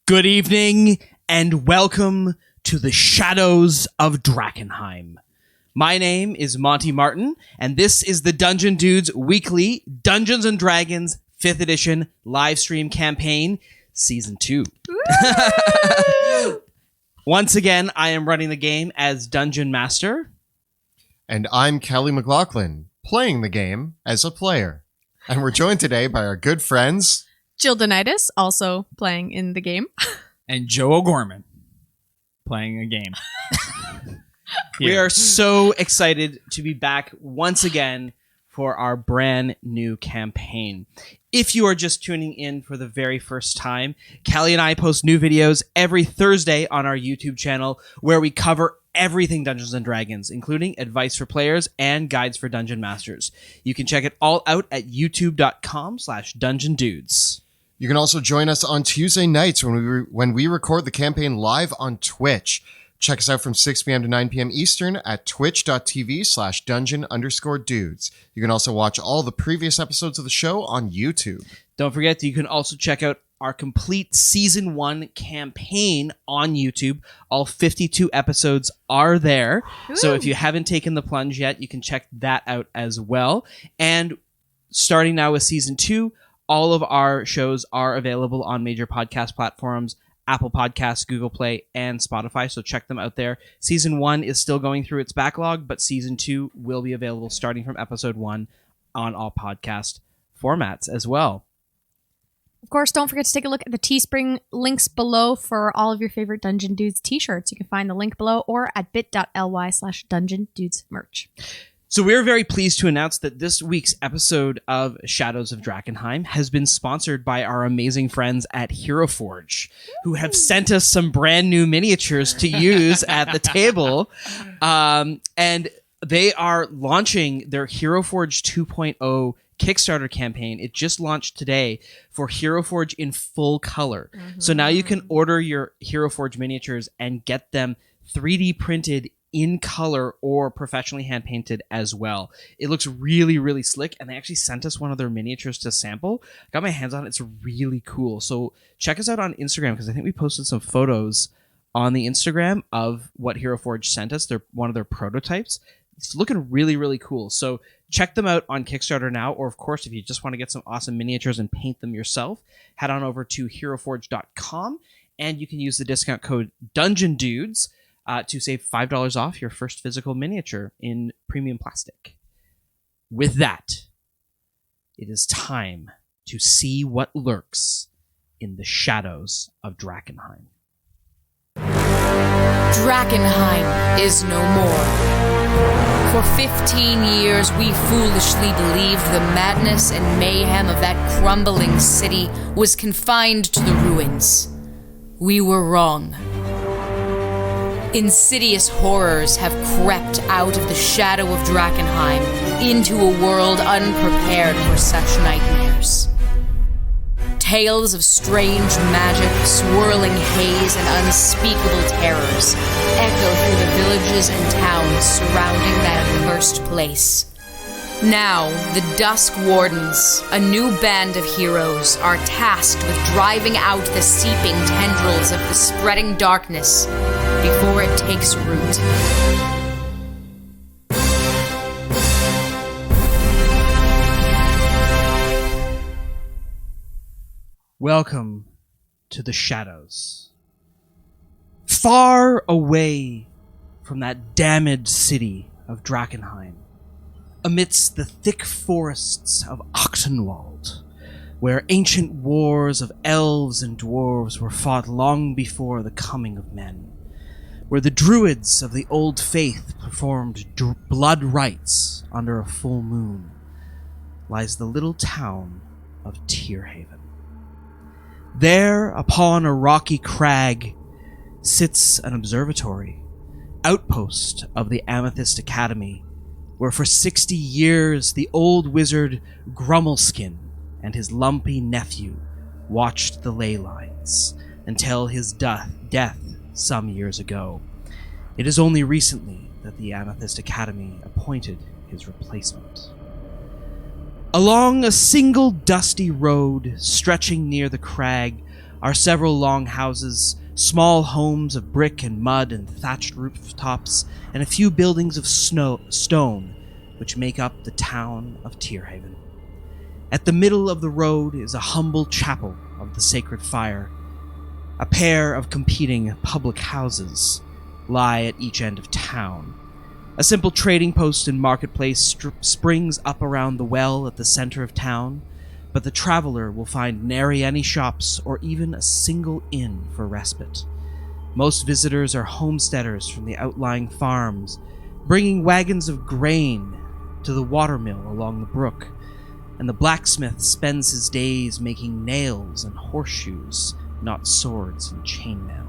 Good evening, and welcome to the Shadows of Drakkenheim. My name is Monty Martin, and this is the Dungeon Dudes weekly Dungeons & Dragons 5th edition live stream campaign, Season 2. Once again, I am running the game as Dungeon Master. And I'm Kelly McLaughlin, playing the game as a player. And we're joined today by our good friends... Jill Donitis, also playing in the game. And Joe O'Gorman, playing a game. We are so excited to be back once again for our brand new campaign. If you are just tuning in for the very first time, Callie and I post new videos every Thursday on our YouTube channel where we cover everything Dungeons & Dragons, including advice for players and guides for Dungeon Masters. You can check it all out at youtube.com/dungeondudes. You can also join us on Tuesday nights when we record the campaign live on Twitch. Check us out from 6 p.m. to 9 p.m. Eastern at twitch.tv/dungeon_dudes. You can also watch all the previous episodes of the show on YouTube. Don't forget that you can also check out our complete Season 1 campaign on YouTube. All 52 episodes are there. Ooh. So if you haven't taken the plunge yet, you can check that out as well. And starting now with Season 2, all of our shows are available on major podcast platforms, Apple Podcasts, Google Play, and Spotify, so check them out there. Season 1 is still going through its backlog, but Season 2 will be available starting from Episode 1 on all podcast formats as well. Of course, don't forget to take a look at the Teespring links below for all of your favorite Dungeon Dudes t-shirts. You can find the link below or at bit.ly/Dungeon Dudes merch. So we're very pleased to announce that this week's episode of Shadows of Drakkenheim has been sponsored by our amazing friends at Hero Forge, who have sent us some brand new miniatures to use at the table. And they are launching their Hero Forge 2.0 Kickstarter campaign. It just launched today for Hero Forge in full color. Mm-hmm. So now you can order your Hero Forge miniatures and get them 3D printed in color or professionally hand painted as well. It looks really, really slick, and they actually sent us one of their miniatures to sample. Got my hands on it. It's really cool. So check us out on Instagram, because I think we posted some photos on the Instagram of what Hero Forge sent us. They're one of their prototypes. It's looking really, really cool. So check them out on Kickstarter now, or of course, if you just want to get some awesome miniatures and paint them yourself, head on over to heroforge.com, and you can use the discount code DungeonDudes to save $5 off your first physical miniature in premium plastic. With that, it is time to see what lurks in the shadows of Drakkenheim. Drakkenheim is no more. For 15 years, we foolishly believed the madness and mayhem of that crumbling city was confined to the ruins. We were wrong. Insidious horrors have crept out of the shadow of Drakkenheim into a world unprepared for such nightmares. Tales of strange magic, swirling haze, and unspeakable terrors echo through the villages and towns surrounding that accursed place. Now, the Dusk Wardens, a new band of heroes, are tasked with driving out the seeping tendrils of the spreading darkness before it takes root. Welcome to the shadows. Far away from that damned city of Drakkenheim, amidst the thick forests of Oxenwald, where ancient wars of elves and dwarves were fought long before the coming of men, where the druids of the old faith performed blood rites under a full moon, lies the little town of Tierhaven. There, upon a rocky crag, sits an observatory, outpost of the Amethyst Academy, where for 60 years the old wizard Grummelskin and his lumpy nephew watched the ley lines until his death some years ago. It is only recently that the Amethyst Academy appointed his replacement. Along a single dusty road stretching near the crag are several long houses, small homes of brick and mud and thatched rooftops, and a few buildings of stone, which make up the town of Tierhaven. At the middle of the road is a humble chapel of the Sacred Fire. A pair of competing public houses lie at each end of town. A simple trading post and marketplace springs up around the well at the center of town, but the traveler will find nary any shops or even a single inn for respite. Most visitors are homesteaders from the outlying farms, bringing wagons of grain to the watermill along the brook, and the blacksmith spends his days making nails and horseshoes, not swords and chainmail.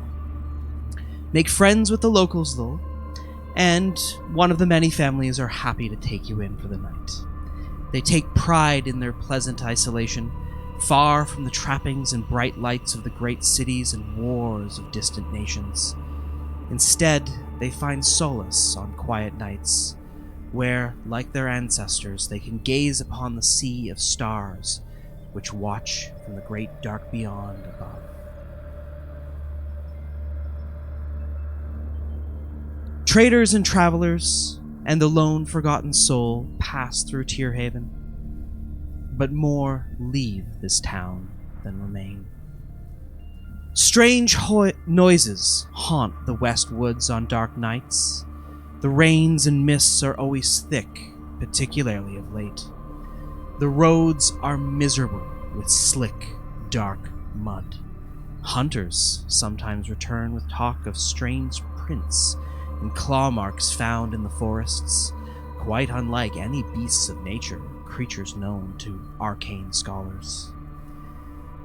Make friends with the locals, though, and one of the many families are happy to take you in for the night. They take pride in their pleasant isolation, far from the trappings and bright lights of the great cities and wars of distant nations. Instead, they find solace on quiet nights, where, like their ancestors, they can gaze upon the sea of stars, which watch from the great dark beyond above. Traders and travelers and the lone forgotten soul pass through Tierhaven, but more leave this town than remain. Strange noises haunt the west woods on dark nights. The rains and mists are always thick, particularly of late. The roads are miserable with slick, dark mud. Hunters sometimes return with talk of strange prints and claw marks found in the forests, quite unlike any beasts of nature, creatures known to arcane scholars.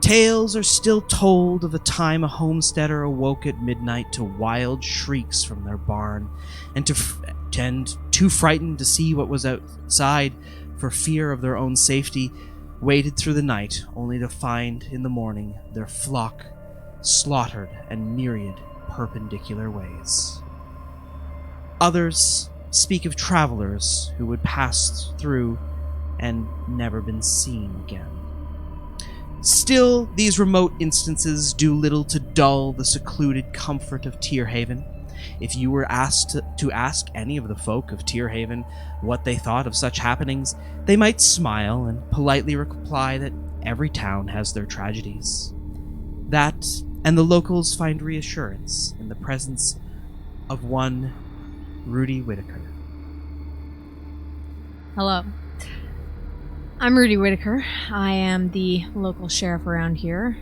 Tales are still told of a time a homesteader awoke at midnight to wild shrieks from their barn, and too frightened to see what was outside for fear of their own safety, waited through the night only to find in the morning their flock slaughtered in myriad perpendicular ways. Others speak of travelers who would pass through and never been seen again. Still, these remote instances do little to dull the secluded comfort of Tierhaven. If you were asked to ask any of the folk of Tierhaven what they thought of such happenings, they might smile and politely reply that every town has their tragedies. That, and the locals find reassurance in the presence of one Rudy Whitaker. Hello. I'm Rudy Whitaker. I am the local sheriff around here.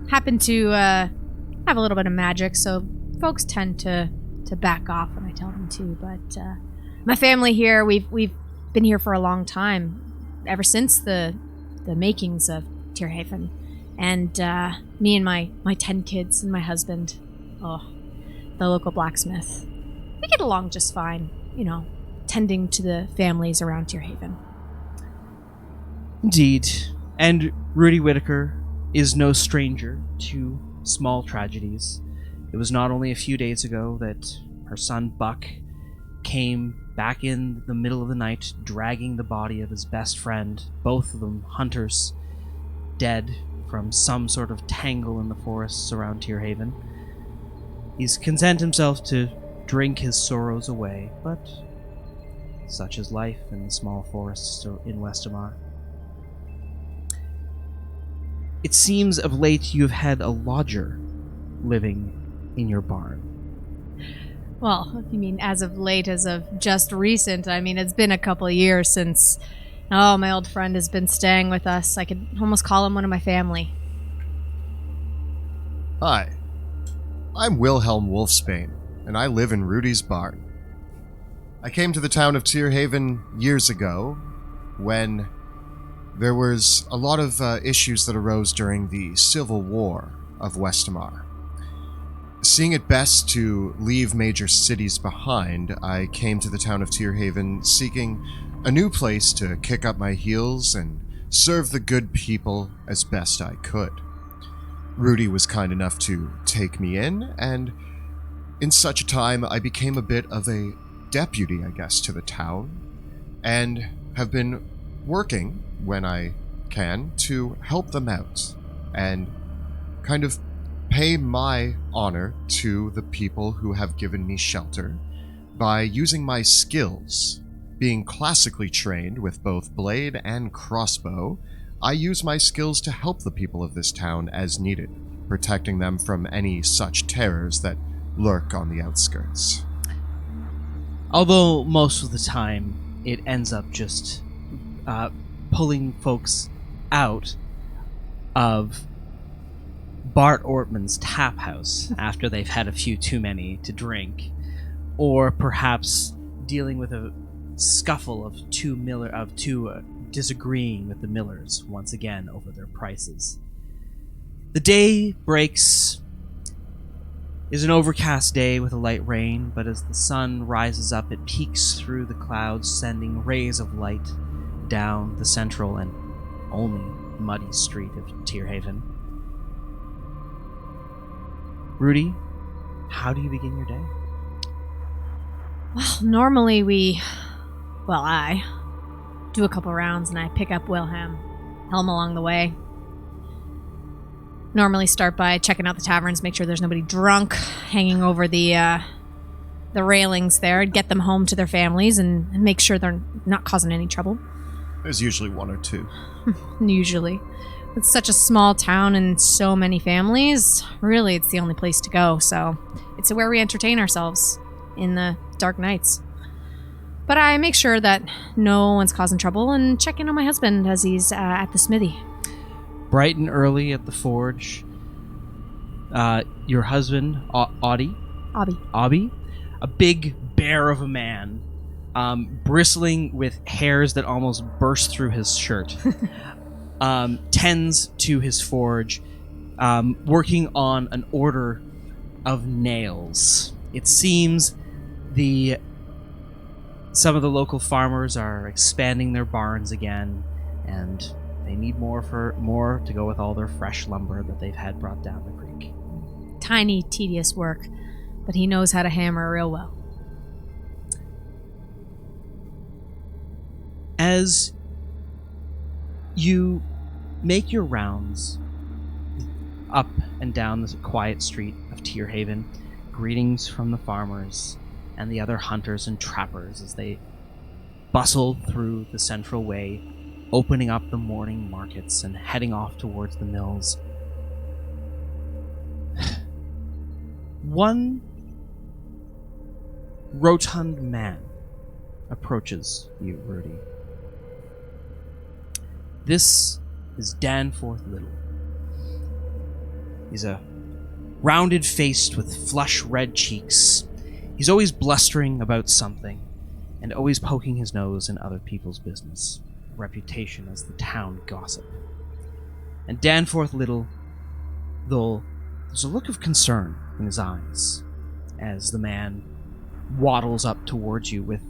Happen to have a little bit of magic, so folks tend to back off when I tell them to. But my family here, we've been here for a long time, ever since the makings of Tierhaven. And me and my 10 kids and my husband, the local blacksmith, we get along just fine, tending to the families around Tierhaven. Indeed, and Rudy Whitaker is no stranger to small tragedies. It was not only a few days ago that her son Buck came back in the middle of the night, dragging the body of his best friend, both of them hunters, dead from some sort of tangle in the forests around Tierhaven. He's content himself to drink his sorrows away, but such is life in the small forests in Westamar. It seems of late you've had a lodger living in your barn. Well, if you mean as of late, as of just recent, it's been a couple of years since, my old friend has been staying with us. I could almost call him one of my family. Hi, I'm Wilhelm Wolfsbane, and I live in Rudy's barn. I came to the town of Tierhaven years ago when there was a lot of issues that arose during the Civil War of Westamar. Seeing it best to leave major cities behind, I came to the town of Tierhaven seeking a new place to kick up my heels and serve the good people as best I could. Rudy was kind enough to take me in, and in such a time I became a bit of a deputy, I guess, to the town, and have been working when I can to help them out. And kind of pay my honor to the people who have given me shelter by using my skills. Being classically trained with both blade and crossbow, I use my skills to help the people of this town as needed, protecting them from any such terrors that lurk on the outskirts. Although most of the time it ends up just pulling folks out of Bart Ortman's tap house after they've had a few too many to drink, or perhaps dealing with a scuffle of two disagreeing with the Millers once again over their prices. The day breaks. Is an overcast day with a light rain, but as the sun rises up, it peeks through the clouds, sending rays of light down the central and only muddy street of Tierhaven. Rudy, how do you begin your day? Well, normally I do a couple rounds and I pick up Wilhelm along the way. Normally start by checking out the taverns, make sure there's nobody drunk hanging over the railings there, get them home to their families and make sure they're not causing any trouble. There's usually one or two. Usually. It's such a small town and so many families, really it's the only place to go, so it's where we entertain ourselves in the dark nights. But I make sure that no one's causing trouble and check in on my husband as he's at the smithy. Bright and early at the forge, your husband, Audie, a big bear of a man, bristling with hairs that almost burst through his shirt, tends to his forge, working on an order of nails. It seems some of the local farmers are expanding their barns again, and they need more to go with all their fresh lumber that they've had brought down the creek. Tiny, tedious work, but he knows how to hammer real well. As you make your rounds up and down the quiet street of Tierhaven, greetings from the farmers and the other hunters and trappers as they bustle through the central way, opening up the morning markets and heading off towards the mills. One rotund man approaches you, Rudy. This is Danforth Little. He's a rounded-faced with flush red cheeks. He's always blustering about something and always poking his nose in other people's business. Reputation as the town gossip. And Danforth Little, though, there's a look of concern in his eyes as the man waddles up towards you with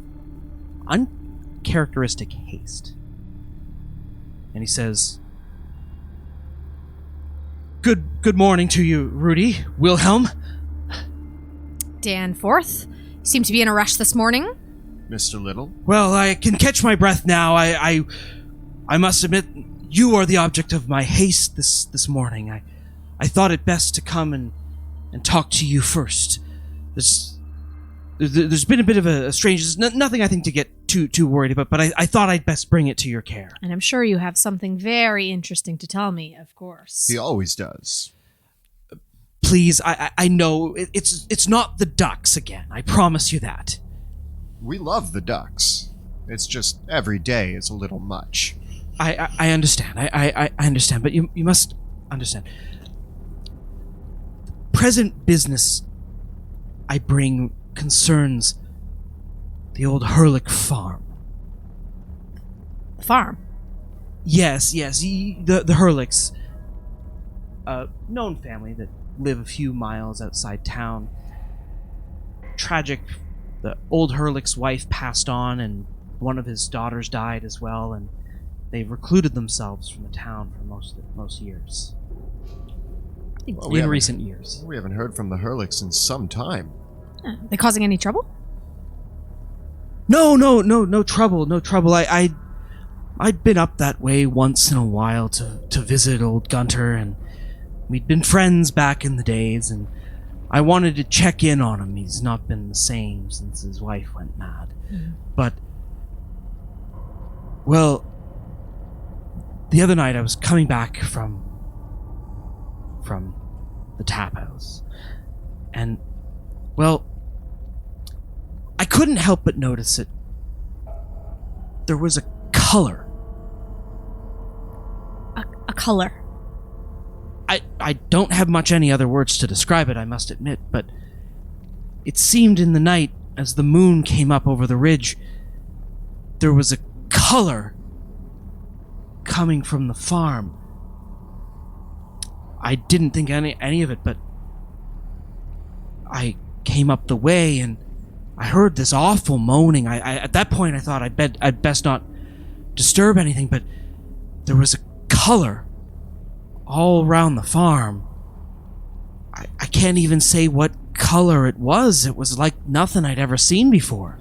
uncharacteristic haste. And he says, Good morning to you, Rudy. Wilhelm. Danforth? You seem to be in a rush this morning. Mr. Little? Well, I can catch my breath now. I must admit, you are the object of my haste this morning. I thought it best to come and talk to you first. There's been a bit of a strange... nothing I think to get too worried about, but I thought I'd best bring it to your care. And I'm sure you have something very interesting to tell me, of course. He always does. Please, I know it's not the ducks again. I promise you that. We love the ducks. It's just every day is a little much. I understand. I understand, but you must understand. Present business I bring concerns the old Hurlick farm. The farm? Yes, the Hurlicks. A known family that live a few miles outside town. Tragic. The old Hurlick's wife passed on, and one of his daughters died as well, and they've recluded themselves from the town for most years. Well, in recent years. We haven't heard from the Hurlicks in some time. They causing any trouble? No trouble. I'd been up that way once in a while to visit old Gunter, and we'd been friends back in the days, and I wanted to check in on him. He's not been the same since his wife went mad. But, well, the other night I was coming back from the tap house, and, well, I couldn't help but notice it. There was a color. A color. I don't have much any other words to describe it, I must admit, but it seemed in the night, as the moon came up over the ridge, there was a color coming from the farm. I didn't think any of it, but I came up the way and I heard this awful moaning. I at that point I thought I'd best not disturb anything, but there was a color all around the farm. I can't even say what color it was. It was like nothing I'd ever seen before.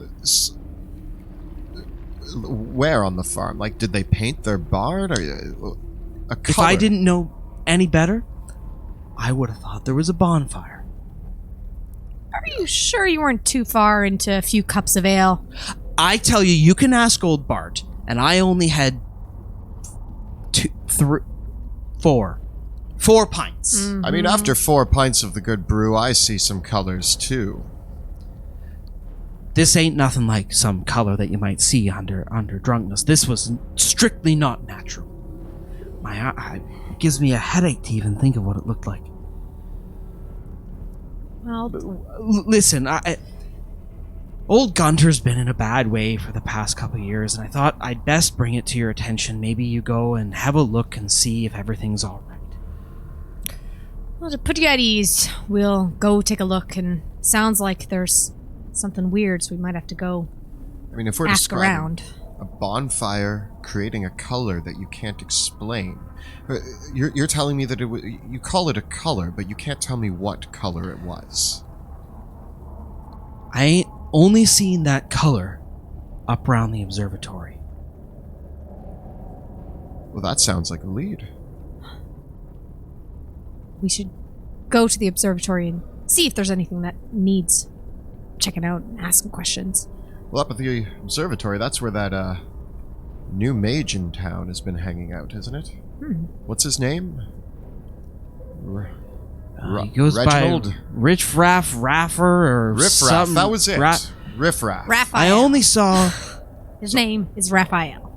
Where on the farm? Like, did they paint their barn? Or a color? If I didn't know any better, I would have thought there was a bonfire. Are you sure you weren't too far into a few cups of ale? I tell you, you can ask old Bart, and I only had four pints. Mm-hmm. I mean, after 4 pints of the good brew, I see some colors too. This ain't nothing like some color that you might see under drunkenness. This was strictly not natural. It gives me a headache to even think of what it looked like. Well, Listen, old Gunter's been in a bad way for the past couple of years, and I thought I'd best bring it to your attention. Maybe you go and have a look and see if everything's all right. well, to put you at ease, we'll go take a look, and sounds like there's something weird, so we might have to go I mean, if we're ask describing around. a bonfire creating a color that you can't explain, you're telling me that you call it a color, but you can't tell me what color it was. I ain't only seen that color up around the observatory. Well, that sounds like a lead. We should go to the observatory and see if there's anything that needs checking out and asking questions. Well, up at the observatory, that's where that new mage in town has been hanging out, isn't it? What's his name? He goes Reginald? by Rich Raff Raffer or Riff Raff. something. That was it. Riff Raff. Raphael. I only saw... His name is Raphael.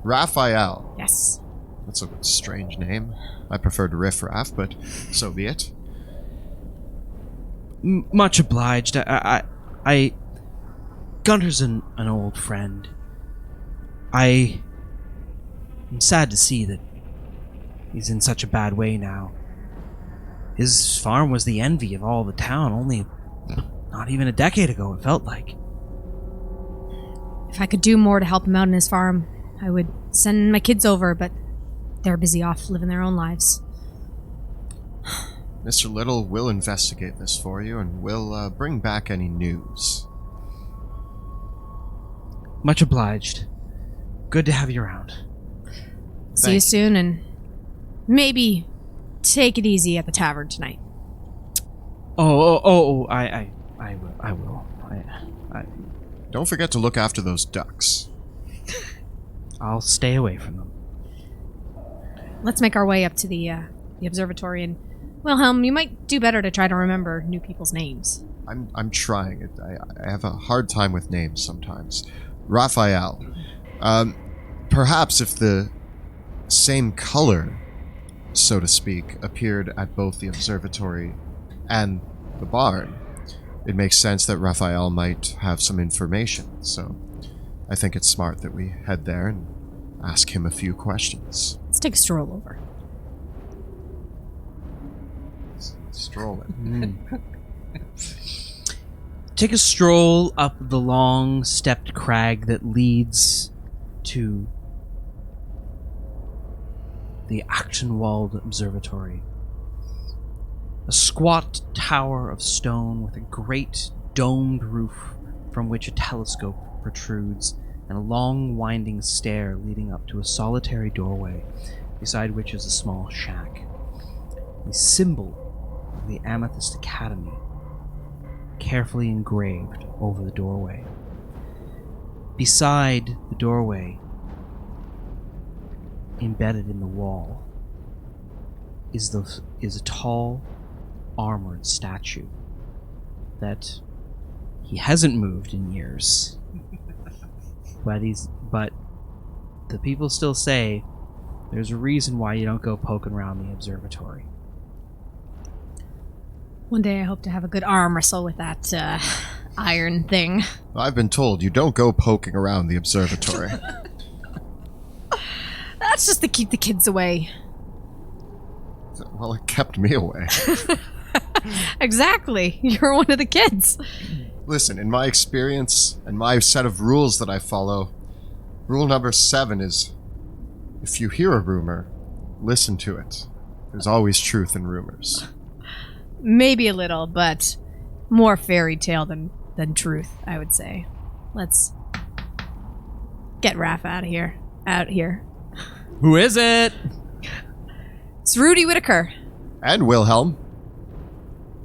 Raphael. Yes. That's a strange name. I preferred Riff Raff, but so be it. Much obliged. Gunter's an old friend. I'm sad to see that he's in such a bad way now. His farm was the envy of all the town only not even a decade ago, it felt like. If I could do more to help him out in his farm, I would send my kids over, but they're busy off living their own lives. Mr. Little will investigate this for you, and we'll bring back any news. Much obliged. Good to have you around. See you soon, and maybe take it easy at the tavern tonight. I will. Don't forget to look after those ducks. I'll stay away from them. Let's make our way up to the observatory, and Wilhelm, you might do better to try to remember new people's names. I'm trying it. I have a hard time with names sometimes. Raphael. Perhaps if the same color, so to speak, appeared at both the observatory and the barn, it makes sense that Raphael might have some information. So I think it's smart that we head there and ask him a few questions. Let's take a stroll over. Strolling. Take a stroll up the long stepped crag that leads to the Actonwald Observatory. A squat tower of stone with a great domed roof from which a telescope protrudes, and a long winding stair leading up to a solitary doorway, beside which is a small shack. the symbol of the Amethyst Academy carefully engraved over the doorway. Beside the doorway, embedded in the wall, is a tall, armored statue that he hasn't moved in years. But the people still say there's a reason why you don't go poking around the observatory. One day I hope to have a good arm wrestle with that iron thing. I've been told you don't go poking around the observatory. That's just to keep the kids away. Well, it kept me away. Exactly. You're one of the kids. Listen, in my experience and my set of rules that I follow, rule number 7 is, if you hear a rumor, listen to it. There's always truth in rumors. Maybe a little, but more fairy tale than truth, I would say. Let's get Raph out of here. Who is it? It's Rudy Whitaker. And Wilhelm.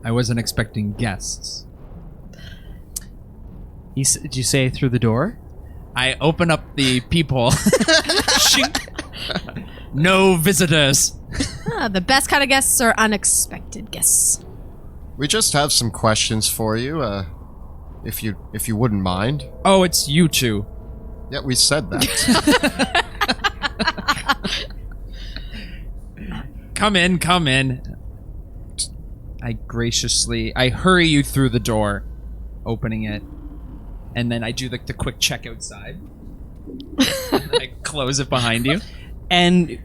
I wasn't expecting guests. Did you say through the door? I open up the peephole. Shink. No visitors. The best kind of guests are unexpected guests. We just have some questions for you, if you wouldn't mind. Oh, it's you two. Yeah, we said that. Come in. I hurry you through the door, opening it, and then I do the quick check outside. And then I close it behind you. And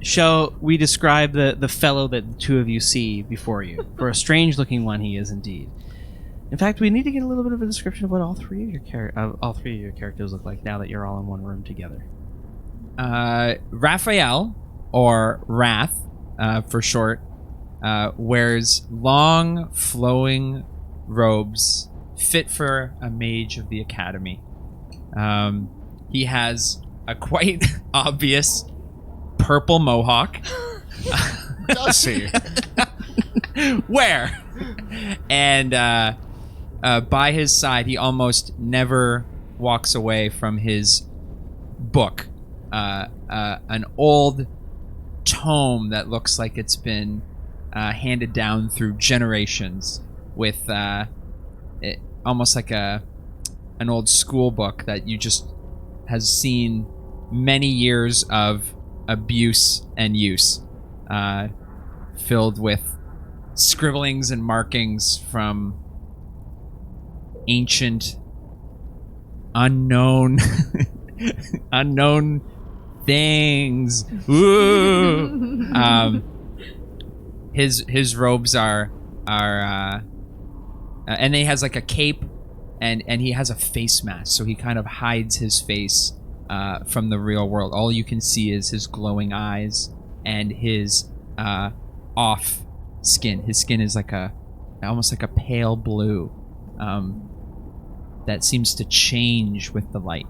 shall we describe the fellow that the two of you see before you? For a strange-looking one, he is indeed. In fact, we need to get a little bit of a description of what all three of your characters look like now that you're all in one room together. Raphael, or Wrath, for short, wears long, flowing robes fit for a mage of the academy. He has a quite obvious purple mohawk. Does he? Where? And by his side, he almost never walks away from his book. An old tome that looks like it's been handed down through generations, with almost like an old school book that you just has seen many years of abuse and use, filled with scribblings and markings from ancient, unknown things. Ooh. His robes are and he has like a cape, and he has a face mask, so he kind of hides his face from the real world. All you can see is his glowing eyes and his off skin. His skin is almost like a pale blue that seems to change with the light.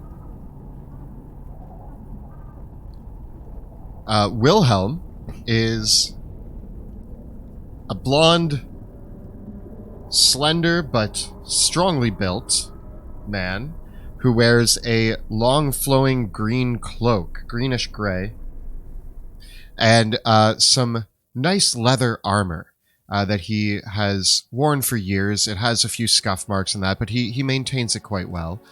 Wilhelm is a blonde, slender but strongly built man who wears a long flowing green cloak, greenish gray, and some nice leather armor that he has worn for years. It has a few scuff marks and that, but he maintains it quite well.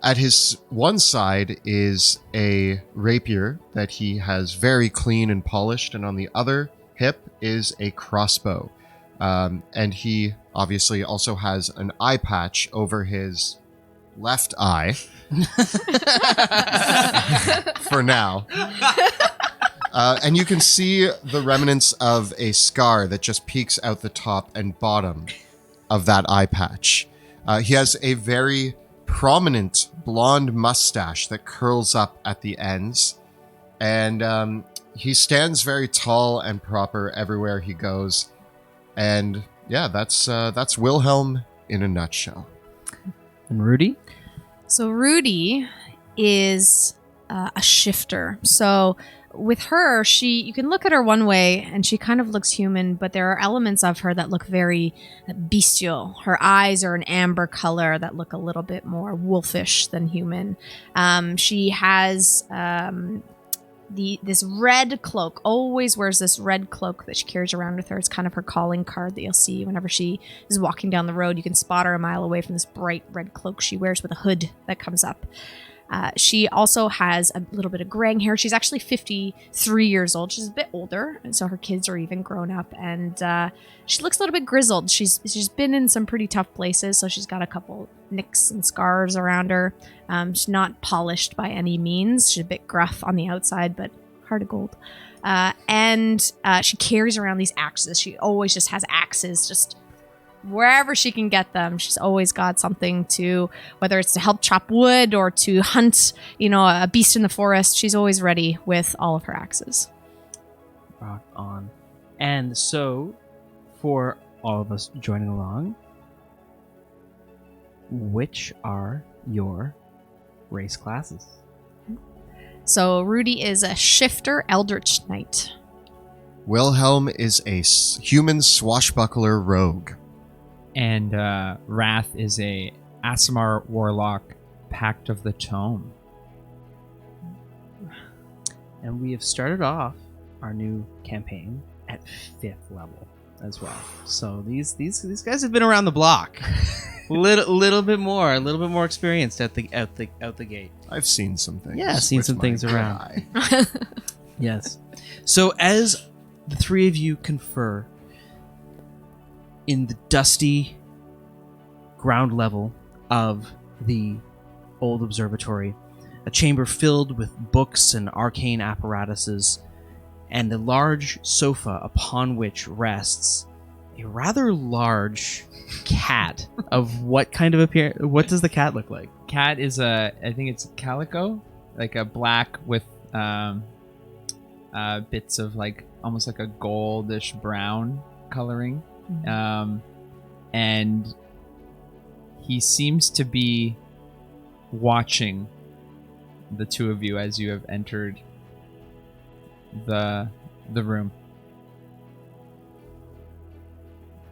At his one side is a rapier that he has very clean and polished, and on the other hip is a crossbow. And he obviously also has an eye patch over his left eye. For now. And you can see the remnants of a scar that just peeks out the top and bottom of that eye patch. He has a very prominent blonde mustache that curls up at the ends. And he stands very tall and proper everywhere he goes. And yeah, that's Wilhelm in a nutshell. And Rudy? So Rudy is a shifter. So with her, you can look at her one way and she kind of looks human, but there are elements of her that look very bestial. Her eyes are an amber color that look a little bit more wolfish than human. She has this red cloak, always wears this red cloak that she carries around with her. It's kind of her calling card that you'll see whenever she is walking down the road. You can spot her a mile away from this bright red cloak she wears with a hood that comes up. She also has a little bit of graying hair. She's actually 53 years old. She's a bit older, and so her kids are even grown up. And she looks a little bit grizzled. She's been in some pretty tough places, so she's got a couple nicks and scars around her. She's not polished by any means. She's a bit gruff on the outside, but heart of gold. And she carries around these axes. She always just has axes, just wherever she can get them. She's always got something to, whether it's to help chop wood or to hunt, a beast in the forest. She's always ready with all of her axes. Rock on. And so, for all of us joining along, which are your race classes? So Rudy is a shifter eldritch knight. Wilhelm is a human swashbuckler rogue. And Wrath is a Aasimar warlock, Pact of the Tome. And we have started off our new campaign at 5th level as well. So these guys have been around the block. little bit more experienced out the gate. I've seen some things. Yeah, seen with some my things around. eye. Yes. So as the three of you confer in the dusty ground level of the old observatory, a chamber filled with books and arcane apparatuses, and a large sofa upon which rests a rather large cat of what kind of appearance? What does the cat look like? Cat is I think it's calico, like a black with bits of like almost like a goldish brown coloring. And he seems to be watching the two of you as you have entered the room.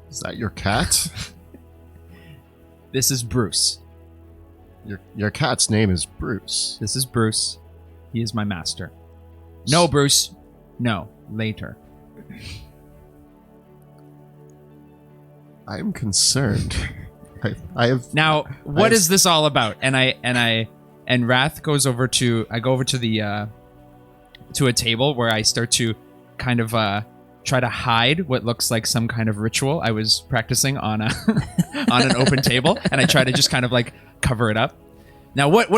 Is that your cat? This is Bruce. Your cat's name is Bruce. This is Bruce. He is my master. No, Bruce. No, later. I am concerned. I have Now, what is this all about? And Wrath goes over to the to a table where I start to kind of try to hide what looks like some kind of ritual I was practicing on a on an open table, and I try to just kind of like cover it up. Now, what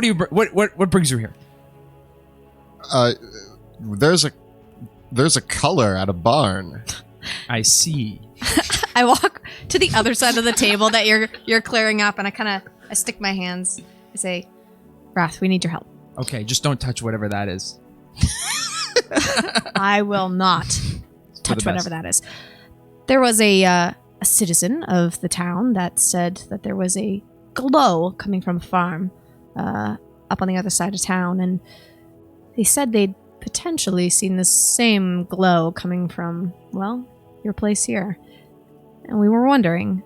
brings you here? There's a color at a barn. I see. I walk to the other side of the table that you're clearing up, and I stick my hands. I say, Wrath, we need your help. Okay, just don't touch whatever that is. I will not touch whatever that is. There was a citizen of the town that said that there was a glow coming from a farm up on the other side of town, and they said they'd potentially seen the same glow coming from, well, your place here. And we were wondering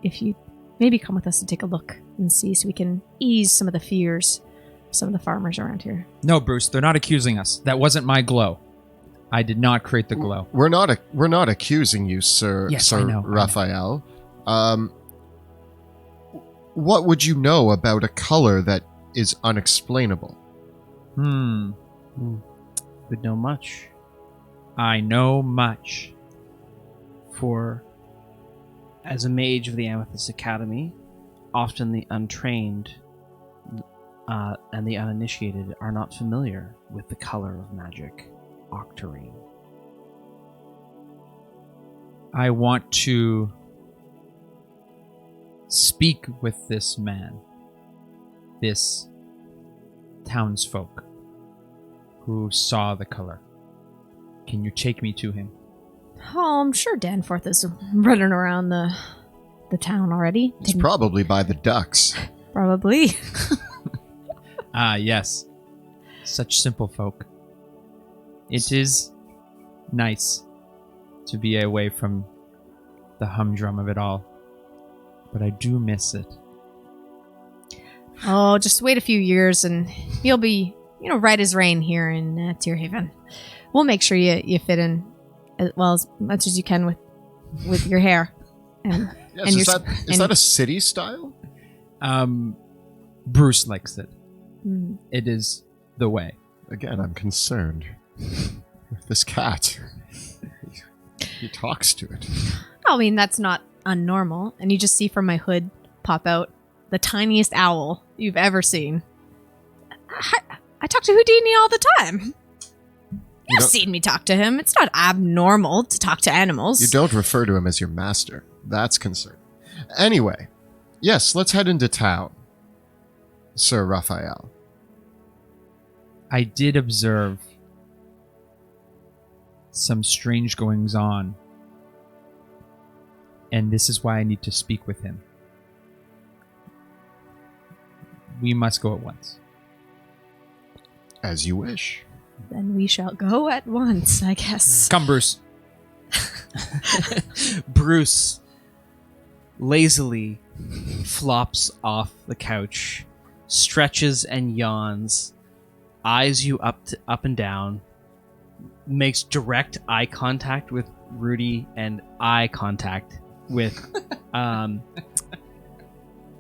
if you'd maybe come with us to take a look and see, so we can ease some of the fears of some of the farmers around here. No, Bruce, they're not accusing us. That wasn't my glow. I did not create the glow. We're not accusing you, sir. Yes, Sir I know. Raphael. What would you know about a color that is unexplainable? Would know much. I know much. For as a mage of the Amethyst Academy, often the untrained and the uninitiated are not familiar with the color of magic, octarine. I want to speak with this man, this townsfolk who saw the color. Can you take me to him? Oh, I'm sure Danforth is running around the town already. It's probably by the ducks. Probably. Ah, yes. Such simple folk. It is nice to be away from the humdrum of it all, but I do miss it. Oh, just wait a few years and you'll be, right as rain here in Tierhaven. We'll make sure you fit in as much as you can with your hair. And, Yes, is that a city style? Bruce likes it. Mm. It is the way. Again, I'm concerned. This cat. He talks to it. I mean, that's not unnormal. And you just see from my hood pop out the tiniest owl you've ever seen. I talk to Houdini all the time. You've seen me talk to him. It's not abnormal to talk to animals. You don't refer to him as your master. That's concerning. Anyway, yes, let's head into town, Sir Raphael. I did observe some strange goings on, and this is why I need to speak with him. We must go at once. As you wish. Then we shall go at once, I guess. Come, Bruce. Bruce lazily flops off the couch, stretches and yawns, eyes you up and down, makes direct eye contact with Rudy and eye contact with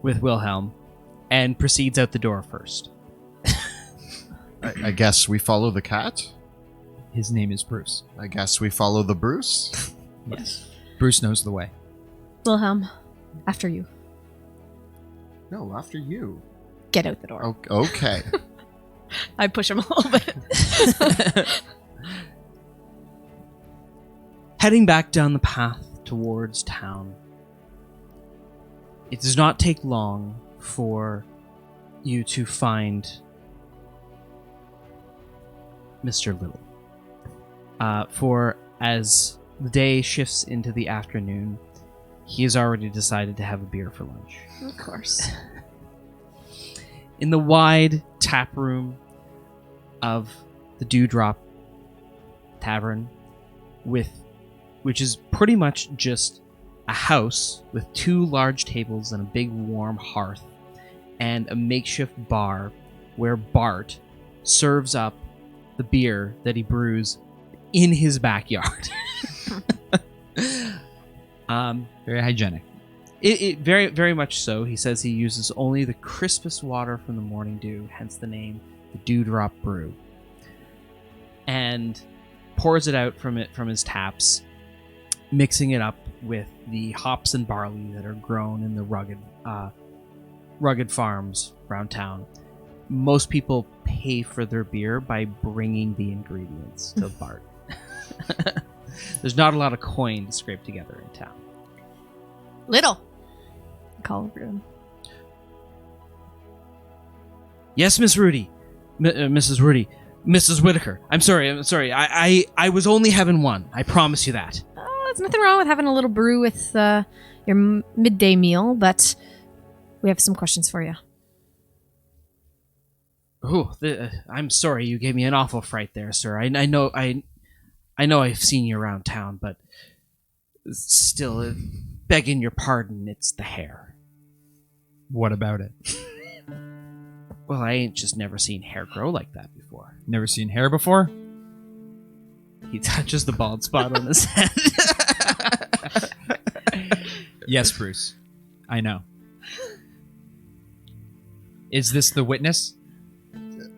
Wilhelm, and proceeds out the door first. I guess we follow the cat? His name is Bruce. I guess we follow the Bruce? Yes. Bruce knows the way. Wilhelm, after you. No, after you. Get out the door. Okay. I push him a little bit. Heading back down the path towards town. It does not take long for you to find Mr. Little. For as the day shifts into the afternoon, he has already decided to have a beer for lunch. Of course. In the wide tap room of the Dewdrop Tavern, which is pretty much just a house with 2 large tables and a big warm hearth, and a makeshift bar where Bart serves up the beer that he brews in his backyard. Very hygienic. It very, very much so. He says he uses only the crispest water from the morning dew, hence the name, the Dewdrop Brew, and pours it out from his taps, mixing it up with the hops and barley that are grown in the rugged farms around town. Most people pay for their beer by bringing the ingredients to Bart. There's not a lot of coin to scrape together in town. Little. Call over to him. Yes, Miss Rudy. Mrs. Rudy. Mrs. Whitaker. I'm sorry. I was only having one. I promise you that. There's nothing wrong with having a little brew with your midday meal, but we have some questions for you. Oh, I'm sorry you gave me an awful fright there, sir. I know I've seen you around town, but still, begging your pardon, it's the hair. What about it? Well, I ain't just never seen hair grow like that before. Never seen hair before? He touches the bald spot on his head. Yes, Bruce. I know. Is this the witness?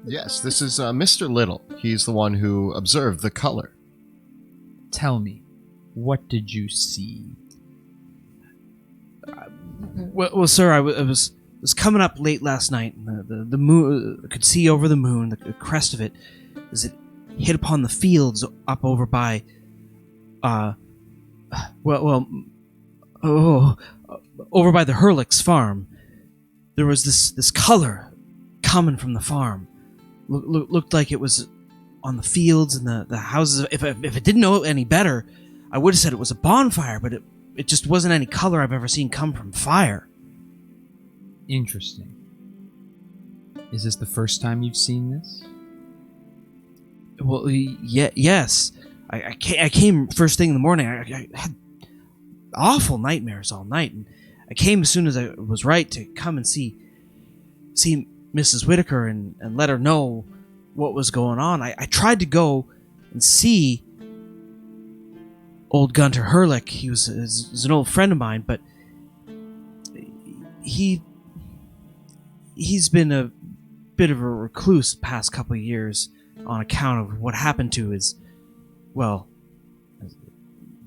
Yes, this is Mr. Little. He's the one who observed the color. Tell me, what did you see? Well, sir, I was coming up late last night, and the moon, I could see over the moon, the crest of it, as it hit upon the fields up over by, over by the Hurlick's farm. There was this color coming from the farm. Looked like it was on the fields and the houses. If it didn't know any better, I would have said it was a bonfire, but it just wasn't any color I've ever seen come from fire. Interesting. Is this the first time you've seen this? Well, yes. I came first thing in the morning. I had awful nightmares all night, and I came as soon as I was right to come and see Mrs. Whitaker and let her know what was going on. I tried to go and see old Gunter Herlick. He was an old friend of mine, but he's been a bit of a recluse the past couple of years on account of what happened to his, well,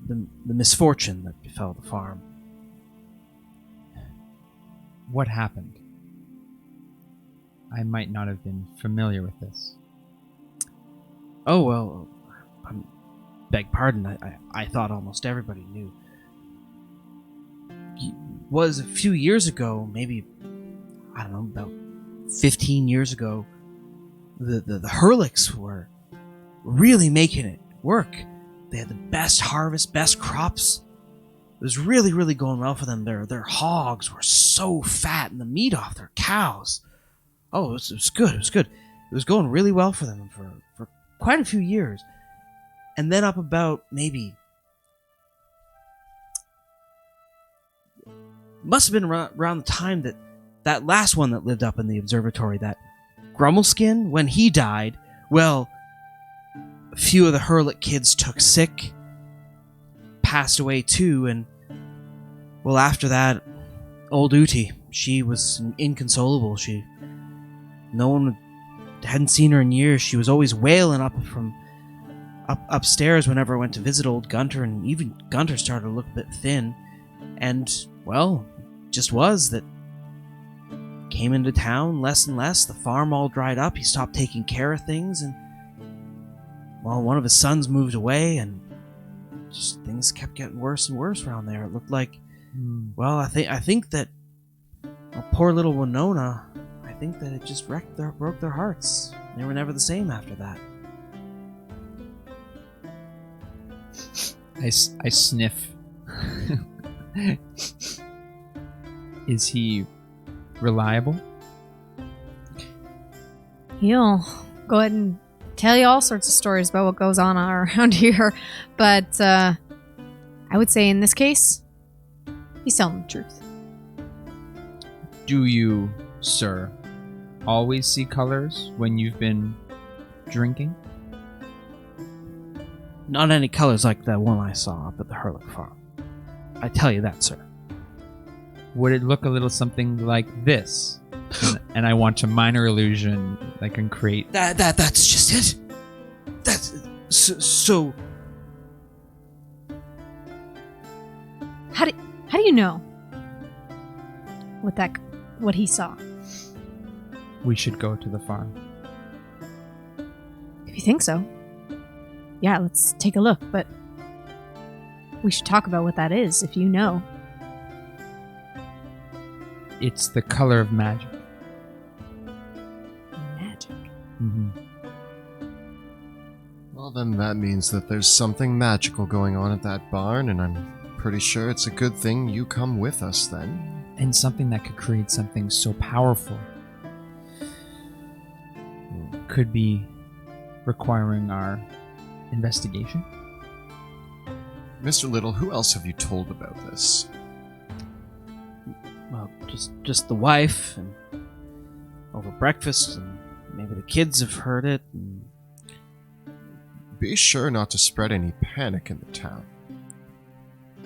the misfortune that befell the farm. What happened? I might not have been familiar with this. Oh, well, I beg pardon. I thought almost everybody knew. It was a few years ago, maybe, I don't know, about 15 years ago, the Herlicks were really making it work. They had the best harvest, best crops. It was really, really going well for them. Their hogs were so fat, and the meat off their cows. Oh, it was good. It was good. It was going really well for them for quite a few years. And then up about maybe, must have been around the time that last one that lived up in the observatory, that Grummelskin, when he died, well, a few of the Herlick kids took sick, passed away too, and, well, after that, old Uti, she was inconsolable. No one hadn't seen her in years. She was always wailing upstairs whenever I went to visit old Gunter, and even Gunter started to look a bit thin. And, well, just was that came into town less and less. The farm all dried up. He stopped taking care of things, and, well, one of his sons moved away, and just things kept getting worse and worse around there. It looked like, well, I think that poor little Winona, I think that it just broke their hearts. They were never the same after that. I sniff. Is he reliable? He'll go ahead and tell you all sorts of stories about what goes on around here, but I would say in this case, he's telling the truth. Do you, sir, always see colors when you've been drinking? Not any colors like that one I saw up at the Herlick farm. I tell you that, sir. Would it look a little something like this? And I want a minor illusion that can create... That's just it. That's... So... How do you know what he saw? We should go to the farm. If you think so. Yeah, let's take a look, but we should talk about what that is, if you know. It's the color of magic. Magic? Mm-hmm. Well, then that means that there's something magical going on at that barn, and I'm pretty sure it's a good thing you come with us then. And something that could create something so powerful. Could be requiring our investigation. Mr. Little, who else have you told about this? Well, just the wife, and over breakfast, and maybe the kids have heard it. And... Be sure not to spread any panic in the town.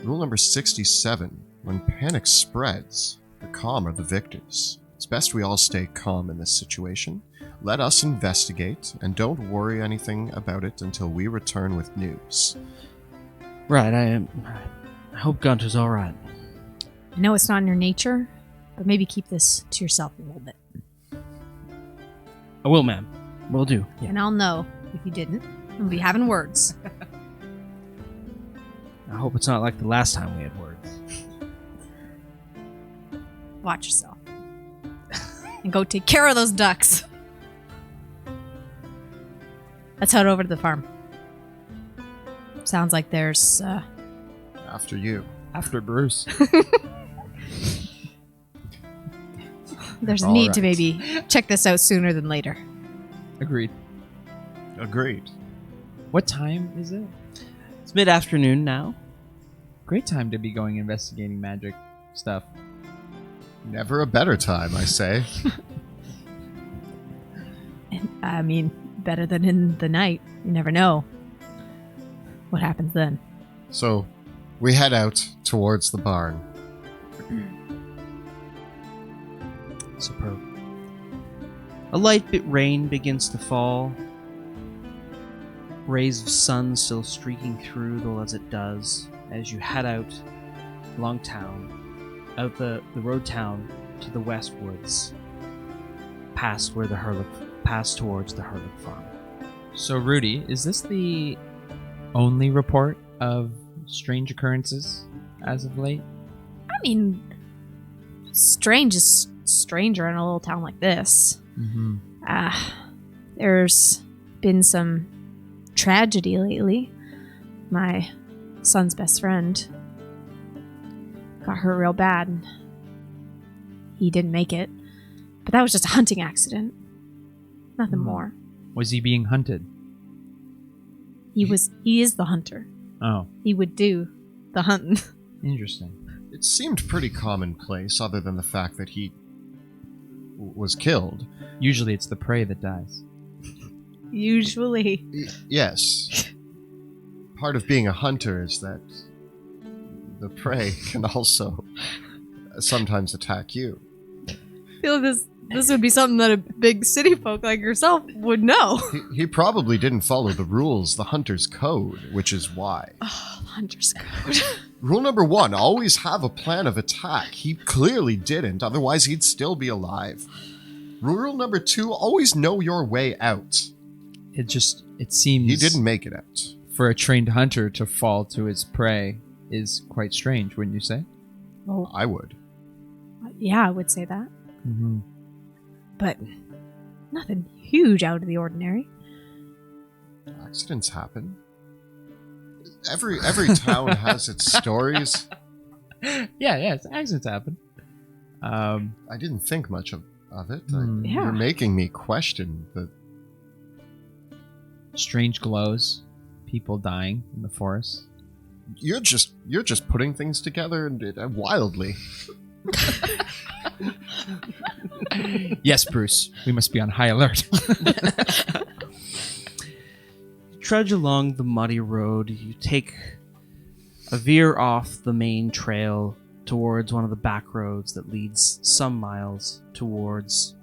Rule number 67, when panic spreads, the calm are the victors. It's best we all stay calm in this situation. Let us investigate, and don't worry anything about it until we return with news. Right, I hope Gunter's all right. I know it's not in your nature, but maybe keep this to yourself a little bit. I will, ma'am. Will do. Yeah. And I'll know if you didn't. We'll be having words. I hope it's not like the last time we had words. Watch yourself. And go take care of those ducks. Let's head over to the farm. Sounds like there's, After you. After Bruce. there's a All need right. to maybe check this out sooner than later. Agreed. Agreed. What time is it? It's mid-afternoon now. Great time to be going investigating magic stuff. Never a better time, I say. I mean, better than in the night. You never know what happens then. So, we head out towards the barn. Superb. A light bit rain begins to fall. Rays of sun still streaking through, though, as it does, as you head out along town, out the road town to the west woods, past towards the Hurlick farm. So, Rudy, is this the only report of strange occurrences as of late? I mean, strange is stranger in a little town like this. Mm-hmm. There's been some tragedy lately. My son's best friend got hurt real bad, and he didn't make it. But that was just a hunting accident. Nothing more. Was he being hunted? He is the hunter. Oh, He would do the hunting. interesting. It seemed pretty commonplace, other than the fact that he was killed. Usually it's the prey that dies. Usually. Yes. Part of being a hunter is that the prey can also sometimes attack you. I feel this would be something that a big city folk like yourself would know. He probably didn't follow the rules, the hunter's code, which is why. Oh, hunter's code. Rule number 1, always have a plan of attack. He clearly didn't, otherwise he'd still be alive. Rule number 2, always know your way out. It seems He didn't make it out. for a trained hunter to fall to his prey is quite strange, wouldn't you say? Well, I would. yeah, I would say that. Mm-hmm. But nothing huge out of the ordinary. Accidents happen. Every town has its stories. Yeah, accidents happen. I didn't think much of it. Yeah. You're making me question the... Strange glows, people dying in the forest. You're just putting things together and wildly. Yes, Bruce, we must be on high alert. Trudge along the muddy road. You take a veer off the main trail towards one of the back roads that leads some miles towards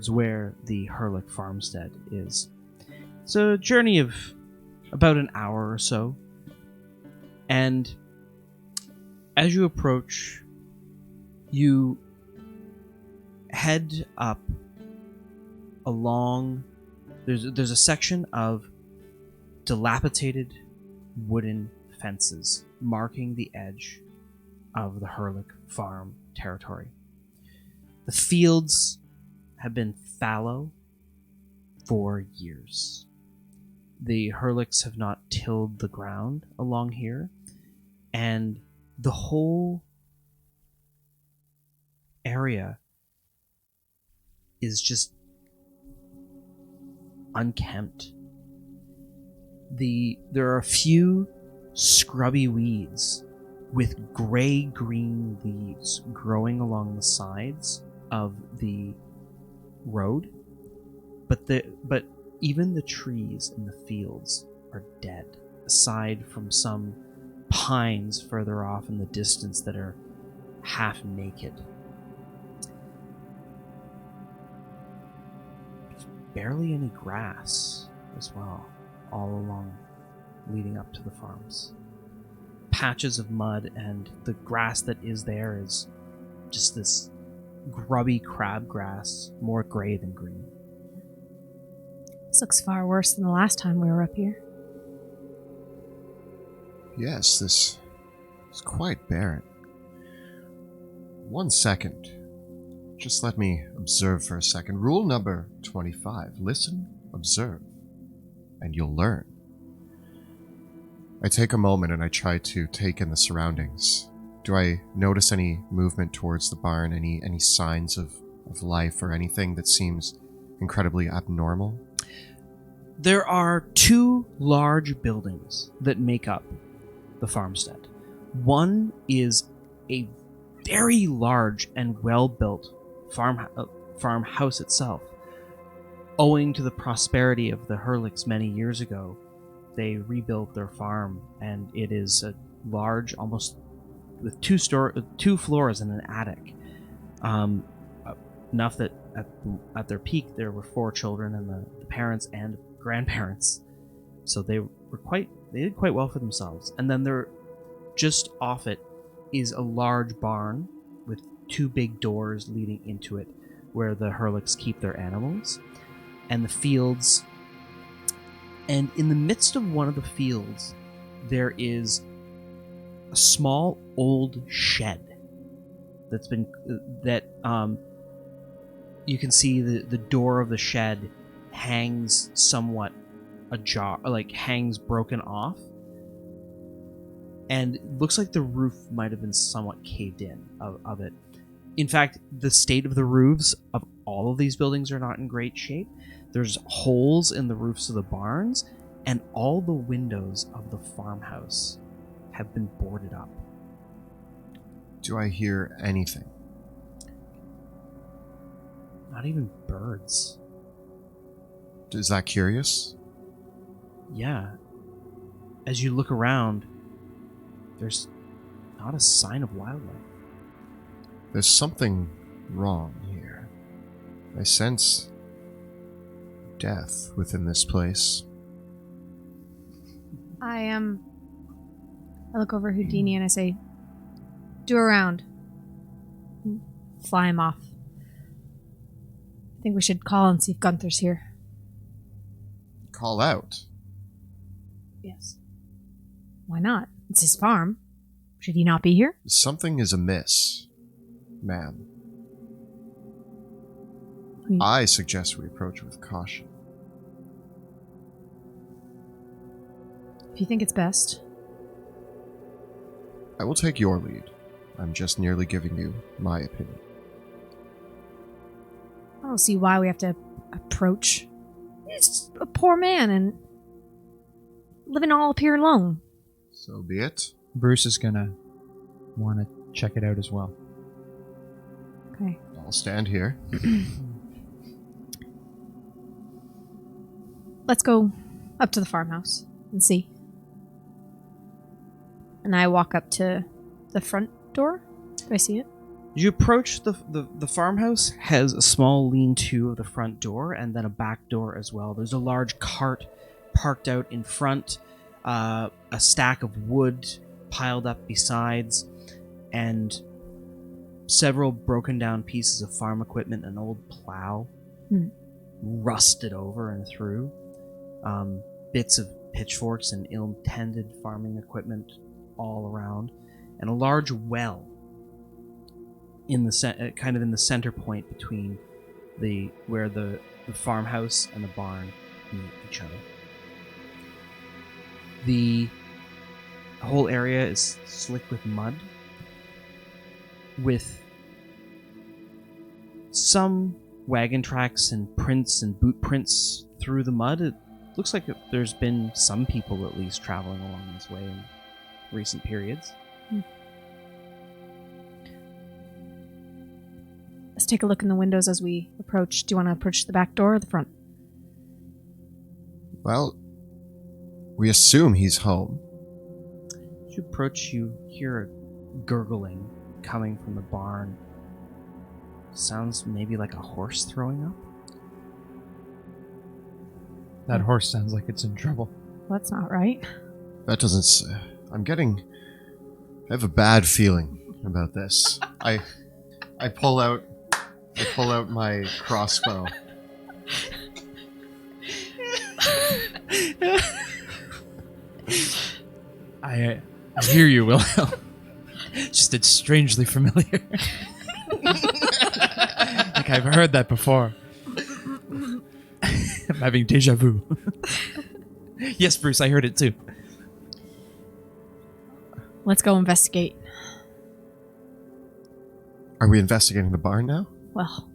where the Hurlick farmstead is. It's a journey of about an hour or so, and as you approach, you head up along. There's a section of dilapidated wooden fences marking the edge of the Hurlick farm territory. The fields have been fallow for years. The Hurlicks have not tilled the ground along here, and the whole area is just unkempt. There are a few scrubby weeds with gray-green leaves growing along the sides of the road, but even the trees in the fields are dead, aside from some pines further off in the distance that are half naked. There's barely any grass as well, all along, leading up to the farms. Patches of mud, and the grass that is there is just this grubby crabgrass, more gray than green. This looks far worse than the last time we were up here. Yes, this is quite barren. 1 second. Just let me observe for a second. Rule number 25. Listen, observe, and you'll learn. I take a moment and I try to take in the surroundings. Do I notice any movement towards the barn? Any signs of life or anything that seems incredibly abnormal? There are two large buildings that make up the farmstead. One is a very large and well-built farmhouse itself. Owing to the prosperity of the Hurlicks many years ago, they rebuilt their farm, and it is a large, almost with two floors and an attic. Enough that at their peak there were 4 children and the parents and grandparents, so they did quite well for themselves. And then they're just off it is a large barn with 2 big doors leading into it, where the Hurlicks keep their animals, and the fields. And in the midst of one of the fields, there is a small old shed you can see the door of the shed hangs somewhat ajar, like hangs broken off, and it looks like the roof might have been somewhat caved in of it. In fact, the state of the roofs of all of these buildings are not in great shape. There's holes in the roofs of the barns, and all the windows of the farmhouse have been boarded up. Do I hear anything? Not even birds. Is that curious? Yeah. As you look around, there's not a sign of wildlife. There's something wrong here. I sense death within this place. I look over Houdini and I say, "Do a round. Fly him off. I think we should call and see if Gunther's here." Call out? Yes. Why not? It's his farm. Should he not be here? Something is amiss, ma'am. We- I suggest we approach with caution. If you think it's best. I will take your lead. I'm just merely giving you my opinion. I don't see why we have to approach. He's a poor man and living all up here alone. So be it. Bruce is gonna want to check it out as well. Okay. I'll stand here. Let's go up to the farmhouse and see. And I walk up to the front door. Do I see it? As you approach the farmhouse, has a small lean-to of the front door and then a back door as well. There's a large cart parked out in front, a stack of wood piled up besides, and several broken down pieces of farm equipment, an old plow, rusted over and through, bits of pitchforks and ill-tended farming equipment all around, and a large well in the kind of in the center point between where the farmhouse and the barn meet each other. The whole area is slick with mud, with some wagon tracks and prints and boot prints through the mud. It looks like there's been some people at least traveling along this way in recent periods. Let's take a look in the windows as we approach. Do you want to approach the back door or the front? Well, we assume he's home. As you approach, you hear a gurgling coming from the barn. Sounds maybe like a horse throwing up. That horse sounds like it's in trouble. Well, that's not right. That doesn't... I have a bad feeling about this. I pull out my crossbow. I hear you, Wilhelm. Just it's strangely familiar. Like I've heard that before. I'm having deja vu. Yes, Bruce, I heard it too. Let's go investigate. Are we investigating the barn now? Well,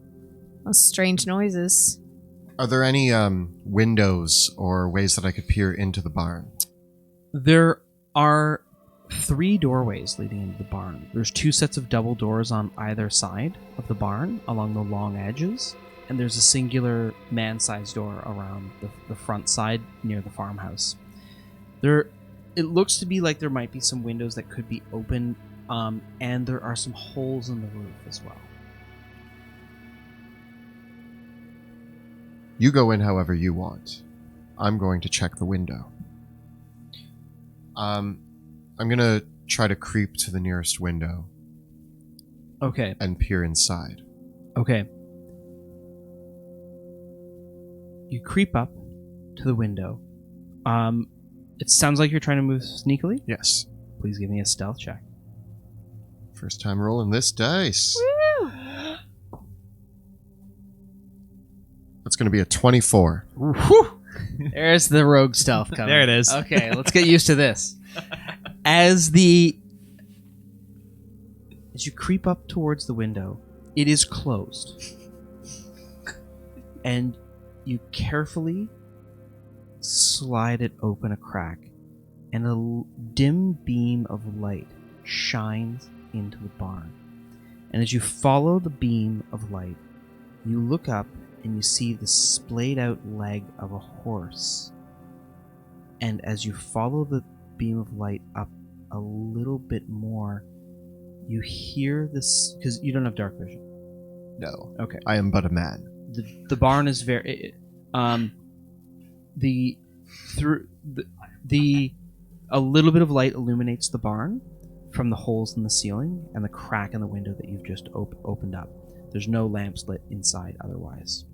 those strange noises. Are there any windows or ways that I could peer into the barn? There are 3 doorways leading into the barn. There's 2 sets of double doors on either side of the barn along the long edges, and there's a singular man-sized door around the front side near the farmhouse. It looks to be like there might be some windows that could be open, and there are some holes in the roof as well. You go in however you want. I'm going to check the window. I'm going to try to creep to the nearest window. Okay. And peer inside. Okay. You creep up to the window. It sounds like you're trying to move sneakily. Yes. Please give me a stealth check. First time rolling this dice. Woo! That's going to be a 24. Whew. There's the rogue stealth coming. There it is. Okay, let's get used to this. As you creep up towards the window, it is closed. And you carefully slide it open a crack, and a dim beam of light shines into the barn. And as you follow the beam of light, you look up and you see the splayed out leg of a horse. And as you follow the beam of light up a little bit more, you hear this, because you don't have dark vision. No. Okay. I am but a man. The barn is very a little bit of light illuminates the barn from the holes in the ceiling and the crack in the window that you've just opened up. There's no lamps lit inside otherwise.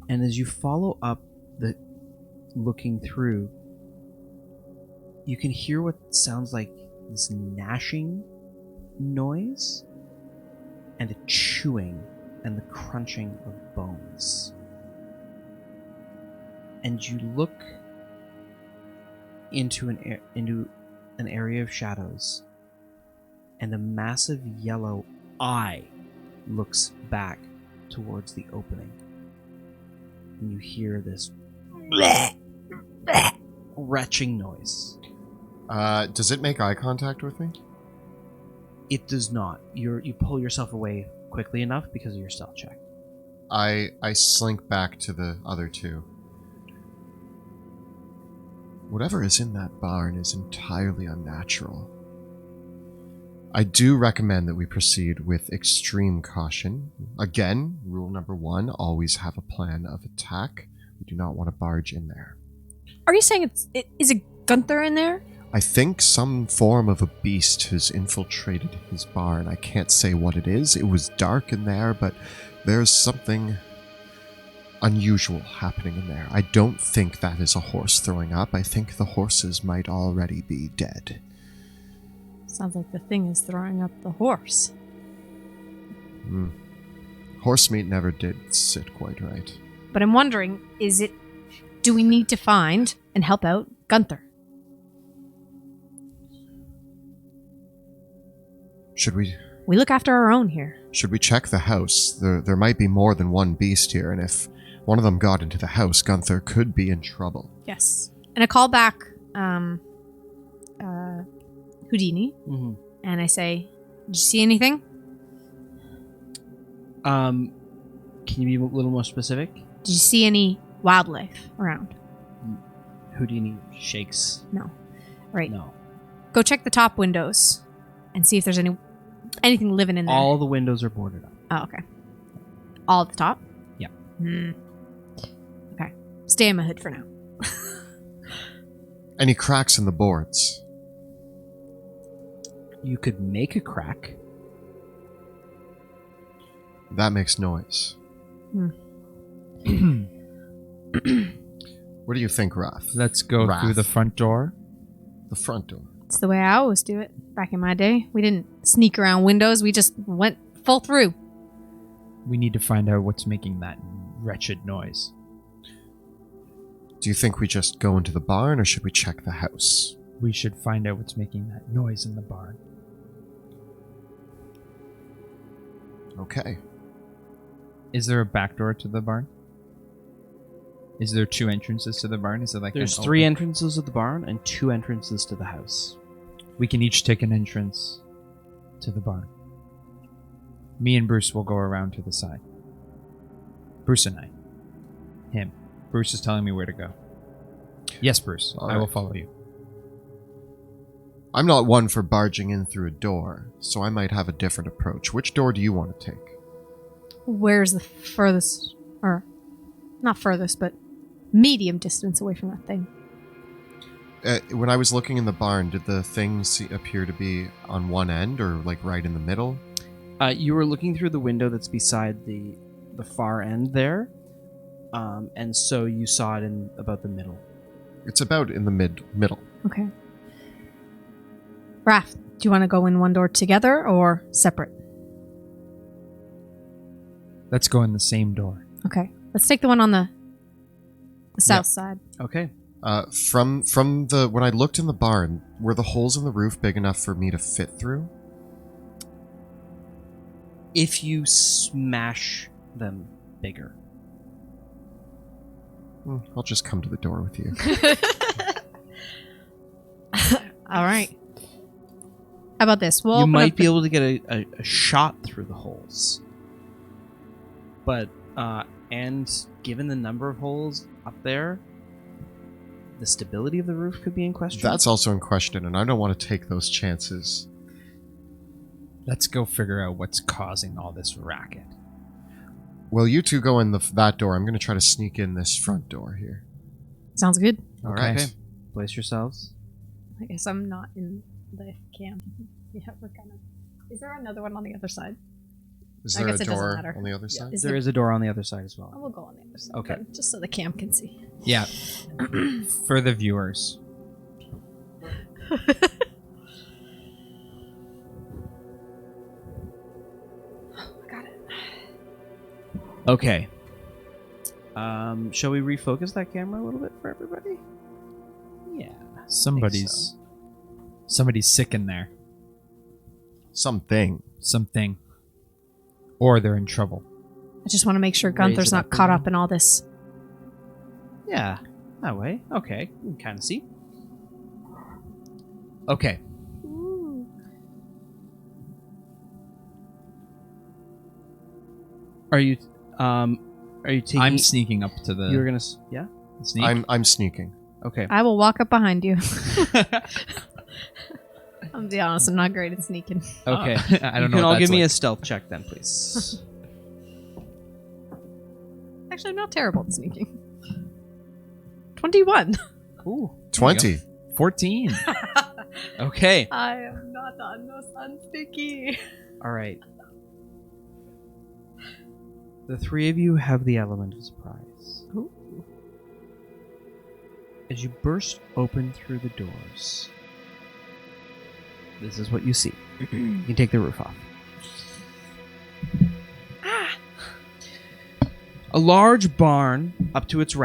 And as you follow up looking through, you can hear what sounds like this gnashing noise and a chewing and the crunching of bones. And you look into an area of shadows, and a massive yellow eye looks back towards the opening. And you hear this retching noise. Does it make eye contact with me? It does not. You pull yourself away quickly enough because of your stealth check. I slink back to the other two. Whatever is in that barn is entirely unnatural. I do recommend that we proceed with extreme caution. Again, rule number 1, always have a plan of attack. We do not want to barge in there. Are you saying is it Gunther in there? I think some form of a beast has infiltrated his barn. I can't say what it is. It was dark in there, but there's something unusual happening in there. I don't think that is a horse throwing up. I think the horses might already be dead. Sounds like the thing is throwing up the horse. Horse meat never did sit quite right. But I'm wondering, do we need to find and help out Gunther? Should we look after our own here. Should we check the house? There might be more than one beast here, and if one of them got into the house, Gunther could be in trouble. Yes. And I call back Houdini, and I say, did you see anything? Can you be a little more specific? Did you see any wildlife around? Houdini shakes. No. Right. No. Go check the top windows and see if there's anything living in there. All the windows are boarded up. Oh, okay. All at the top? Yeah. Okay. Stay in my hood for now. Any cracks in the boards? You could make a crack. That makes noise. What do you think, Wrath? Let's go Wrath. through the front door. The front door. It's the way I always do it. Back in my day, we didn't sneak around windows. We just went full through. We need to find out what's making that wretched noise. Do you think we just go into the barn, or should we check the house? We should find out what's making that noise in the barn. Okay. Is there a back door to the barn? Is there 2 entrances to the barn? Is it like There's an 3 open- entrances to the barn and 2 entrances to the house. We can each take an entrance to the barn. Me and Bruce will go around to the side. Bruce and I. Him. Bruce is telling me where to go. Yes, Bruce. All I will right. follow you. I'm not one for barging in through a door, so I might have a different approach. Which door do you want to take? Where's the furthest, or not furthest, but medium distance away from that thing? When I was looking in the barn, did the thing appear to be on one end or like right in the middle? You were looking through the window that's beside the far end there, and so you saw it in about the middle. It's about in the middle. Okay. Raph, do you want to go in one door together or separate? Let's go in the same door. Okay. Let's take the one on the south side. Okay. From the when I looked in the barn, were the holes in the roof big enough for me to fit through? If you smash them bigger. I'll just come to the door with you. All right. How about this? We'll You open might up be able to get a shot through the holes. But, and given the number of holes up there, the stability of the roof could be in question. That's also in question, and I don't want to take those chances. Let's go figure out what's causing all this racket. Well, you two go in that door. I'm going to try to sneak in this front door here. Sounds good. All Okay. right. Place yourselves. I guess I'm not in the camp. Yeah, we're kind of. Is there another one on the other side? Is I there a guess it doesn't door matter. on the other side? Is There is a door on the other side as well. We'll go on the other side. Okay. then, just so the camp can see. Yeah. For the viewers. Got it. Okay. Shall we refocus that camera a little bit for everybody? Yeah. Somebody's sick in there. Something. Something. Or they're in trouble. I just want to make sure Raise Gunther's it not up caught again. up in all this. Yeah. That way. Okay. You can kind of see. Okay. Are you taking... I'm sneaking up to the You were gonna... Yeah? sneak. I'm sneaking. Okay. I will walk up behind you. I'm be honest, I'm not great at sneaking. Okay. I don't You know. can all what give that's me like. a stealth check then, please. Actually, I'm not terrible at sneaking. 21. Ooh. 20. 14. Okay. I am not the most unsneaky. All right. The three of you have the element of surprise. Ooh. As you burst open through the doors, this is what you see. You can take the roof off. A large barn up to its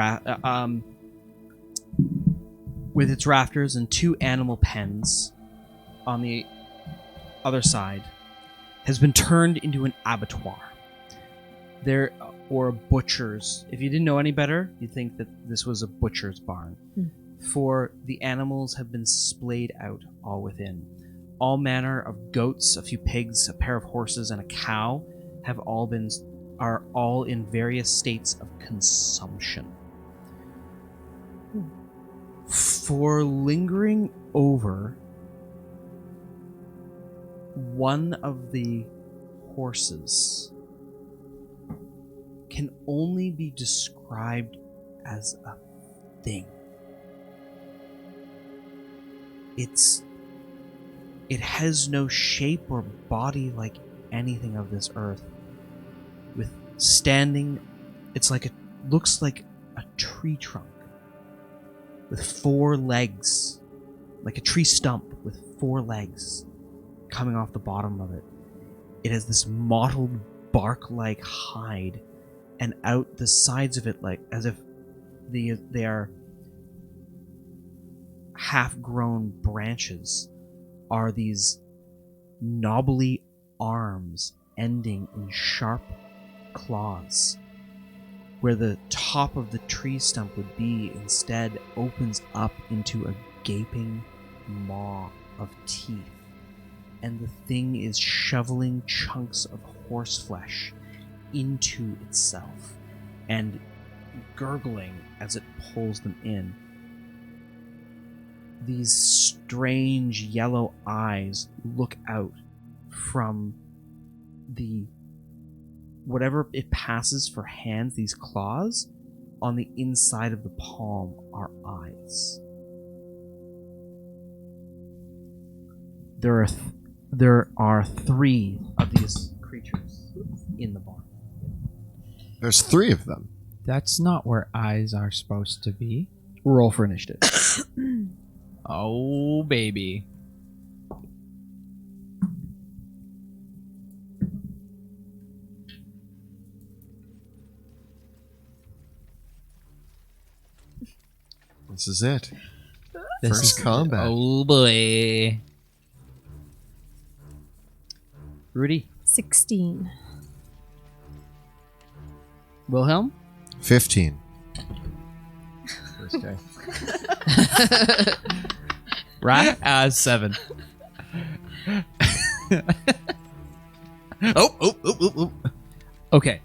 with its rafters and 2 animal pens on the other side has been turned into an abattoir. There, or a butcher's. If you didn't know any better, you'd think that this was a butcher's barn. For the animals have been splayed out all within. All manner of goats, a few pigs, a pair of horses, and a cow are all in various states of consumption. For lingering over one of the horses can only be described as a thing. It has no shape or body like anything of this earth. With standing, looks like a tree trunk with 4 legs, like a tree stump with 4 legs coming off the bottom of it. It has this mottled bark-like hide, and out the sides of it, like as if they are half-grown branches, are these knobbly arms ending in sharp claws. where the top of the tree stump would be instead opens up into a gaping maw of teeth. And the thing is shoveling chunks of horse flesh into itself and gurgling as it pulls them in. These strange yellow eyes look out from the whatever it passes for hands, these claws. On the inside of the palm are eyes. There are 3 of these creatures in the barn. There's 3 of them. That's not where eyes are supposed to be. Roll for initiative. Oh, baby. This is it. This First is- combat. Oh, boy. Rudy, 16. Wilhelm, 15. First guy. Raph. 7. Oh. Okay,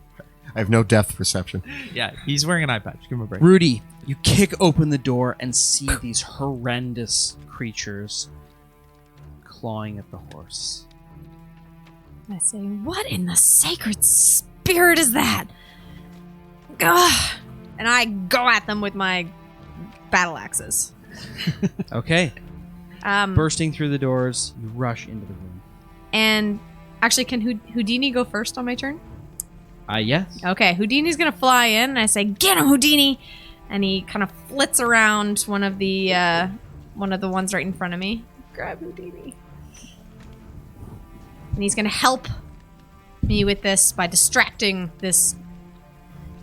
I have no depth perception. Yeah, he's wearing an eye patch. Give him a break. Rudy, you kick open the door and see these horrendous creatures clawing at the horse. I say, what in the sacred spirit is that? Ugh. And I go at them with my battle axes. Okay, bursting through the doors, you rush into the room. And actually, can Houdini go first on my turn? Yes. Okay, Houdini's gonna fly in, and I say, "Get him, Houdini!" And he kind of flits around one of the ones right in front of me. Grab Houdini, and he's gonna help me with this by distracting this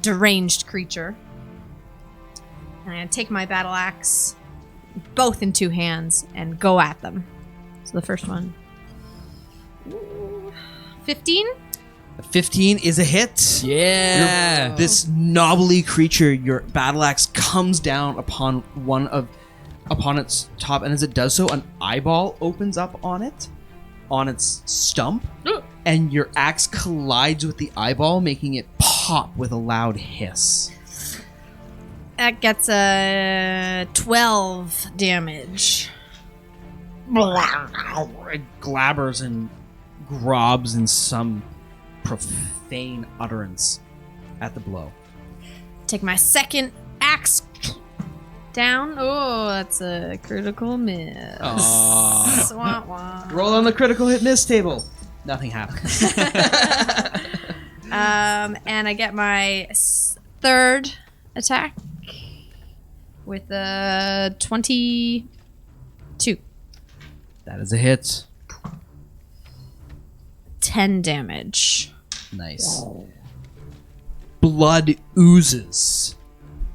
deranged creature. And I'm gonna take my battle axe, both in 2 hands, and go at them. So the first one, 15. 15 is a hit. Yeah. This knobbly creature, your battle axe comes down upon its top, and as it does so, an eyeball opens up on its stump, and your axe collides with the eyeball, making it pop with a loud hiss. That gets a 12 damage. It glabbers and grobs in some profane utterance at the blow. Take my second axe down. Oh, that's a critical miss. Aw. Wah, wah. Roll on the critical hit miss table. Nothing happens. And I get my third attack with a 22. That is a hit. 10 damage. Nice. Blood oozes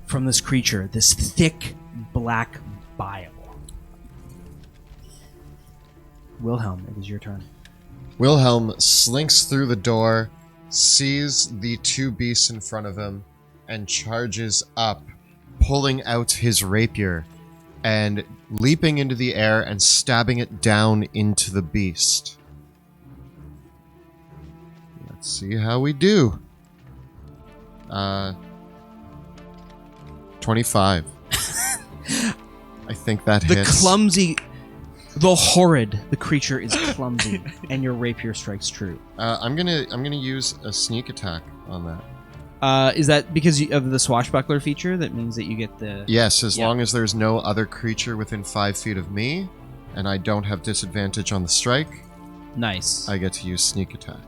from this creature, this thick black bile. Wilhelm, it is your turn. Wilhelm slinks through the door, sees the 2 beasts in front of him, and charges up, pulling out his rapier and leaping into the air and stabbing it down into the beast. Let's see how we do. 25. I think that The hits. the horrid, the creature is clumsy, and your rapier strikes true. I'm gonna use a sneak attack on that. Is that because of the swashbuckler feature? That means that you get the... Yes, as Yeah. long as there's no other creature within 5 feet of me, and I don't have disadvantage on the strike, Nice. I get to use sneak attack.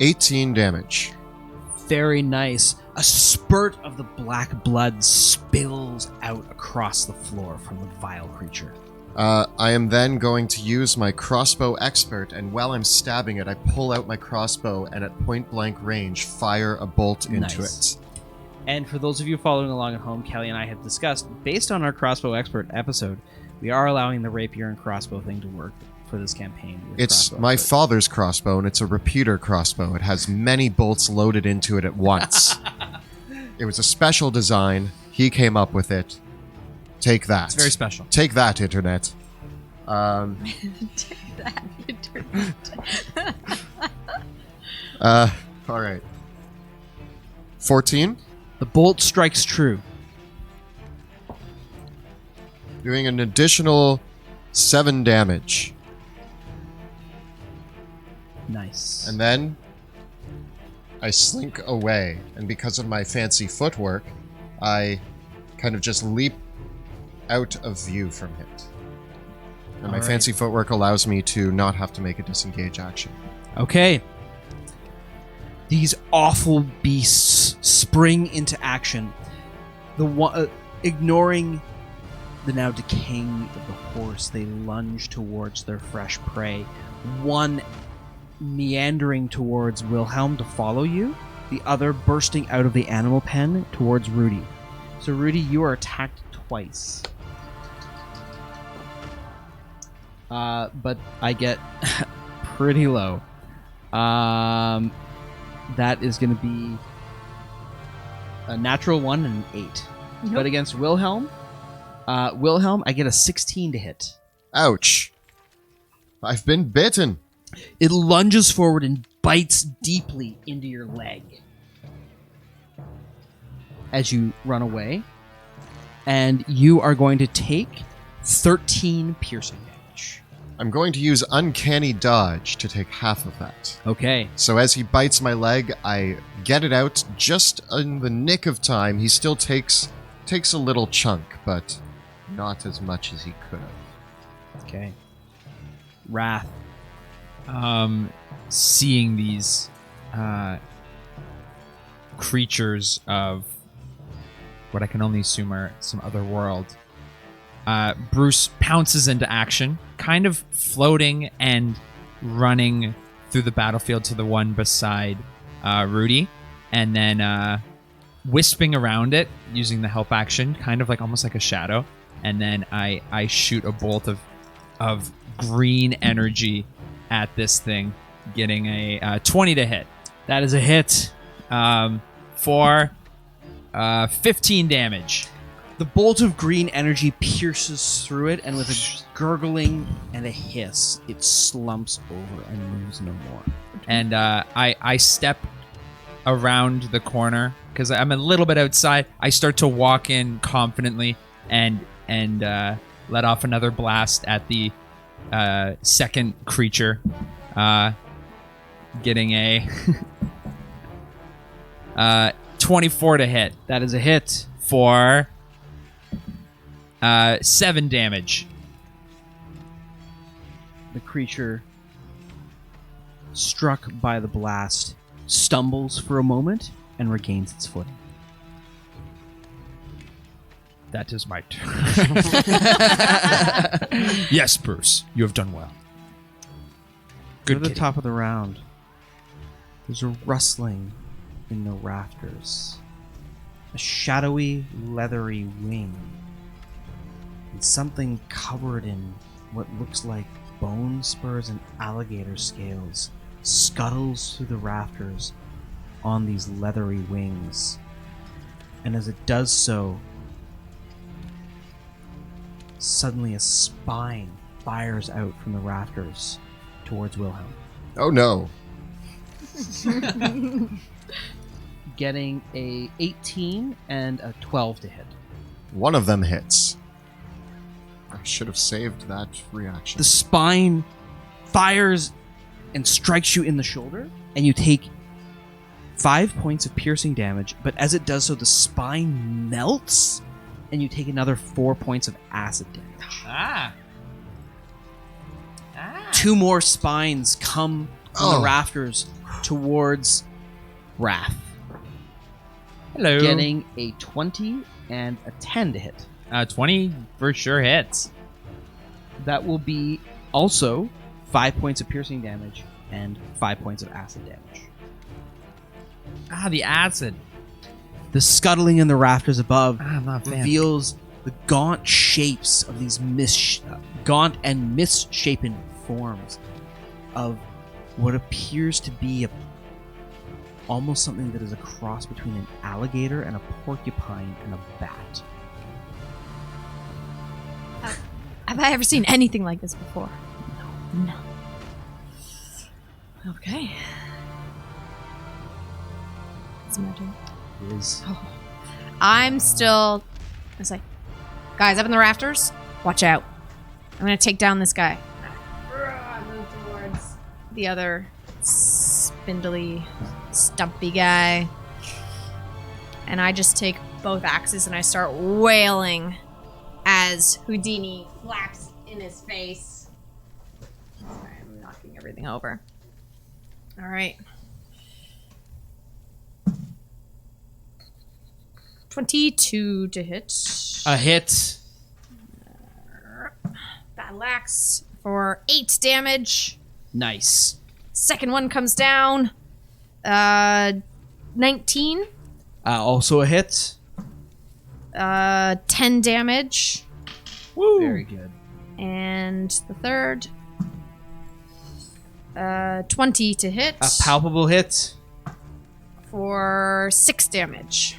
$18 damage. Very nice. A spurt of the black blood spills out across the floor from the vile creature. I am then going to use my crossbow expert, and while I'm stabbing it, I pull out my crossbow and at point blank range fire a bolt into Nice. it. And for those of you following along at home, Kelly and I have discussed, based on our crossbow expert episode, we are allowing the rapier and crossbow thing to work for this campaign. It's my father's crossbow, and it's a repeater crossbow. It has many bolts loaded into it at once. It was a special design. He came up with it. Take that. It's very special. Take that, Internet. Take that, internet. All right. 14. The bolt strikes true. Doing an additional 7 damage. Nice. And then I slink away. And because of my fancy footwork, I kind of just leap out of view from it. And my All right. fancy footwork allows me to not have to make a disengage action. Okay. These awful beasts spring into action. Ignoring the now decaying of the horse, they lunge towards their fresh prey. One meandering towards Wilhelm to follow you, the other bursting out of the animal pen towards Rudy. So Rudy, you are attacked twice. But I get pretty low. That is going to be a natural 1 and an 8. Nope. But against Wilhelm, I get a 16 to hit. Ouch. I've been bitten. It lunges forward and bites deeply into your leg as you run away. And you are going to take 13 piercing damage. I'm going to use Uncanny Dodge to take half of that. Okay. So as he bites my leg, I get it out just in the nick of time. He still takes a little chunk, but not as much as he could have. Okay. Wrath. Seeing these creatures of what I can only assume are some other world, Bruce pounces into action, kind of floating and running through the battlefield to the one beside Rudy, and then wisping around it using the help action, kind of like almost like a shadow, and then I shoot a bolt of green energy at this thing, getting a 20 to hit. That is a hit. For 15 damage. The bolt of green energy pierces through it, and with a gurgling and a hiss, it slumps over and moves no more. And I step around the corner because I'm a little bit outside. I start to walk in confidently and let off another blast at the second creature, getting a 24 to hit. That is a hit. For 7 damage. The creature, struck by the blast, stumbles for a moment and regains its footing. That is my turn. Yes, Bruce, you have done well. Good. At the kitty. top of the round, there's a rustling in the rafters, a shadowy, leathery wing, and something covered in what looks like bone spurs and alligator scales scuttles through the rafters on these leathery wings. And as it does so, suddenly a spine fires out from the rafters towards Wilhelm, Oh no. getting a 18 and a 12 to hit. One of them hits. I should have saved that reaction. The spine fires and strikes you in the shoulder, and you take 5 points of piercing damage, but as it does so, the spine melts, and you take another 4 points of acid damage. 2 more spines come from the rafters towards Wrath, Hello. getting a 20 and a 10 to hit. 20 for sure hits. That will be also 5 points of piercing damage and 5 points of acid damage. The acid. The scuttling in the rafters above I'm not a fan. reveals the gaunt shapes of these gaunt and misshapen forms of what appears to be almost something that is a cross between an alligator and a porcupine and a bat. Have I ever seen anything like this before? No. Okay. It's my turn. It is I'm still. I was like, guys, up in the rafters, watch out. I'm gonna take down this guy. I move towards the other spindly, stumpy guy. And I just take both axes and I start wailing as Houdini flaps in his face. Sorry, I'm knocking everything over. All right. 22 to hit. a hit. Battle axe for 8 damage. Nice. Second one comes down. 19. Also a hit. 10 damage. Woo. Very good. And the third. 20 to hit. A palpable hit. For 6 damage.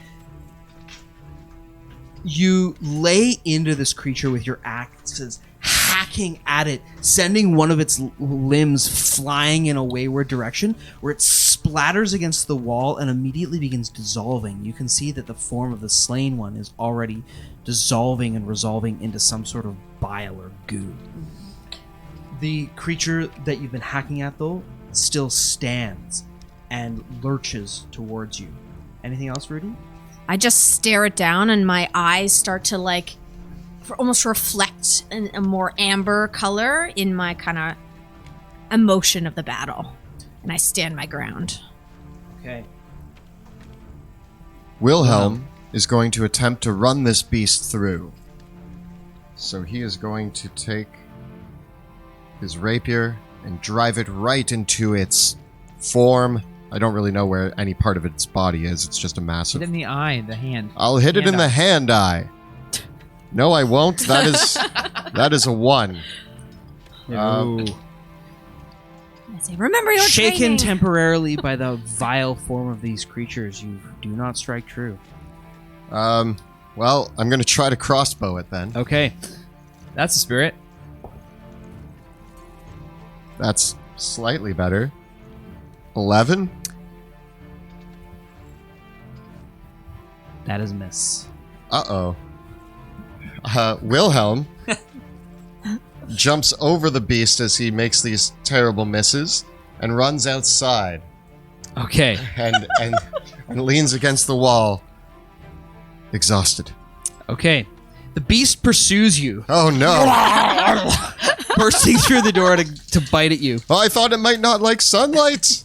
You lay into this creature with your axes, hacking at it, sending one of its limbs flying in a wayward direction, where it splatters against the wall and immediately begins dissolving. You can see that the form of the slain one is already dissolving and resolving into some sort of bile or goo. The creature that you've been hacking at, though, still stands and lurches towards you. Anything else, Rudy? I just stare it down and my eyes start to almost reflect a more amber color in my kind of emotion of the battle. And I stand my ground. Okay. Wilhelm is going to attempt to run this beast through. So he is going to take his rapier and drive it right into its form. I don't really know where any part of its body is. It's just a massive... Hit in the eye, the hand. I'll hit it in Hand the eye. hand eye. No, I won't. That is a 1. Ooh. I say, remember your Shaken training. temporarily by the vile form of these creatures, you do not strike true. Well, I'm going to try to crossbow it then. Okay. That's the spirit. That's slightly better. 11? That is a miss. Uh-oh. Wilhelm jumps over the beast as he makes these terrible misses and runs outside Okay. and leans against the wall, exhausted. Okay. The beast pursues you, Oh no! bursting through the door to bite at you. Oh, I thought it might not like sunlight.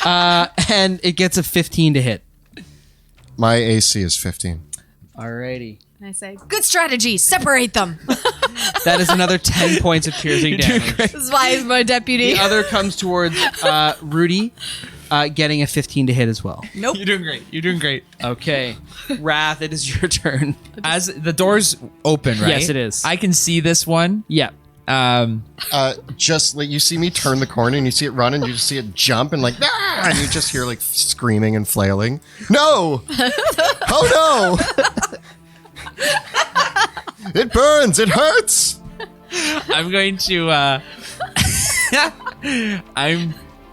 And it gets a 15 to hit. My AC is 15. Alrighty. And I say, good strategy. Separate them. That is another 10 points of piercing damage. This is why he's my deputy. The other comes towards Rudy, getting a 15 to hit as well. Nope. You're doing great. You're doing great. Okay. Wrath, it is your turn. As the door's open, right? Yes, it is. I can see this one. Yeah. Just like you see me turn the corner and you see it run and you just see it jump and like, ah! And you just hear like screaming and flailing. No! Oh no! It burns! It hurts! I'm going to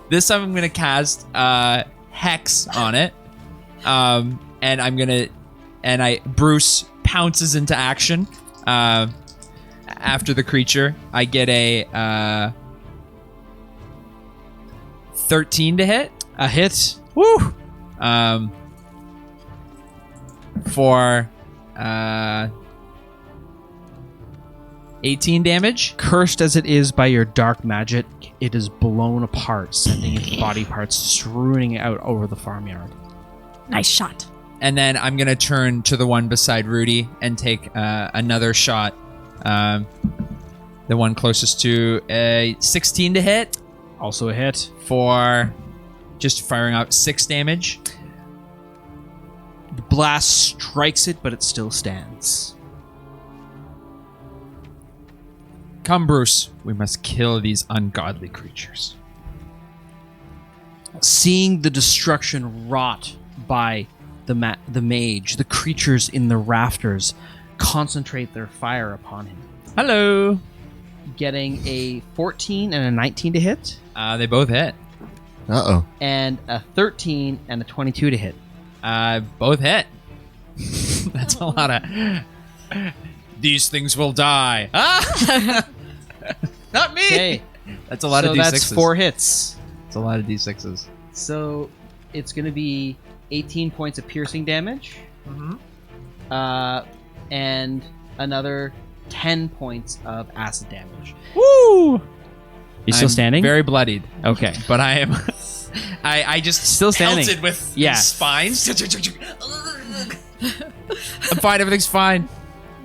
this time I'm gonna cast Hex on it. And Bruce pounces into action. After the creature, I get a 13 to hit. A hit. Woo! For 18 damage. Cursed as it is by your dark magic, it is blown apart, sending its body parts strewing out over the farmyard. Nice shot. And then I'm going to turn to the one beside Rudy and take another shot. The one closest to a 16 to hit Also a hit. for just firing out 6 damage. The blast strikes it, but it still stands. Come, Bruce. We must kill these ungodly creatures. Seeing the destruction wrought by the mage, the creatures in the rafters concentrate their fire upon him. Hello. Getting a 14 and a 19 to hit, They both hit. Uh-oh. and a 13 and a 22 to hit. Both hit. That's a lot of... These things will die. Ah! Not me! Okay, That's a lot so of D6s. that's 4 hits. That's a lot of D6s. So it's going to be 18 points of piercing damage, and another 10 points of acid damage. Woo! You still I'm standing? Very bloodied. Okay. But I am... I just Still standing. pelted with Yeah. these spines. I'm fine. Everything's fine.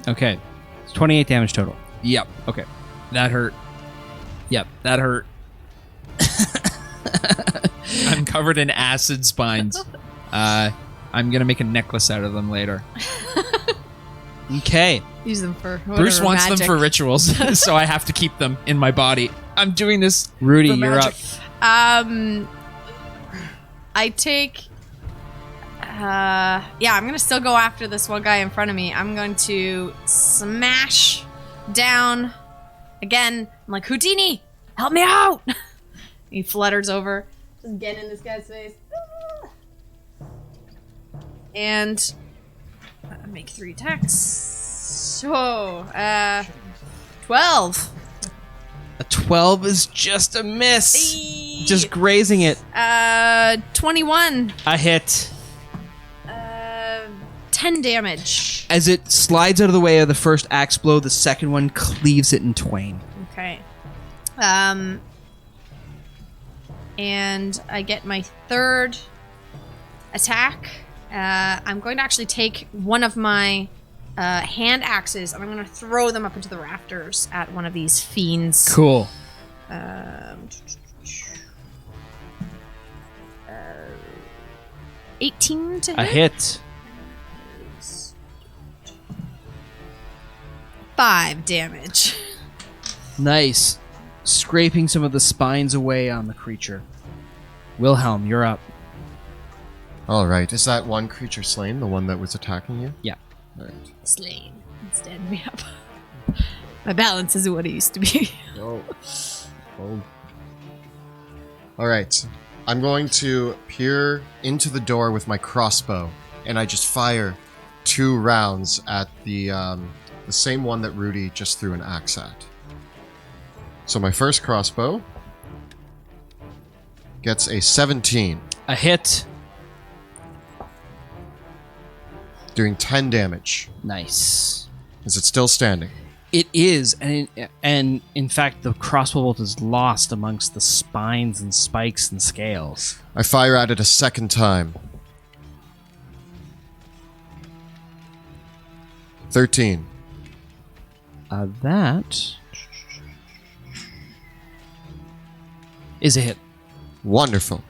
Okay. It's 28 damage total. Yep. Okay. That hurt. Yep. That hurt. I'm covered in acid spines. I'm gonna make a necklace out of them later. Okay. Use them for Bruce whatever wants them magic. for rituals, so I have to keep them in my body. I'm doing this. Rudy, for you're magic. up. I take. Yeah, I'm gonna still go after this one guy in front of me. I'm going to smash down again. I'm like, Houdini, help me out! He flutters over, just get in this guy's face, and make 3 attacks. So, 12. A 12 is just a miss. Just grazing it. 21. A hit. 10 damage. As it slides out of the way of the first axe blow, the second one cleaves it in twain. Okay. And I get my 3rd attack. I'm going to actually take one of my hand axes and I'm going to throw them up into the rafters at one of these fiends. Cool. 18 to hit. A hit. 5 damage. Nice. Scraping some of the spines away on the creature. Wilhelm, you're up. All right. Is that one creature slain, the one that was attacking you? Yeah. All right. Slain. Stand me up. My balance isn't what it used to be. Oh. Oh. All right. I'm going to peer into the door with my crossbow, and I just fire 2 rounds at the same one that Rudy just threw an axe at. So my first crossbow gets a 17, A hit. doing 10 damage. Nice. Is it still standing? It is, and in fact, the crossbow bolt is lost amongst the spines and spikes and scales. I fire at it a second time. 13. That is a hit. Wonderful.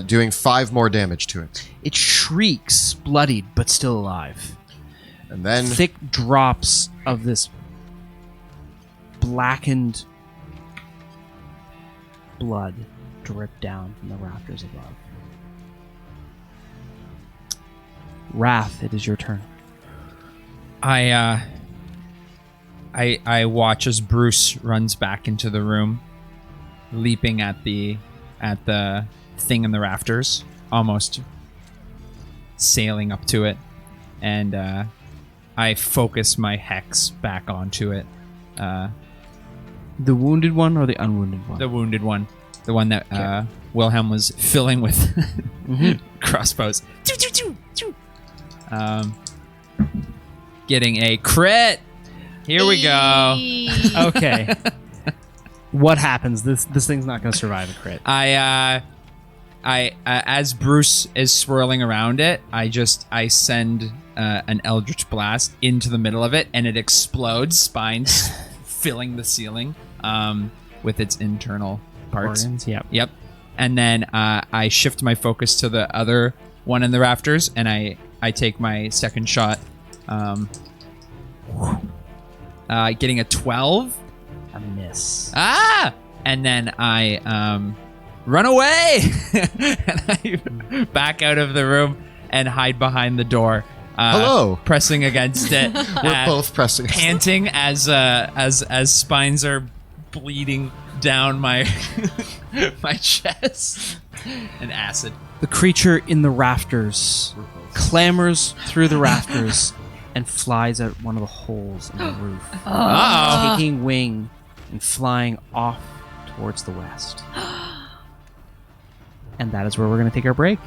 Doing 5 more damage to it. It shrieks, bloodied, but still alive. And then Thick drops of this blackened blood drip down from the rafters above. Wrath, it is your turn. I watch as Bruce runs back into the room, leaping at the thing in the rafters, almost sailing up to it, and I focus my hex back onto it. The wounded one or the unwounded one? The wounded one, the one that Wilhelm was filling with crossbows. Choo, choo, choo, choo. Getting a crit. Here we go. Okay. What happens? This thing's not going to survive a crit. I as Bruce is swirling around it, I send an eldritch blast into the middle of it, and it explodes, spines filling the ceiling with its internal parts. Organs, yep. Yep. And then I shift my focus to the other one in the rafters, and I take my second shot. Getting a 12. A miss. And then I run away, and I back out of the room and hide behind the door. Hello. Pressing against it. We're both pressing. Panting as spines are bleeding down my my chest and acid. The creature in the rafters clambers through the rafters and flies out one of the holes in the roof, taking wing and flying off towards the west. And that is where we're going to take our break.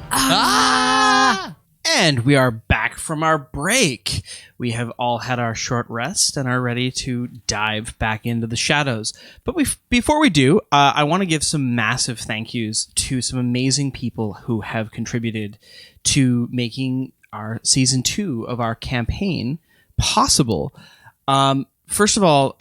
And we are back from our break. We have all had our short rest and are ready to dive back into the shadows. But before we do, I want to give some massive thank yous to some amazing people who have contributed to making our season 2 of our campaign possible. First of all,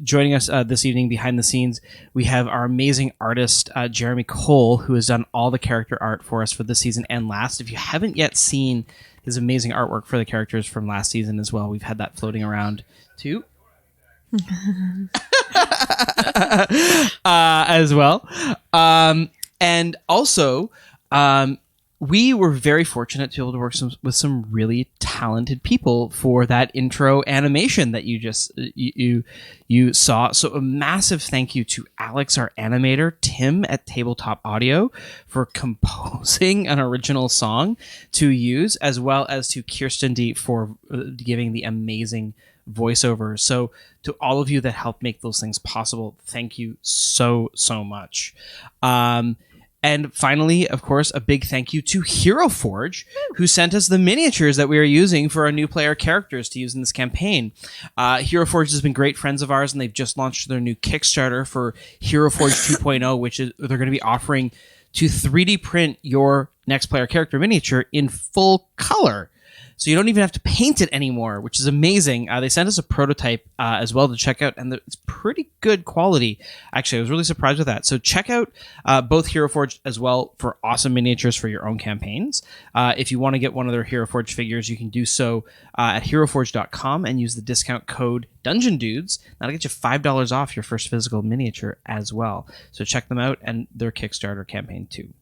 joining us this evening behind the scenes, we have our amazing artist, Jeremy Cole, who has done all the character art for us for this season and last. If you haven't yet seen his amazing artwork for the characters from last season as well, we've had that floating around too. As well. And also, we were very fortunate to be able to work with some really talented people for that intro animation that you just you saw. So a massive thank you to Alex, our animator, Tim at Tabletop Audio for composing an original song to use, as well as to Kirsten D for giving the amazing voiceover. So to all of you that helped make those things possible, thank you so much. And finally, of course, a big thank you to Hero Forge, who sent us the miniatures that we are using for our new player characters to use in this campaign. Hero Forge has been great friends of ours, and they've just launched their new Kickstarter for Hero Forge 2.0, which is they're going to be offering to 3D print your next player character miniature in full color. So you don't even have to paint it anymore, which is amazing. They sent us a prototype as well to check out, and it's pretty good quality. Actually, I was really surprised with that. So check out both Hero Forge as well for awesome miniatures for your own campaigns. If you want to get one of their Hero Forge figures, you can do so at heroforge.com and use the discount code Dungeon Dudes. That'll get you $5 off your first physical miniature as well. So check them out and their Kickstarter campaign too.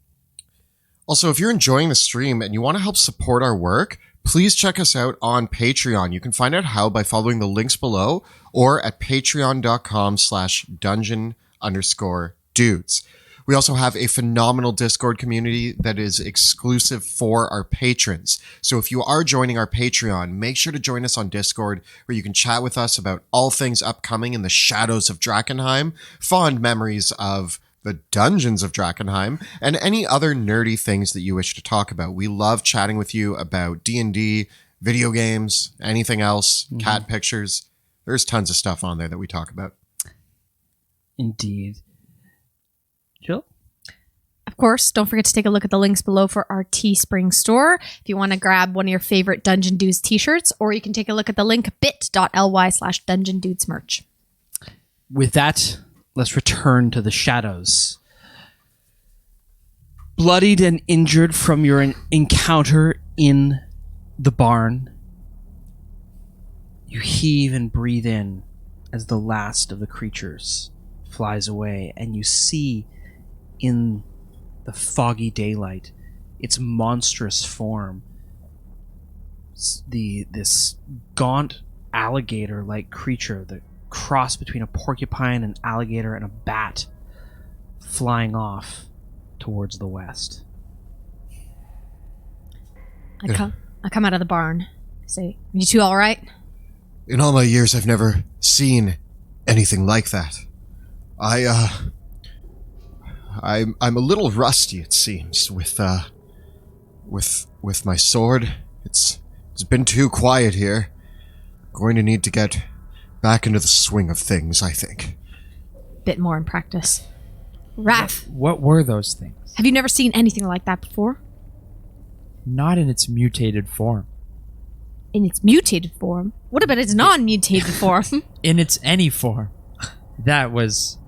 Also, if you're enjoying the stream and you want to help support our work, please check us out on Patreon. You can find out how by following the links below or at patreon.com/dungeon_dudes. We also have a phenomenal Discord community that is exclusive for our patrons. So if you are joining our Patreon, make sure to join us on Discord, where you can chat with us about all things upcoming in the shadows of Drakkenheim, fond memories of the dungeons of Drakkenheim, and any other nerdy things that you wish to talk about. We love chatting with you about D&D, video games, anything else, cat pictures. There's tons of stuff on there that we talk about. Indeed. Jill? Of course, don't forget to take a look at the links below for our Teespring store if you want to grab one of your favorite Dungeon Dudes t-shirts, or you can take a look at the link bit.ly/Dungeon Dudes merch. With that, let's return to the shadows. Bloodied and injured from your encounter in the barn, you heave and breathe in as the last of the creatures flies away, and you see in the foggy daylight its monstrous form. This gaunt alligator-like creature that cross between a porcupine, an alligator, and a bat, flying off towards the west. I come out of the barn. I say, "You two all right?" In all my years, I've never seen anything like that. I'm a little rusty, it seems, with my sword. It's been too quiet here. Going to need to get back into the swing of things, I think. Bit more in practice. Raph, What were those things? have you never seen anything like that before? Not in its mutated form. In its mutated form? What about its non-mutated form? In its any form. That was...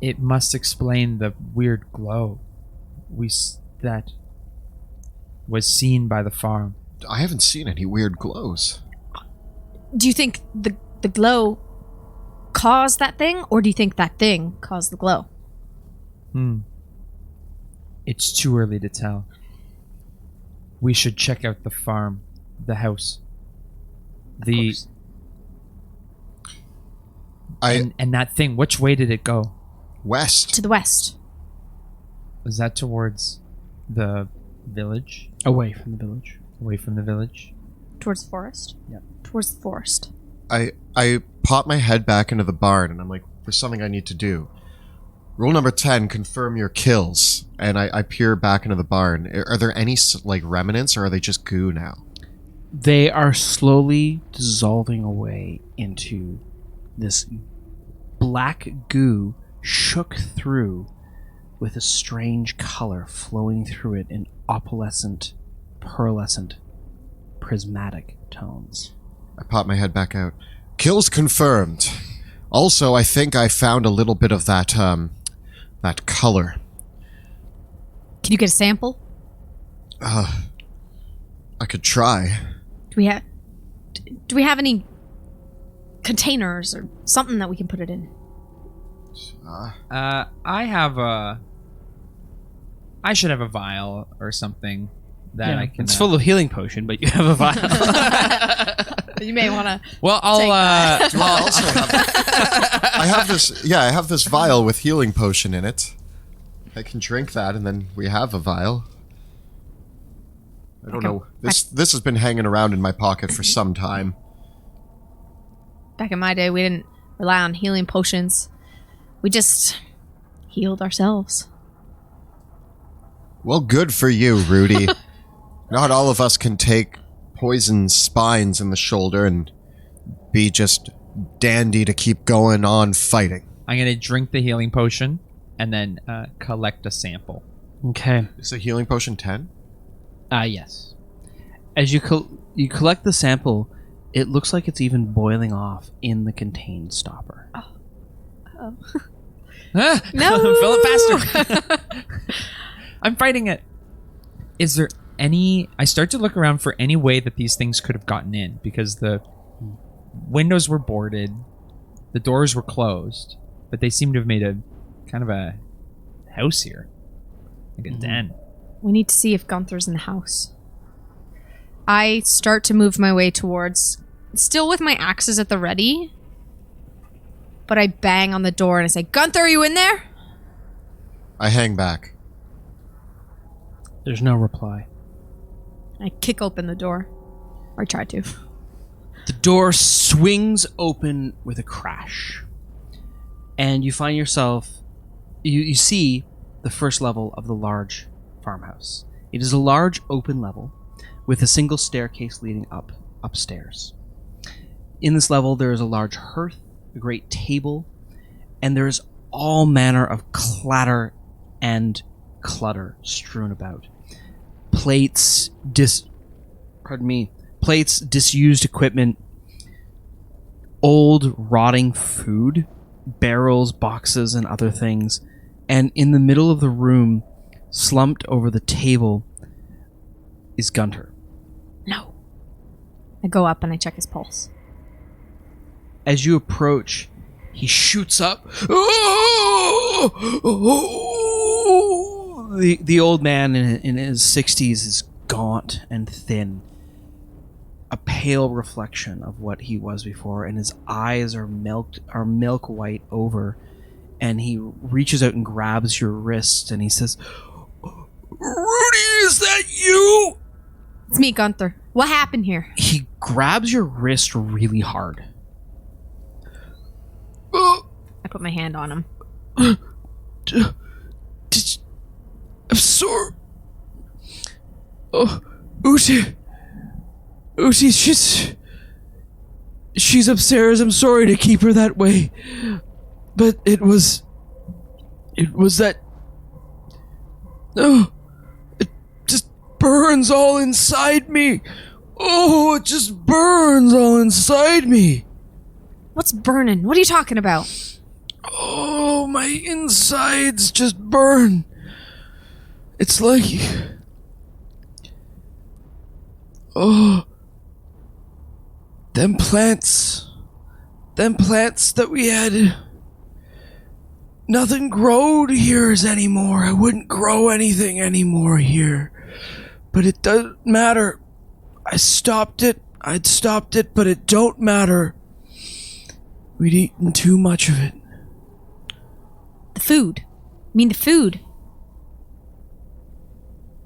It must explain the weird glow. That was seen by the farm. I haven't seen any weird glows. Do you think the glow caused that thing, or do you think that thing caused the glow? It's too early to tell. We should check out the farm, the house. And that thing, which way did it go? West. To the west. Was that towards the village? Away from the village. Away from the village? Towards the forest? Yeah. Towards the forest. I pop my head back into the barn, and I'm like, there's something I need to do. Rule number 10, confirm your kills. And I peer back into the barn. Are there any, like, remnants, or are they just goo now? They are slowly dissolving away into this black goo shook through with a strange color flowing through it in opalescent, pearlescent, prismatic tones. I pop my head back out. Kills confirmed. Also, I think I found a little bit of that color. Can you get a sample? I could try. Do we have any containers or something that we can put it in? I should have a vial or something that I can. It's full of healing potion, but you have a vial. You may want to. Well, I have this vial with healing potion in it. I can drink that, and then we have a vial. I don't know. This has been hanging around in my pocket for some time. Back in my day, we didn't rely on healing potions. We just healed ourselves. Well, good for you, Rudy. Not all of us can take poison spines in the shoulder and be just dandy to keep going on fighting. I'm going to drink the healing potion and then collect a sample. Okay. Is a healing potion 10? Yes. As you collect the sample, it looks like it's even boiling off in the contained stopper. Oh. No! Fill it faster! I'm fighting it. Is there any... I start to look around for any way that these things could have gotten in, because the windows were boarded, the doors were closed, but they seem to have made a kind of a house here. Like a den. We need to see if Gunther's in the house. I start to move my way towards... Still with my axes at the ready, but I bang on the door and I say, Gunther, are you in there? I hang back. There's no reply. I kick open the door. Or I try to. The door swings open with a crash. And you find yourself... You see the first level of the large farmhouse. It is a large open level with a single staircase leading upstairs. In this level, there is a large hearth, a great table, and there is all manner of clatter and clutter strewn about. Plates, disused equipment, old rotting food, barrels, boxes, and other things. And in the middle of the room, slumped over the table, is Gunter. No. I go up and I check his pulse. As you approach, he shoots up. The old man in his 60s is gaunt and thin, a pale reflection of what he was before, and his eyes are milk white over, and he reaches out and grabs your wrist, and he says, "Rudy, is that you?" It's me, Gunther. What happened here? He grabs your wrist really hard. I put my hand on him. I'm sorry. Oh, Uti, she's upstairs. I'm sorry to keep her that way, but it was that. Oh, it just burns all inside me. Oh, it just burns all inside me. What's burning? What are you talking about? Oh, my insides just burn. It's like Oh, them plants that we had, nothing growed here anymore. I wouldn't grow anything anymore here, but it doesn't matter. I'd stopped it, but it don't matter. We'd eaten too much of it. The food. I mean the food.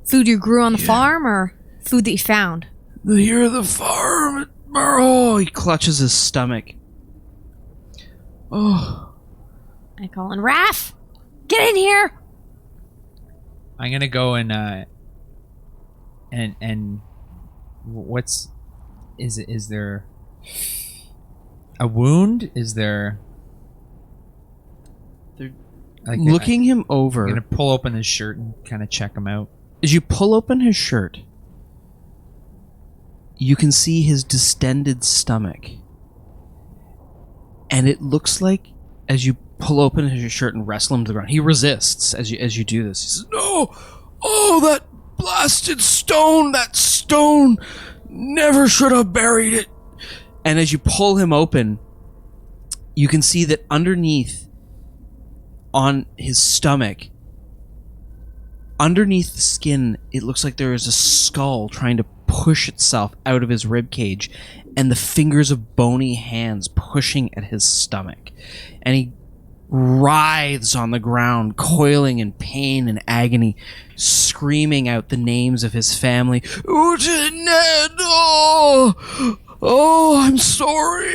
Food you grew on the farm or food that you found? Here, the farm. Oh, he clutches his stomach. Oh. I call in Raph! Get in here! I'm gonna go and what's is there a wound? Is there? They're like, looking him over. I'm gonna pull open his shirt and kind of check him out. As you pull open his shirt, you can see his distended stomach. And it looks like, as you pull open his shirt and wrestle him to the ground, he resists as you do this. He says, "No! Oh, that blasted stone! That stone! Never should have buried it!" And as you pull him open, you can see that underneath, on his stomach, underneath the skin, it looks like there is a skull trying to push itself out of his rib cage, and the fingers of bony hands pushing at his stomach. And he writhes on the ground, coiling in pain and agony, screaming out the names of his family. "Ned! Oh, I'm sorry.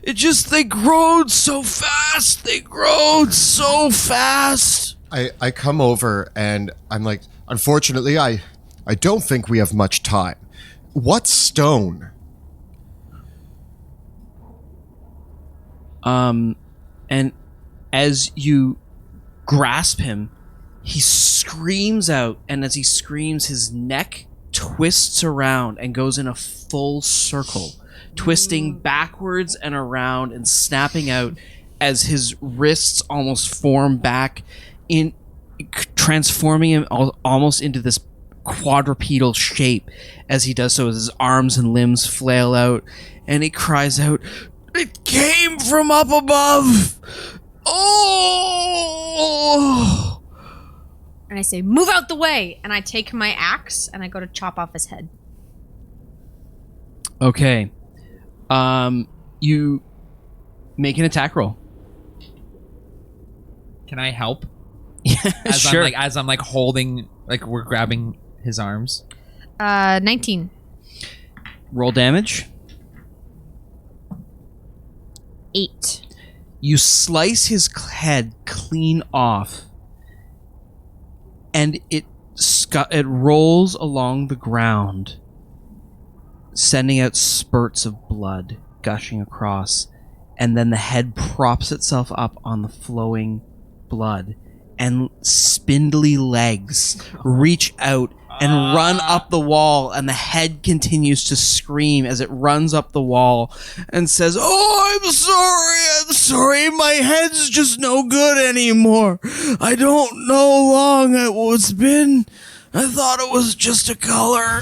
It just, they growed so fast. I come over and I'm like, unfortunately, I don't think we have much time. What stone? And as you grasp him, he screams out, and as he screams, his neck twists around and goes in a full circle, twisting backwards and around and snapping out as his wrists almost form back in, transforming him almost into this quadrupedal shape as he does so, as his arms and limbs flail out, and he cries out, "It came from up above! Oh!" And I say, "Move out the way!" And I take my axe and I go to chop off his head. Okay. You make an attack roll. Can I help? Yeah, As sure. I'm like holding, like we're grabbing his arms. 19. Roll damage. 8. You slice his head clean off, and it rolls along the ground, sending out spurts of blood gushing across, and then the head props itself up on the flowing blood, and spindly legs reach out and run up the wall, and the head continues to scream as it runs up the wall and says, "Oh, I'm sorry, my head's just no good anymore. I don't know long it's been. I thought it was just a color."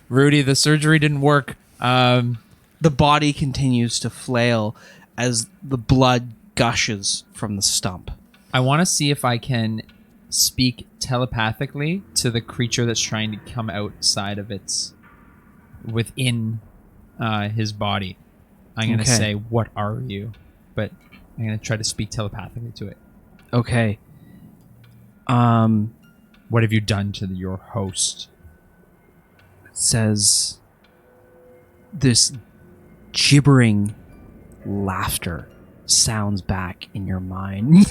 Rudy, the surgery didn't work. The body continues to flail as the blood gushes from the stump. I want to see if I can speak telepathically to the creature that's trying to come outside of within his body. I'm going to say, "What are you?" But I'm going to try to speak telepathically to it. Okay. What have you done to your host? Says this gibbering laughter sounds back in your mind.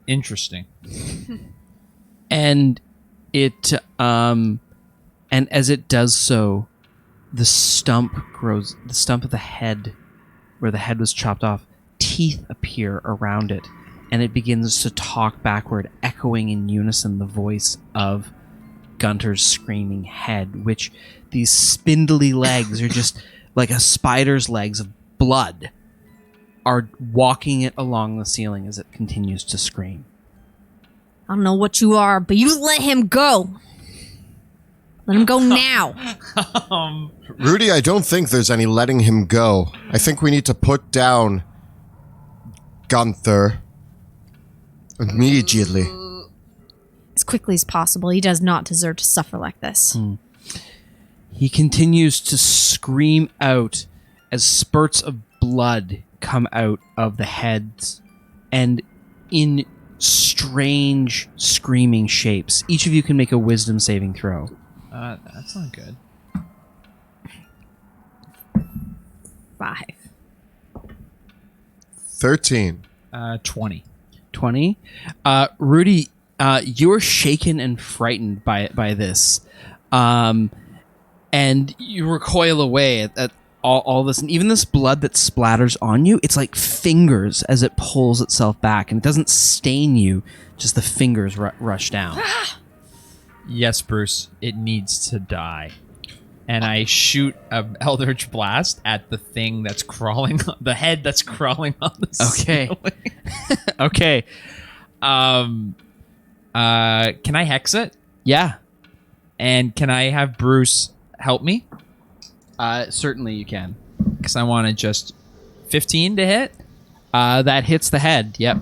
Interesting. And it and as it does so, the stump of the head, where the head was chopped off, teeth appear around it, and it begins to talk backward, echoing in unison the voice of Gunter's screaming head, which these spindly legs are just like a spider's legs of blood, are walking it along the ceiling as it continues to scream. I don't know what you are, but you let him go. Let him go now. Rudy, I don't think there's any letting him go. I think we need to put down Gunther immediately. As quickly as possible. He does not deserve to suffer like this. He continues to scream out as spurts of blood come out of the heads and in strange screaming shapes. Each of you can make a wisdom saving throw. That's not good. 5. 13. 20. 20. Rudy, you are shaken and frightened by this. And you recoil away at all this. And even this blood that splatters on you, it's like fingers as it pulls itself back. And it doesn't stain you, just the fingers rush down. Yes, Bruce, it needs to die. And I shoot an Eldritch Blast at the thing that's crawling, the head that's crawling on the ceiling. Okay. Can I hex it? Yeah. And can I have Bruce help me? Certainly you can. Because I want to just 15 to hit That hits the head. Yep.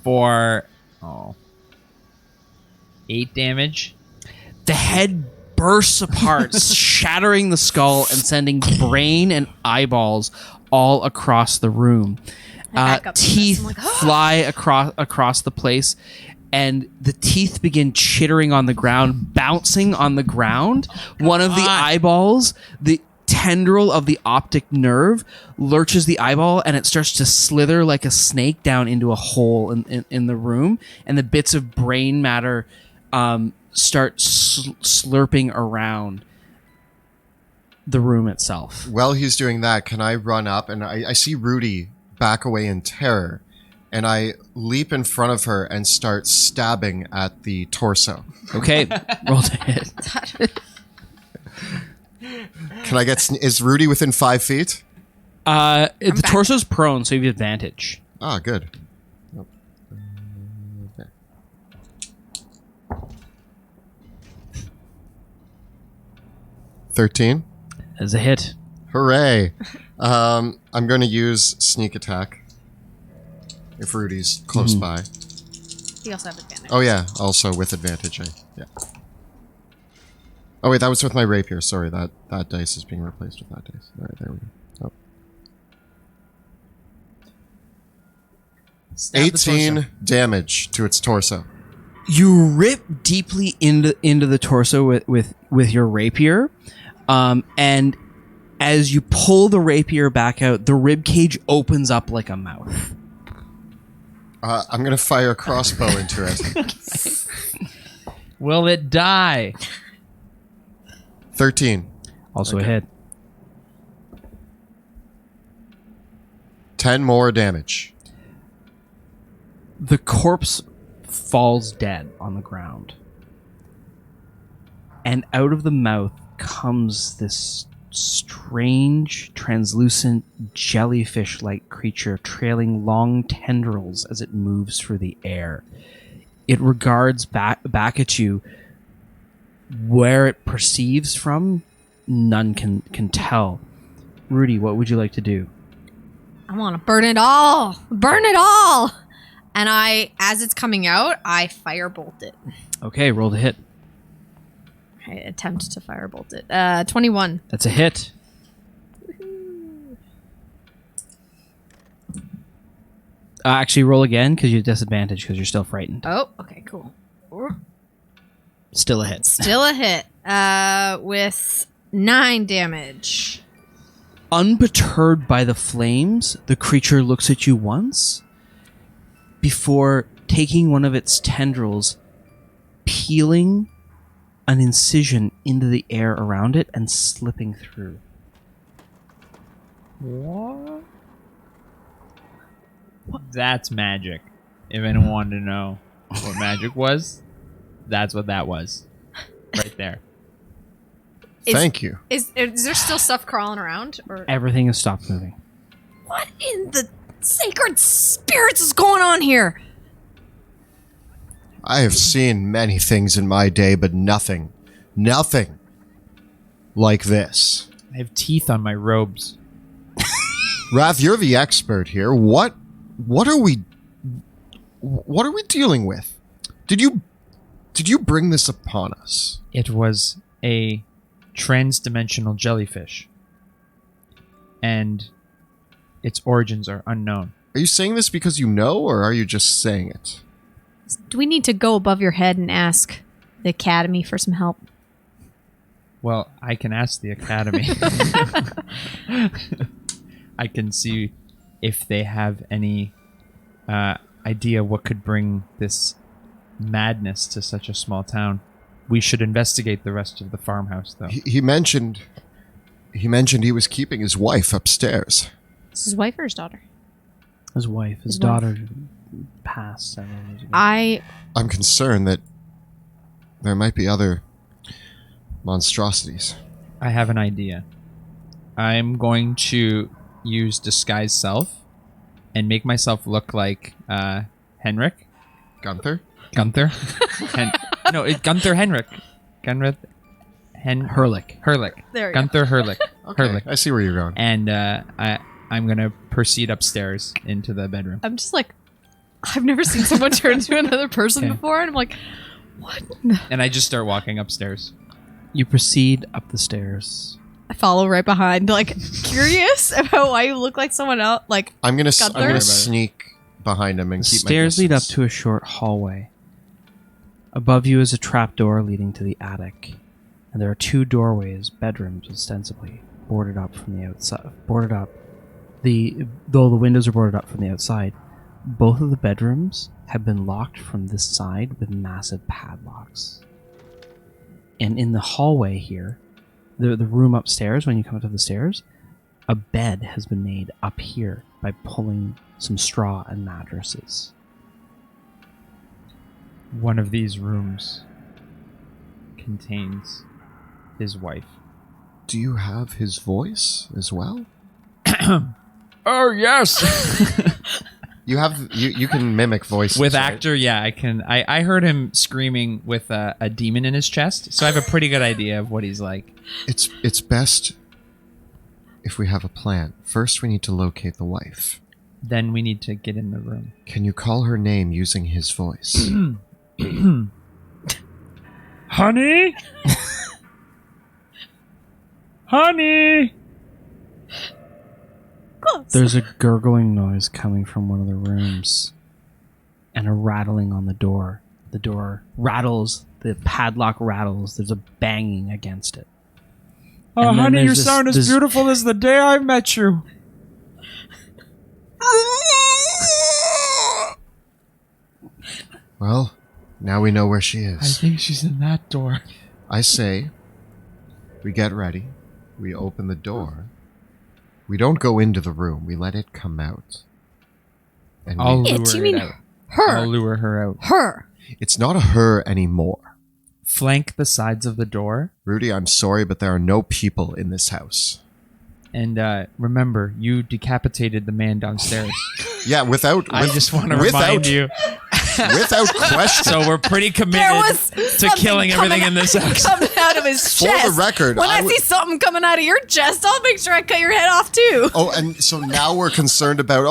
for 8 damage. The head bursts apart, shattering the skull and sending brain and eyeballs all across the room. back up to this. Teeth I'm like, fly across the place, and the teeth begin chittering on the ground, bouncing on the ground. One of the eyeballs, the tendril of the optic nerve, lurches the eyeball, and it starts to slither like a snake down into a hole in the room, and the bits of brain matter start slurping around the room itself. While he's doing that, can I run up and I see Rudy back away in terror, and I leap in front of her and start stabbing at the torso. Okay, roll to hit. Can I get... Is Rudy within 5 feet? The torso's prone, so you have advantage. Ah, good. Oh. Okay. 13. As a hit. Hooray. I'm going to use sneak attack. If Rudy's close by. You also have advantage. Oh yeah, also with advantage. Yeah. Oh wait, that was with my rapier. Sorry, that dice is being replaced with that dice. All right, there we go. Oh. Stab the 18 torso. damage to its torso. You rip deeply into the torso with your rapier, and as you pull the rapier back out, the rib cage opens up like a mouth. I'm going to fire a crossbow into it. Will it die? 13. Also a hit. 10 more damage. The corpse falls dead on the ground. And out of the mouth comes this strange, translucent, jellyfish-like creature trailing long tendrils as it moves through the air. It regards back at you. Where it perceives from, none can tell. Rudy, what would you like to do? I want to burn it all. Burn it all. And as it's coming out, I firebolt it. Okay, roll the hit. I attempt to firebolt it. 21. That's a hit. Actually, roll again because you have disadvantage because you're still frightened. Oh, okay, cool. Still a hit. Still a hit. With 9 damage. Unperturbed by the flames, the creature looks at you once before taking one of its tendrils, peeling an incision into the air around it and slipping through. What? That's magic. If anyone wanted to know what magic was, that's what that was. Right there. Thank you. Is there still stuff crawling around? Or Everything has stopped moving. what in the sacred spirits is going on here? I have seen many things in my day, but nothing like this. I have teeth on my robes. Rav, you're the expert here. What are we dealing with? Did you bring this upon us? It was a trans-dimensional jellyfish, and its origins are unknown. Are you saying this because you know, or are you just saying it? Do we need to go above your head and ask the academy for some help? Well, I can ask the academy. I can see if they have any idea what could bring this madness to such a small town. We should investigate the rest of the farmhouse, though. He mentioned he was keeping his wife upstairs. Is his wife or his daughter? His wife, his His daughter passed several years ago. I'm concerned that there might be other monstrosities. I have an idea. I'm going to use disguise self and make myself look like Henrik. Gunther? Gunther? Gunther Henrik. Hurlick. There we go. Gunther Hurlick. Okay, Hurlick. I see where you're going. And I'm going to proceed upstairs into the bedroom. I'm just like, I've never seen someone turn into another person Okay. before, and I'm like, what? And I just start walking upstairs. You proceed up the stairs. I follow right behind, like, curious about why you look like someone else. Like, I'm gonna Gunther? sneak behind him and The keep stairs my lead up distance. to a short hallway. Above you is a trapdoor leading to the attic, and there are two doorways, bedrooms ostensibly, boarded up from the outside. Though the windows are boarded up from the outside, both of the bedrooms have been locked from this side with massive padlocks. And in the hallway here, the room upstairs, when you come up to the stairs, a bed has been made up here by pulling some straw and mattresses. One of these rooms contains his wife. Do you have his voice as well? Oh, yes! You have you can mimic voices With right? actor, yeah, I can. I heard him screaming with a demon in his chest, so I have a pretty good idea of what he's like. It's best if we have a plan. First, we need to locate the wife. Then we need to get in the room. Can you call her name using his voice? Honey? Honey? close. There's a gurgling noise coming from one of the rooms and a rattling on the door. The door rattles, the padlock rattles, there's a banging against it. Oh, And then honey, there's you this- sound as this- beautiful as the day I met you. Well, now we know where she I is. think she's in that door. I say, we get ready, we open the door, we don't go into the room, we let it come out. And I'll we, It, lure you it mean out. her? I'll lure her out. Her. it's not a her anymore. Flank the sides of the door. Rudy, I'm sorry, but there are no people in this house. And remember, you decapitated the man downstairs. Yeah, without I just want to remind you. without question. So we're pretty There committed was to something killing everything coming in this house. coming out of his For chest. the record, when I I, w- see something coming out of your chest, I'll make sure I cut your head off too. Oh, and so now we're concerned about,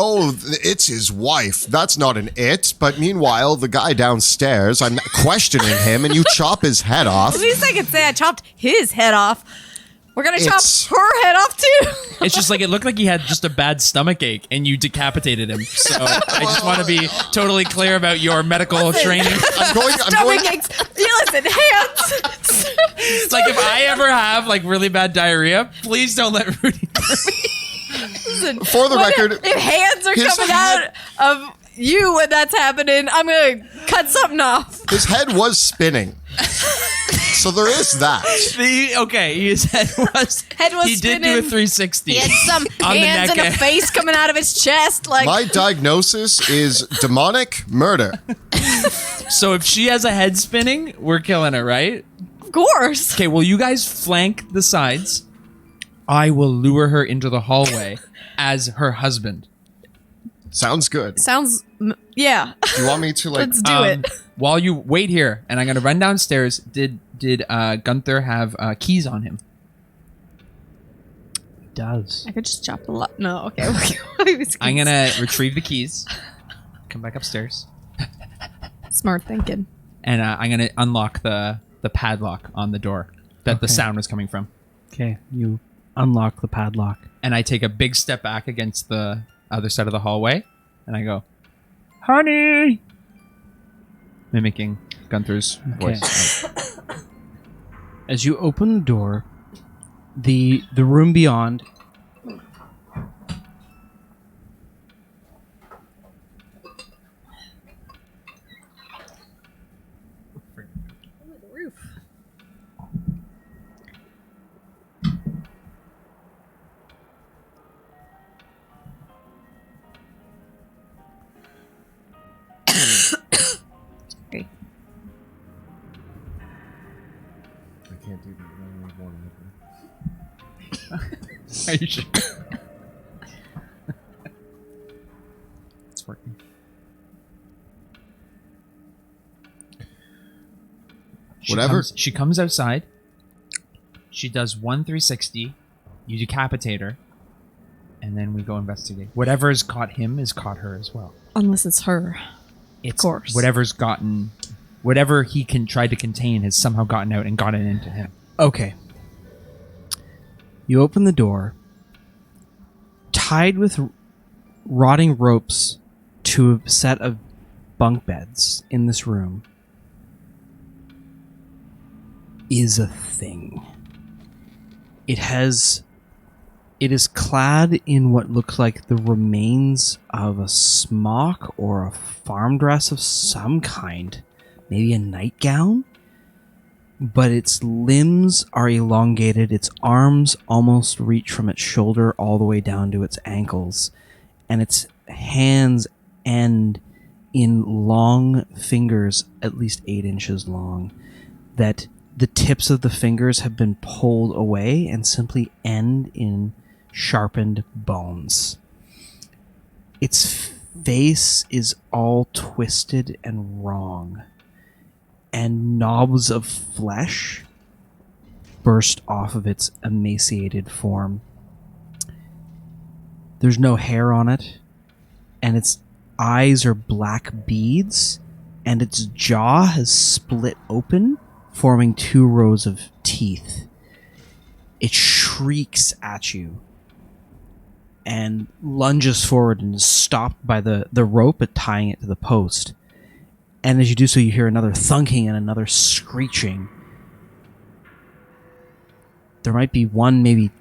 it's his wife. That's not an it. But meanwhile, the guy downstairs, I'm questioning him, and you chop his head off. At least I can say I chopped his head off. We're gonna It's- chop her head off too. It's just like it looked like he had just a bad stomach ache and you decapitated him. So I just want to be totally clear about your medical training. I'm going. Stomach aches. You listen, hands. It's like if I ever have like really bad diarrhea, please don't let Rudy. Listen, For the what record, if hands are his coming out of you when that's happening, I'm gonna cut something off. His head was spinning. So there is that. His head was. Head was He did do a spinning. 360. He had some On the hands and neck. a face coming out of his chest, like My diagnosis is demonic murder. So if she has a head spinning, we're killing her, right? course. Okay, well, you guys flank the sides. I will lure her into the hallway as her husband. Sounds good. Sounds. Yeah. Do you want me to like? Let's do it. While you wait here, and I'm gonna run downstairs. Did Gunther have keys on him? Does. I could just chop the lot. No, okay. I'm gonna retrieve the keys. Come back upstairs, Smart thinking. and I'm gonna unlock the padlock on the door that the Okay. sound was coming from. Okay, you unlock the padlock. And I take a big step back against the other side of the hallway, and I go, "Honey," mimicking Gunther's voice. As you open the door, the room beyond The roof. Okay. I can't do that. I only have one nipple. Are you sure? It's working. Whatever. She comes outside. She does 1 360. You decapitate her. And then we go investigate. Whatever has caught him has caught her as well. Unless it's her. It's course. whatever he can try to contain has somehow gotten out and gotten into him. Okay. You open the door. Tied with rotting ropes to a set of bunk beds in this room is a thing. It is clad in what looks like the remains of a smock or a farm dress of some kind. Maybe a nightgown? But its limbs are elongated, its arms almost reach from its shoulder all the way down to its ankles, and its hands end in long fingers, at least 8 inches long, that the tips of the fingers have been pulled away and simply end in sharpened bones. Its face is all twisted and wrong, and knobs of flesh burst off of its emaciated form. There's no hair on it, and its eyes are black beads, and its jaw has split open, forming 2 rows of teeth. It shrieks at you and lunges forward and is stopped by the rope at tying it to the post. And as you do so, you hear another thunking and another screeching. There might be 1, maybe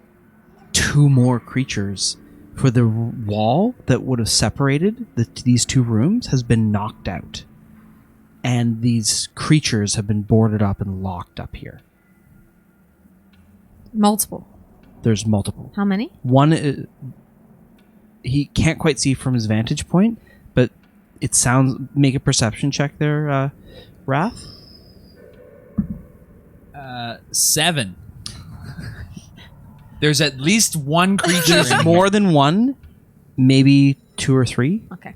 2 more creatures, for the wall that would have separated these 2 rooms has been knocked out. And these creatures have been boarded up and locked up here. Multiple. There's multiple. How many? One, he can't quite see from his vantage point, but it sounds... Make a perception check there, Wrath. 7. There's at least 1 creature. There's more than 1, maybe 2 or 3. Okay.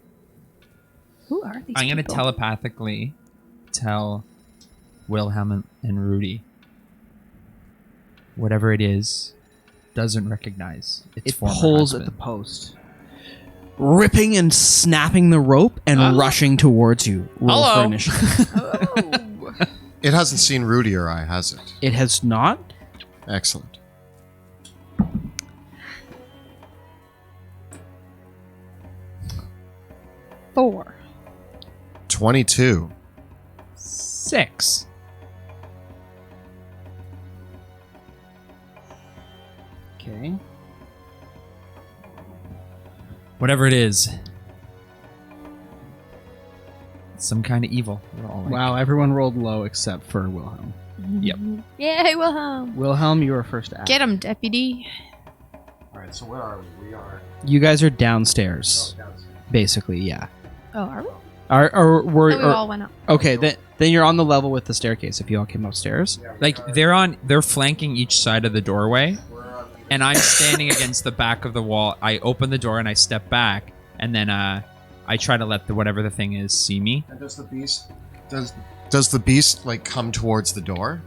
Who are these I'm going to people? telepathically tell Wilhelm and Rudy whatever it is doesn't recognize its It former pulls at husband. the post, ripping and snapping the rope and rushing towards you. Roll Hello. for initiative. Oh. It hasn't seen Rudy or I, has it? It has not. Excellent. Four. 22. 6. Okay. Whatever it is. It's some kind of evil. We're all like, Wow, everyone rolled low except for Wilhelm. Yep. Yay, Wilhelm. Wilhelm, you are first to act. Get him, deputy. All right, so where are we? We are You guys are downstairs, basically, yeah. Oh, are we? We all went up. Okay, then you're on the level with the staircase. If you all came upstairs, Like they're flanking each side of the doorway, and I'm standing against the back of the wall. I open the door and I step back, and then I try to let whatever the thing is see me. And does the beast like come towards the door?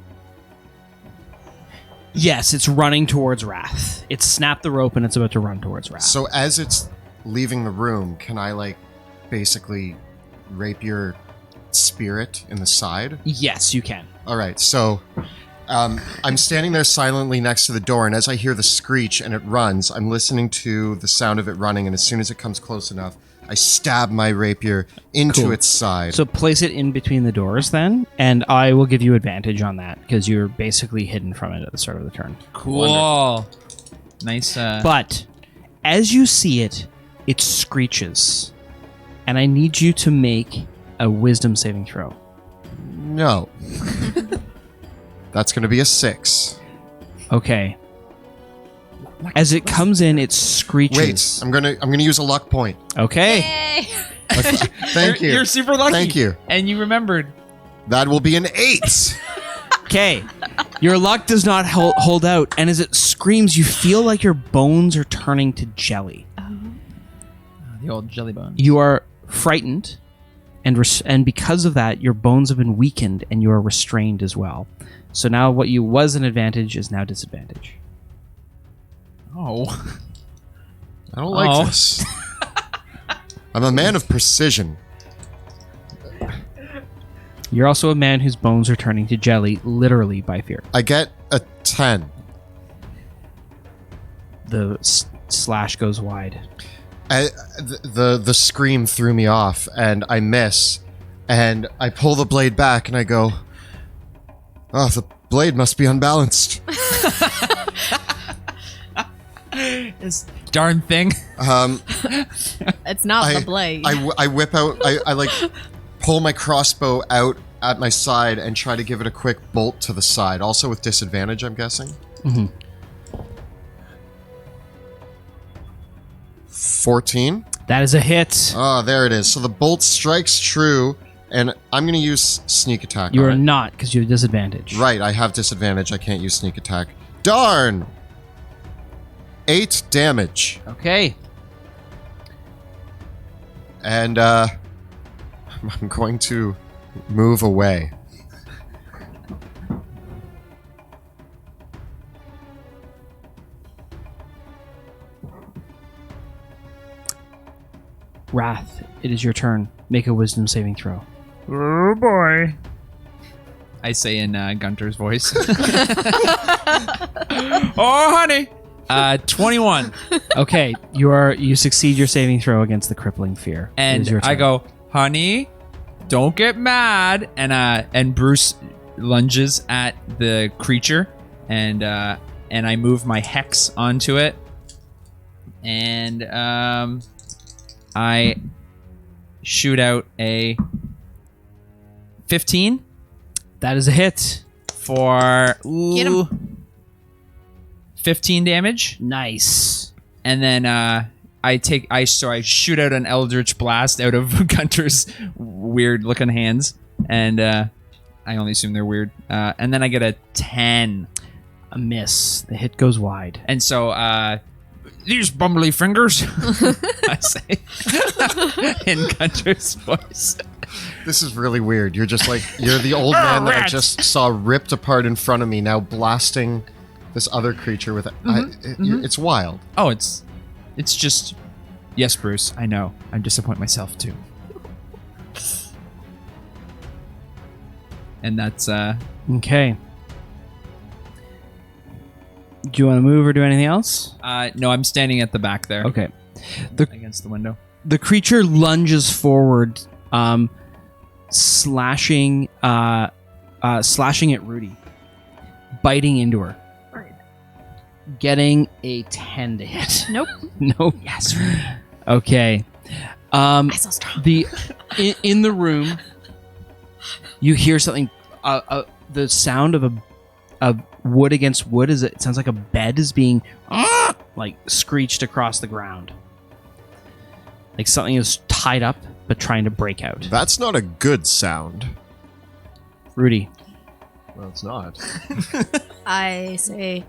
yes, it's running towards Wrath. It's snapped the rope and it's about to run towards Wrath. So as it's leaving the room, can I like basically rapier spirit in the side? Yes, you can. All right, so I'm standing there silently next to the door, and as I hear the screech and it runs, I'm listening to the sound of it running, and as soon as it comes close enough, I stab my rapier into Cool. its side. So place it in between the doors then, and I will give you advantage on that because you're basically hidden from it at the start of the turn. Cool. Nice. But as you see it, it screeches, and I need you to make a wisdom saving throw. No. That's going to be a 6. Okay. As it comes in, it screeches. Wait, I'm gonna use a luck point. Okay. Yay! Thank you. You're super lucky. Thank you. And you remembered. That will be an 8. Okay. Your luck does not hold out, and as it screams, you feel like your bones are turning to jelly. The old jelly bone. You are frightened, and because of that, your bones have been weakened, and you are restrained as well. So now what you was an advantage is now disadvantage. Oh. I don't like this. I'm a man of precision. You're also a man whose bones are turning to jelly, literally by fear. I get a 10. The slash goes wide. The scream threw me off, and I miss, and I pull the blade back, and I go, "Oh, the blade must be unbalanced." This darn thing. It's not the blade. I whip out. I like pull my crossbow out at my side and try to give it a quick bolt to the side. Also with disadvantage, I'm guessing. Mm-hmm. 14. That is a hit. Ah, there it is. So the bolt strikes true, and I'm going to use sneak attack. You on are it. not, because you have disadvantage. Right, I have disadvantage. I can't use sneak attack. Darn! 8 damage. Okay. And I'm going to move away. Wrath, it is your turn. Make a wisdom saving throw. Oh boy. I say in Gunter's voice. Oh, honey. 21. Okay, you succeed your saving throw against the crippling fear. It And is your I turn. go, honey, don't get mad. And Bruce lunges at the creature, and I move my hex onto it, and I shoot out a 15 That is a hit. for Get him. 15 damage. Nice. And then I shoot out an Eldritch Blast out of Gunter's weird looking hands, and I only assume they're weird. And then I get a 10. A miss. The hit goes wide. And so these bumbly fingers, I say in Gunter's voice. This is really weird. You're just like, you're the old man that I rats. just saw ripped apart in front of me, now blasting this other creature with it. It's wild. Oh, it's just, yes, Bruce, I know. I'm disappointed myself too. And that's Okay. Do you want to move or do anything else? no, I'm standing at the back there. Okay. Against the window. The creature lunges forward, slashing at Rudy, biting into her, getting a 10 to hit. Nope. Nope. Yes. Okay. I'm so strong. In the room, you hear something. The sound of a wood against wood it sounds like a bed is being like screeched across the ground. Like something is tied up but trying to break out. That's not a good sound. Rudy. Well, it's not. I say,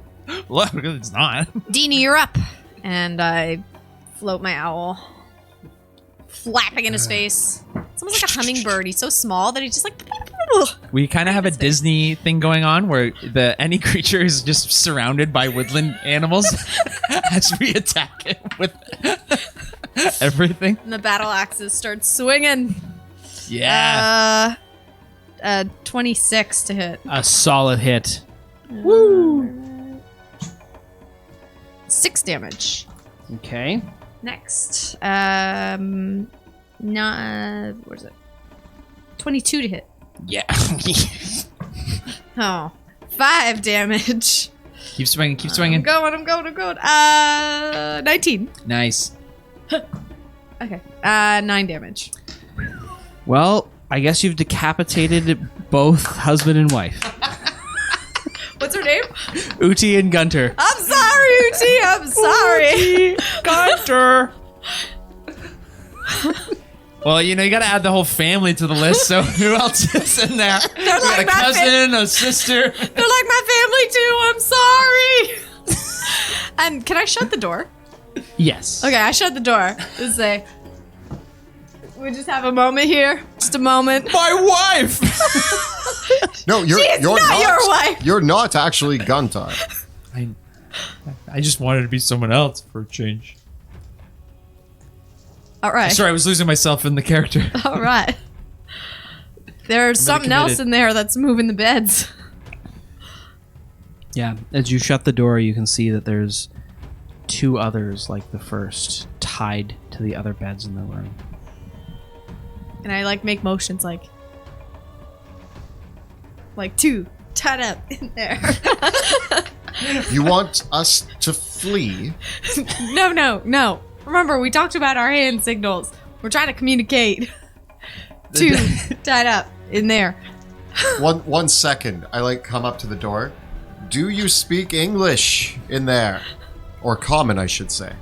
Look, it's not. Deanie, you're up. And I float my owl, flapping in his face. It's almost like a hummingbird. He's so small that he's just like... We kind of have a Disney thing going on where any creature is just surrounded by woodland animals as we attack it with everything. And the battle axes start swinging. Yeah. 26 to hit. A solid hit. Woo! 6 damage. Okay. Next. What is it? 22 to hit. Yeah. Oh. 5 damage. Keep swinging, keep swinging. I'm going. 19. Nice. Okay. 9 damage. Well, I guess you've decapitated both husband and wife. What's her name? Uti and Gunter. I'm sorry, Uti. I'm sorry. Gunter! Well, you gotta add the whole family to the list, so who else is in there? We got like a my cousin, a sister. They're like my family too. I'm sorry. And can I shut the door? Yes. Okay, I shut the door. Just say, we just have a moment here. Just a moment. My wife! No, you're She's you're not your wife. You're not actually Guntar. I just wanted to be someone else for a change. All right. Sorry, I was losing myself in the character. All right. There's something else committed. in there that's moving the beds. Yeah. As you shut the door, you can see that there's 2 others like the first tied to the other beds in the room. And I make motions like 2 tied up in there. You want us to flee? No. Remember, we talked about our hand signals. We're trying to communicate. 2 tied up in there. One second. I come up to the door. Do you speak English in there? Or common, I should say.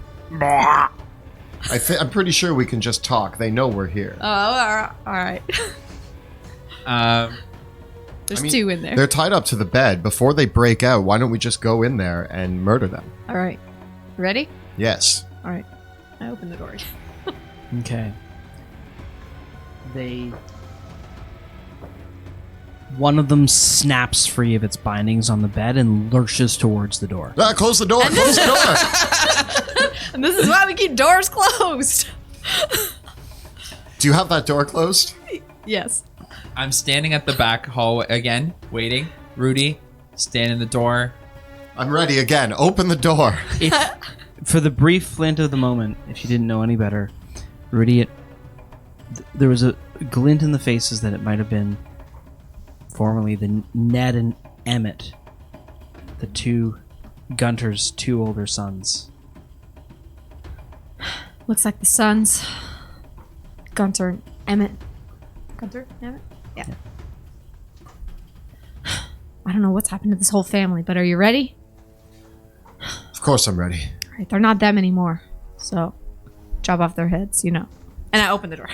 I'm pretty sure we can just talk. They know we're here. Oh, all right. There's 2 in there. They're tied up to the bed. Before they break out, why don't we just go in there and murder them? All right. Ready? Yes. All right. I open the door. Okay. One of them snaps free of its bindings on the bed and lurches towards the door. Close the door! Close the door! And this is why we keep doors closed. Do you have that door closed? Yes. I'm standing at the back hallway again, waiting. Rudy, stand in the door. I'm ready again. Open the door. For the brief flint of the moment, if you didn't know any better, Rudy, there was a glint in the faces that it might have been formerly the Ned and Emmett, the 2 Gunter's 2 older sons. Looks like the sons. Gunter and Emmett. Gunter? Emmett? Yeah. I don't know what's happened to this whole family, but are you ready? Of course I'm ready. All right, they're not them anymore. So, chop off their heads, And I open the door.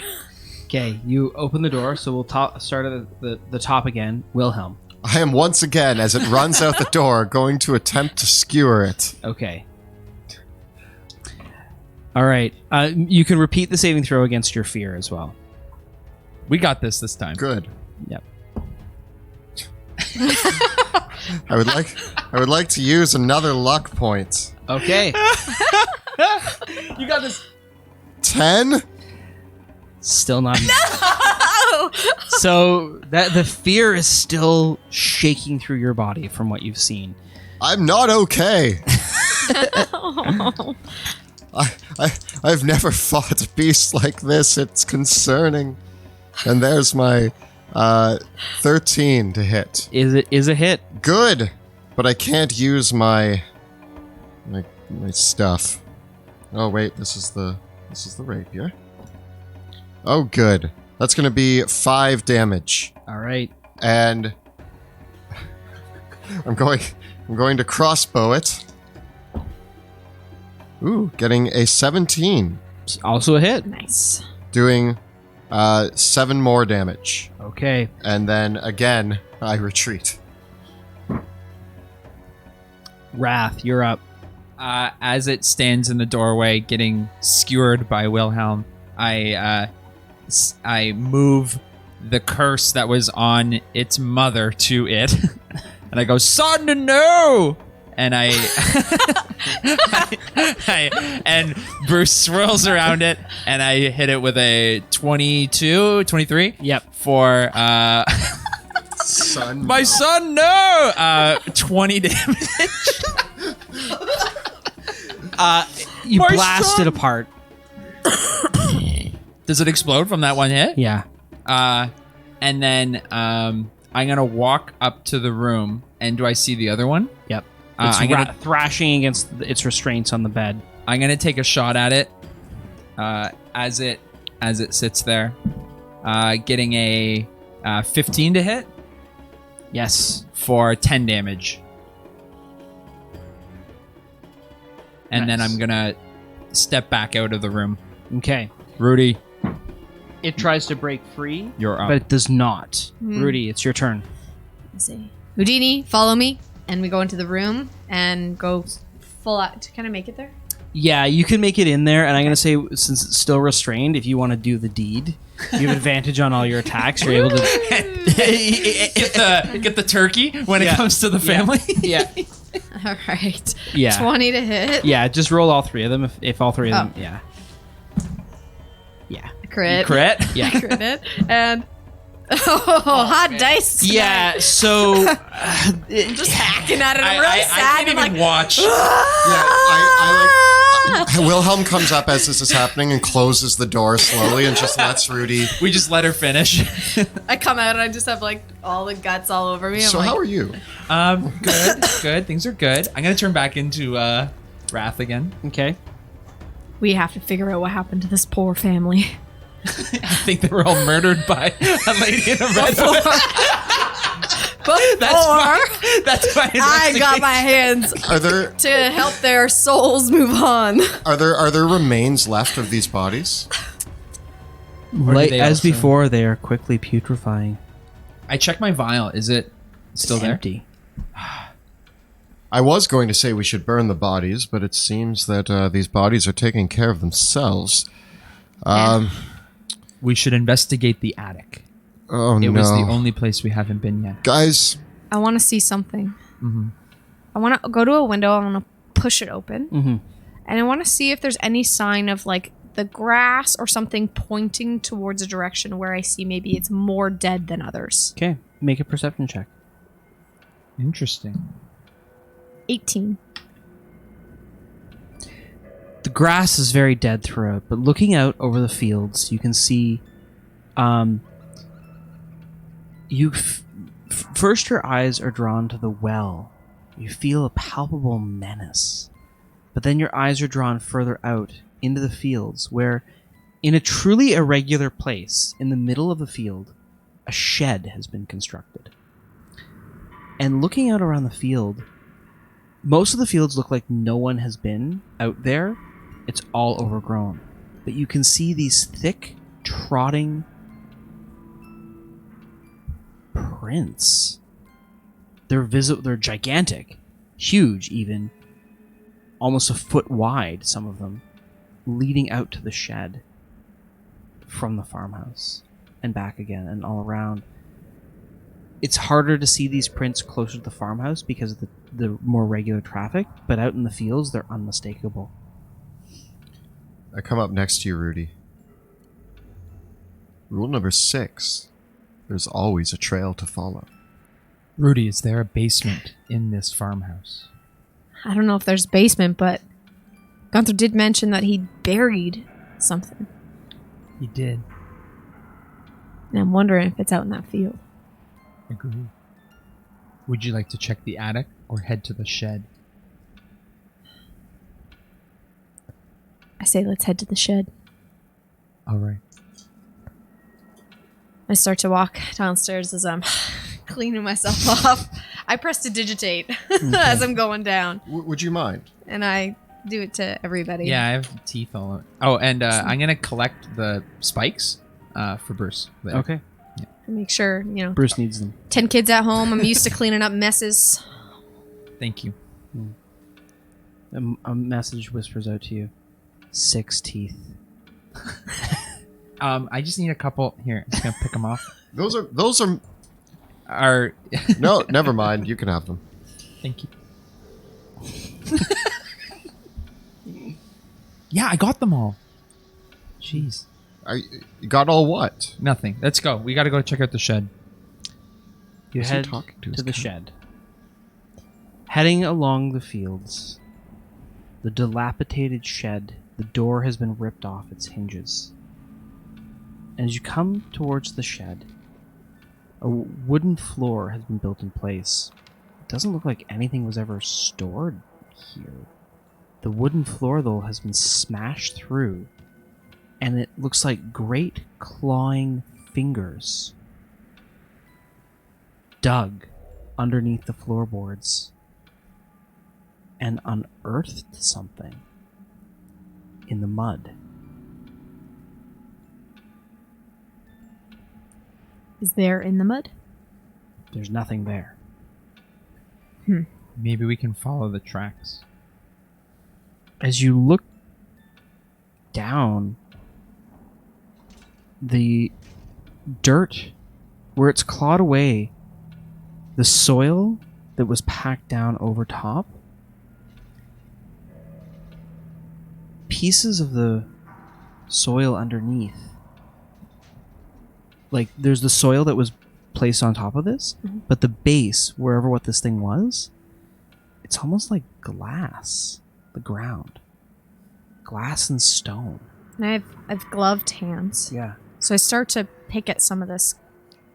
Okay, you open the door, so we'll start at the top again. Wilhelm. I am once again, as it runs out the door, going to attempt to skewer it. Okay. All right. You can repeat the saving throw against your fear as well. We got this time. Good. Yep. I would like to use another luck point. Okay. You got this. 10? Still not. No! So that the fear is still shaking through your body from what you've seen. I'm not okay. I've never fought a beast like this. It's concerning. And there's my 13 to hit. Is a hit. Good, but I can't use my stuff. Oh wait, this is the rapier. Oh good. That's gonna be 5 damage. All right. And I'm going to crossbow it. Ooh, getting a 17. It's also a hit. Nice. Doing 7 more damage. Okay. And then again, I retreat. Wrath, you're up. As it stands in the doorway, getting skewered by Wilhelm, I move the curse that was on its mother to it, and I go, "Son, no!" And and Bruce swirls around it, and I hit it with a 22, 23. Yep. For Son. my son, no! 20 damage. You My blast son! it apart. Does it explode from that one hit? Yeah. And then I'm gonna walk up to the room, and do I see the other one? Yep. I'm It's gonna thrashing against its restraints on the bed. I'm gonna take a shot at it as it sits there, getting a 15 to hit Yes. for 10 damage, and then Nice. I'm gonna step back out of the room. Okay. Rudy, It tries to break free, you're up. but it does not. Hmm. Rudy, it's your turn. Let's see. Houdini, follow me, and we go into the room and go full out to kind of make it there. Yeah, you can make it in there, and I'm going to say, since it's still restrained, if you want to do the deed, you have advantage on all your attacks. You're able to... get the turkey when it Yeah. comes to the family. Yeah. All right. Yeah. 20 to hit. Yeah, just roll all 3 of them, if all 3 of them... Oh. Yeah. Yeah. Crit. Crit. Yeah. Crit it. And... Oh, hot dice. tonight. Yeah, so... I'm just hacking at it. I'm really I sad. can't I'm even like, watch. Yeah, I like. Wilhelm comes up as this is happening and closes the door slowly and just lets Rudy. We just let her finish. I come out and I just have like all the guts all over me. I'm So like, how are you? Good. Things are good. I'm gonna turn back into Wrath again. Okay. we have to figure out what happened to this poor family. I think they were all murdered by a lady in a red hood. That's my I got my hands Are there to help their souls move on. are there remains left of these bodies? Or do they As also- before, they are quickly putrefying. I checked my vial. Is it still there? Empty. I was going to say we should burn the bodies, but it seems that these bodies are taking care of themselves. We should investigate the attic. Oh It no, was the only place we haven't been yet. guys! I want to see something. I want to go to a window. I want to push it open. Mm-hmm. And I want to see if there's any sign of like the grass or something pointing towards a direction where I see maybe it's more dead than others. Okay, make a perception check. Interesting. 18. The grass is very dead throughout, but looking out over the fields, you can see. First, your eyes are drawn to the well. You feel a palpable menace, but then your eyes are drawn further out into the fields, where, in a truly irregular place in the middle of the field, a shed has been constructed. And looking out around the field, most of the fields look like no one has been out there. It's all overgrown. But you can see these thick, trotting prints. They're gigantic, huge even, almost a foot wide, some of them, leading out to the shed from the farmhouse and back again and all around. It's harder to see these prints closer to the farmhouse because of the more regular traffic, but out in the fields, they're unmistakable. I come up next to you, Rudy. Rule number 6: there's always a trail to follow. Rudy, is there a basement in this farmhouse? I don't know if there's a basement, but Gunther did mention that he buried something. He did. And I'm wondering if it's out in that field. Agree. Would you like to check the attic or head to the shed? I say let's head to the shed. All right. I start to walk downstairs as I'm cleaning myself off. I press to digitate as I'm going down. Would you mind? And I do it to everybody. Yeah, I have teeth all over. Oh, and I'm going to collect the spikes for Bruce. There. Okay. Make sure, Bruce needs them. 10 kids at home. I'm used to cleaning up messes. Thank you. A message whispers out to you. 6 teeth. I just need a couple. Here, I'm just gonna pick them off. Those are. Are No, never mind. You can have them. Thank you. Yeah, I got them all. Jeez. You got all what? Nothing. Let's go. We got to go check out the shed. You Who's he head talking to? to His the cat? shed. Heading along the fields, the dilapidated shed, the door has been ripped off its hinges. And as you come towards the shed, a wooden floor has been built in place. It doesn't look like anything was ever stored here. The wooden floor, though, has been smashed through, and it looks like great clawing fingers dug underneath the floorboards and unearthed something in the mud. Is there in the mud? There's nothing there. Maybe we can follow the tracks. As you look down, the dirt, where it's clawed away, the soil that was packed down over top, pieces of the soil underneath, like there's the soil that was placed on top of this, but the base, wherever what this thing was, it's almost like glass. The ground, glass and stone. And I've gloved hands. Yeah. So I start to pick at some of this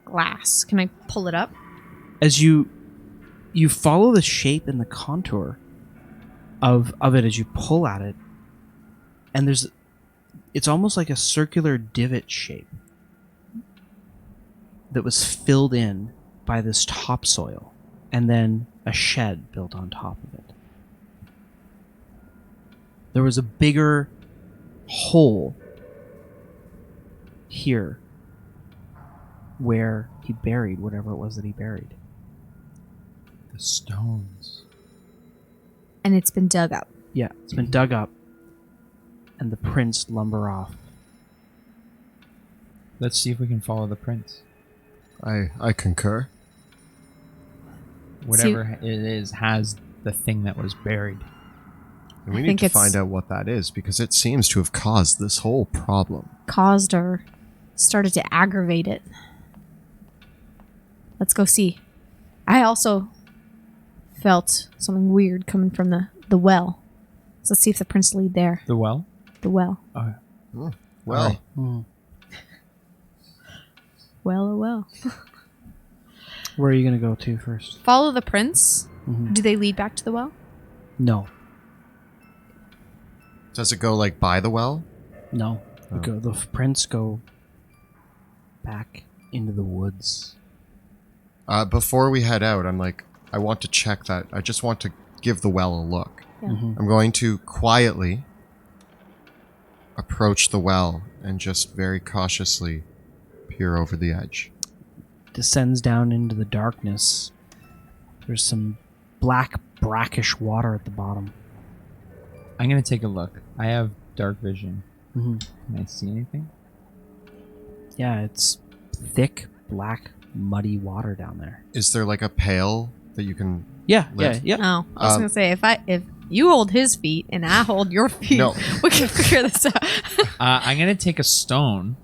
glass. Can I pull it up? As you follow the shape and the contour of it as you pull at it, and it's almost like a circular divot shape that was filled in by this topsoil, and then a shed built on top of it. There was a bigger hole here where he buried whatever it was that he buried. The stones. And it's been dug up. Yeah, it's been dug up, and the prints lumber off. Let's see if we can follow the prints. I concur. Whatever it is has the thing that was buried. And we I need think to it's- find out what that is because it seems to have caused this whole problem. Caused or started to aggravate it. Let's go see. I also felt something weird coming from the well. So let's see if the prints lead there. The well? The well. Oh, Well, Alright. Well, oh well. Where are you going to go to first? Follow the prints. Mhm. Do they lead back to the well? No. does it go like by the well? No. The prints go back into the woods. Before we head out, I'm like, I want to check that. I just want to give the well a look. Yeah. Mhm. I'm going to quietly approach the well and just very cautiously peer over the edge. Descends down into the darkness. There's some black, brackish water at the bottom. I'm going to take a look. I have dark vision. Mm-hmm. Can I see anything? Yeah, it's thick, black, muddy water down there. Is there like a pail that you can... Yeah, Live. yeah. Oh, I was gonna say if you hold his feet and I hold your feet, No. we can figure this out. I'm going to take a stone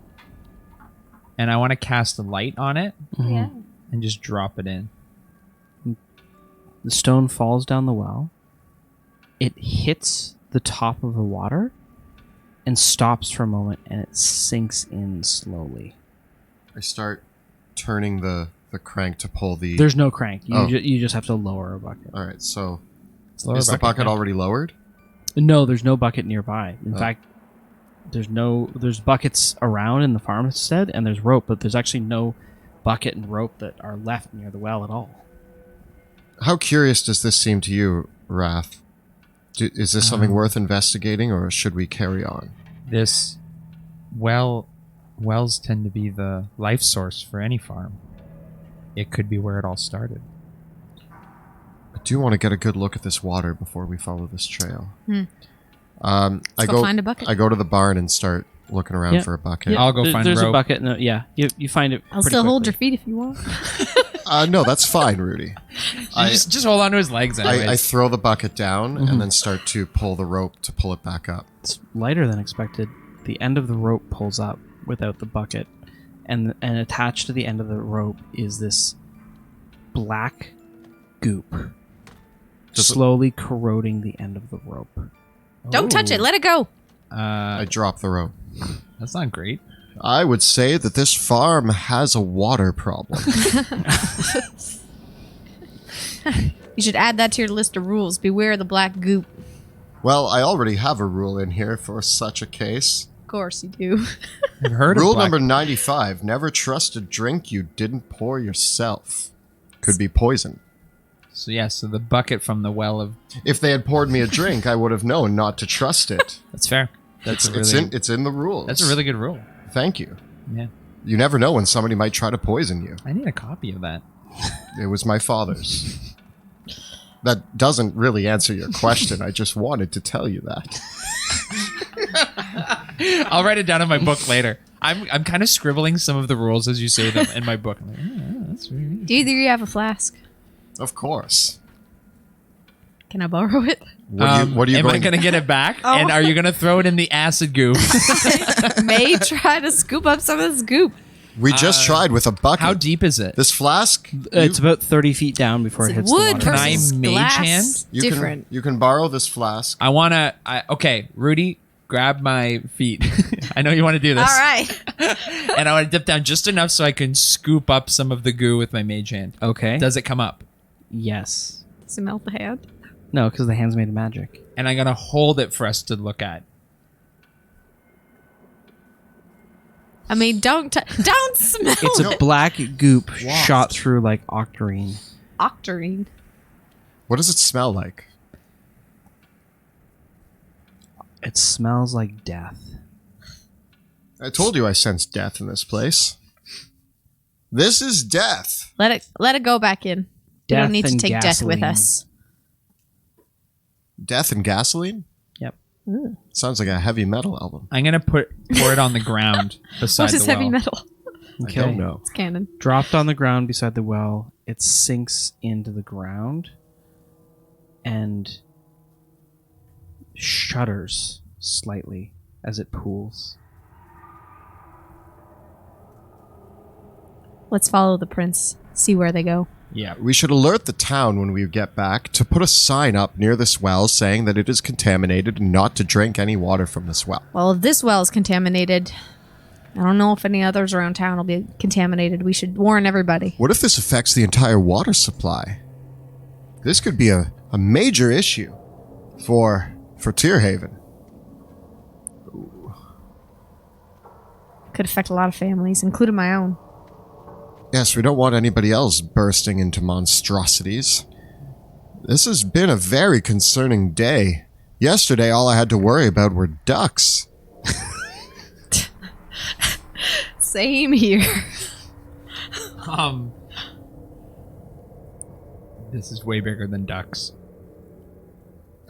and I want to cast a light on it Yeah. and just drop it in. The stone falls down the well. It hits the top of the water and stops for a moment, and it sinks in slowly. I start turning the crank to pull the... There's no crank. You, Oh. you just have to lower a bucket. All right, so Lower is the bucket yeah. already lowered? No, there's no bucket nearby. In Oh. fact, there's buckets around in the farmstead, and there's rope, but there's actually no bucket and rope that are left near the well at all. How curious does this seem to you, Raph? Is this something worth investigating, or should we carry on? This well wells tend to be the life source for any farm. It could be where it all started. I do want to get a good look at this water before we follow this trail. Let's I go find a bucket. I go to the barn and start looking around for a bucket. Yeah, I'll go find There's rope. a bucket. No, yeah, you find it. I'll pretty still hold quickly. your feet if you want. No, that's fine, Rudy. Just hold on to his legs anyways. I throw the bucket down and then start to pull the rope to pull it back up. It's lighter than expected. The end of the rope pulls up without the bucket, and attached to the end of the rope is this black goop, slowly corroding the end of the rope. Don't touch it. Let it go. I drop the rope. That's not great. I would say that this farm has a water problem. You should add that to your list of rules. Beware the black goop. Well, I already have a rule in here for such a case. Of course you do. I've heard Rule of black- number 95, never trust a drink you didn't pour yourself. Could be poison. So so the bucket from the well of... If they had poured me a drink, I would have known not to trust it. That's fair. That's It's in the rules. That's a really good rule. Thank you. Yeah. You never know when somebody might try to poison you. I need a copy of that. It was my father's. That doesn't really answer your question. I just wanted to tell you that. I'll write it down in my book later. I'm kind of scribbling some of the rules as you say them in my book. I'm like, that's really neat. Do either of you have a flask? Of course. Can I borrow it? What are you am going I going to get it back? And are you going to throw it in the acid goop? May try to scoop up some of this goop. We just tried with a bucket. How deep is it? This flask? It's about 30 feet down before it hits Wood the water. I versus mage glass. hand? Different. You can borrow this flask. I want to... Okay, Rudy, grab my feet. I know you want to do this. All right. And I want to dip down just enough so I can scoop up some of the goo with my mage hand. Okay. Does it come up? Yes. Does it melt the hand? No, because the hand's made of magic. And I'm going to hold it for us to look at. I mean, don't smell It's a black goop shot through like octarine. octarine. What does it smell like? It smells like death. I told you I sense death in this place. This is death. Let it go back in. We Death don't need to and take death with gasoline. us. Death and gasoline? Yep. Sounds like a heavy metal album. I'm going to pour it on the ground beside What is the well. heavy metal? Okay. I don't know. It's canon. Dropped on the ground beside the well, it sinks into the ground and shudders slightly as it pools. Let's follow the prince. See where they go. Yeah. We should alert the town when we get back to put a sign up near this well saying that it is contaminated and not to drink any water from this well. Well, if this well is contaminated, I don't know if any others around town will be contaminated. We should warn everybody. What if this affects the entire water supply? This could be a major issue for Tierhaven. Could affect a lot of families, including my own. Yes, we don't want anybody else bursting into monstrosities. This has been a very concerning day. Yesterday, all I had to worry about were ducks. Same here. This is way bigger than ducks.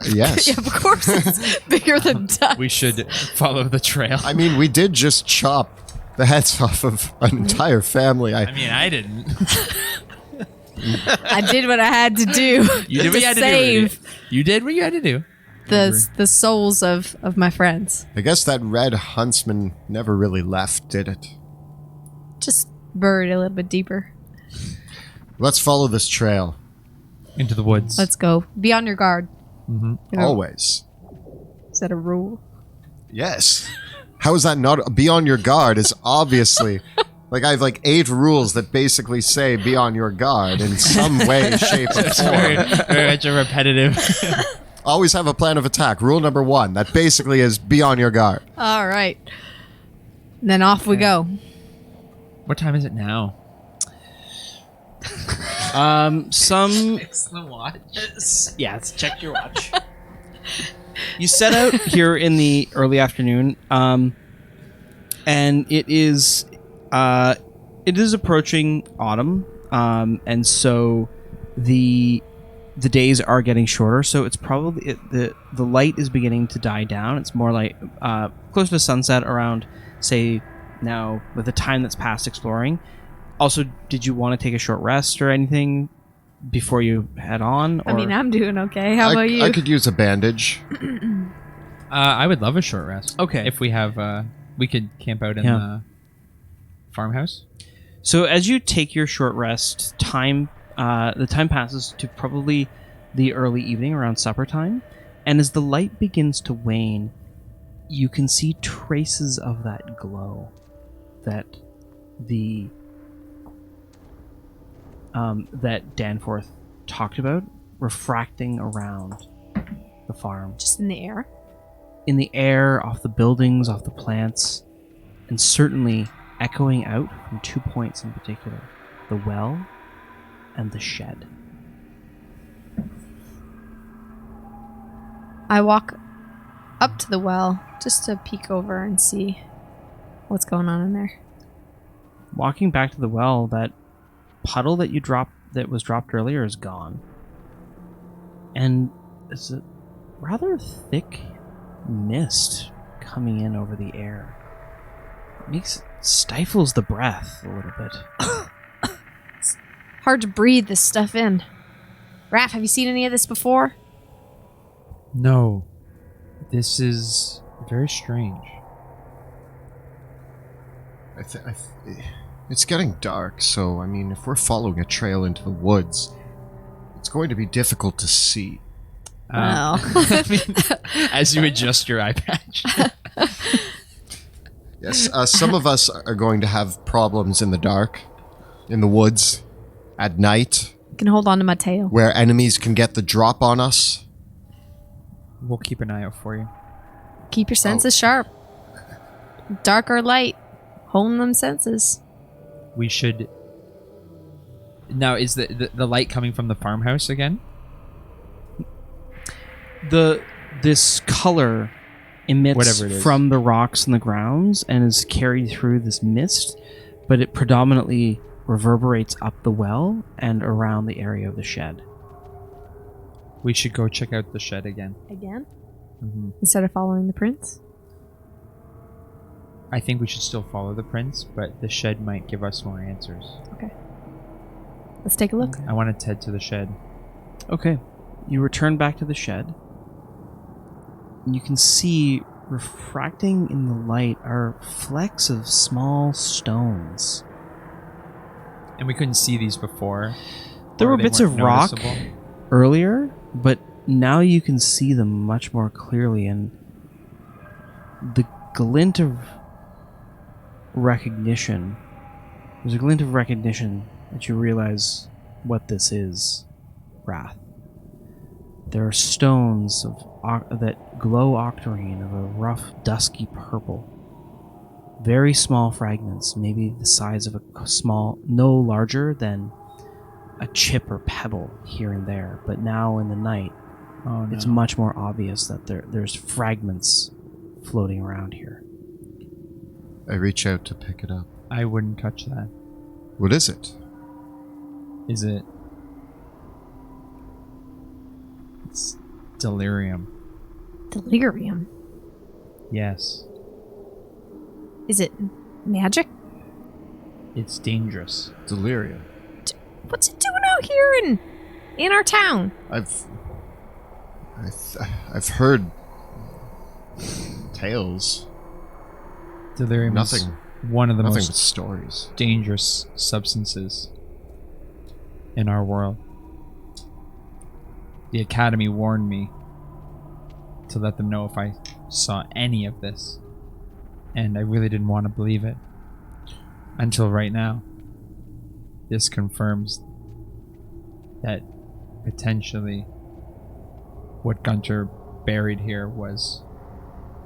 Yes. Yeah, of course it's bigger than ducks. We should follow the trail. I mean, we did just chop the heads off of an entire family. I mean, I didn't. I did what I had to do. You did what you had to do. save Rudy. You did what you had to do. the souls of my friends. I guess that red huntsman never really left, did it? Just buried a little bit deeper. Let's follow this trail. Into the woods. Let's go. Be on your guard. You know, Always. is that a rule? Yes. How is that not? Be on your guard is obviously... Like, I have like 8 rules that basically say be on your guard in some way, shape, or very, form. very much a repetitive. Always have a plan of attack. Rule number 1. That basically is be on your guard. All right. Then off we go. What time is it now? Some Fix the watch. yeah, let's check your watch. You set out here in the early afternoon. and it is approaching autumn, and so the days are getting shorter. So it's probably the light is beginning to die down. It's more like close to sunset around, say, now with the time that's passed exploring. Also, did you want to take a short rest or anything before you head on? Or? I mean, I'm doing okay. How about you? I could use a bandage. I would love a short rest. Okay. If we have, we could camp out in the farmhouse. So as you take your short rest, the time passes to probably the early evening, around supper time, and as the light begins to wane, you can see traces of that glow that that Danforth talked about, refracting around the farm. Just in the air? In the air, off the buildings, off the plants, and certainly echoing out from 2 points in particular: the well and the shed. I walk up to the well just to peek over and see what's going on in there. Walking back to the well, that puddle that was dropped earlier is gone. And it's a rather thick mist coming in over the air. Stifles the breath a little bit. It's hard to breathe this stuff in. Raph, have you seen any of this before? No. This is very strange. It's getting dark, so, I mean, if we're following a trail into the woods, it's going to be difficult to see. Well. As you adjust your eye patch. Yes, some of us are going to have problems in the dark, in the woods, at night, I can hold on to my tail. where enemies can get the drop on us. We'll keep an eye out for you. Keep your senses sharp. Dark or light, hone them senses. We should... Now, is the light coming from the farmhouse again? This color emits Whatever it is. from the rocks and the grounds and is carried through this mist, but it predominantly reverberates up the well and around the area of the shed. We should go check out the shed again. Again? Mm-hmm. Instead of following the prince? I think we should still follow the prince, but the shed might give us more answers. Okay. Let's take a look. I want to head to the shed. Okay. You return back to the shed. You can see refracting in the light are flecks of small stones. And we couldn't see these before. There or were they bits weren't of rock noticeable. earlier, but now you can see them much more clearly, and the glint of recognition. There's a glint of recognition that you realize what this is, Wrath. There are stones that glow octarine of a rough, dusky purple. Very small fragments, maybe the size of no larger than a chip or pebble here and there. But now in the night, it's much more obvious that there's fragments floating around here. I reach out to pick it up. I wouldn't touch that. What is it? Is it? It's delirium. Delirium? Yes. Is it magic? It's dangerous. Delirium. What's it doing out here in our town? I've heard tales. Delirium Nothing. is one of the Nothing most but stories. dangerous substances in our world. The Academy warned me to let them know if I saw any of this, and I really didn't want to believe it until right now. This confirms that potentially what Gunter buried here was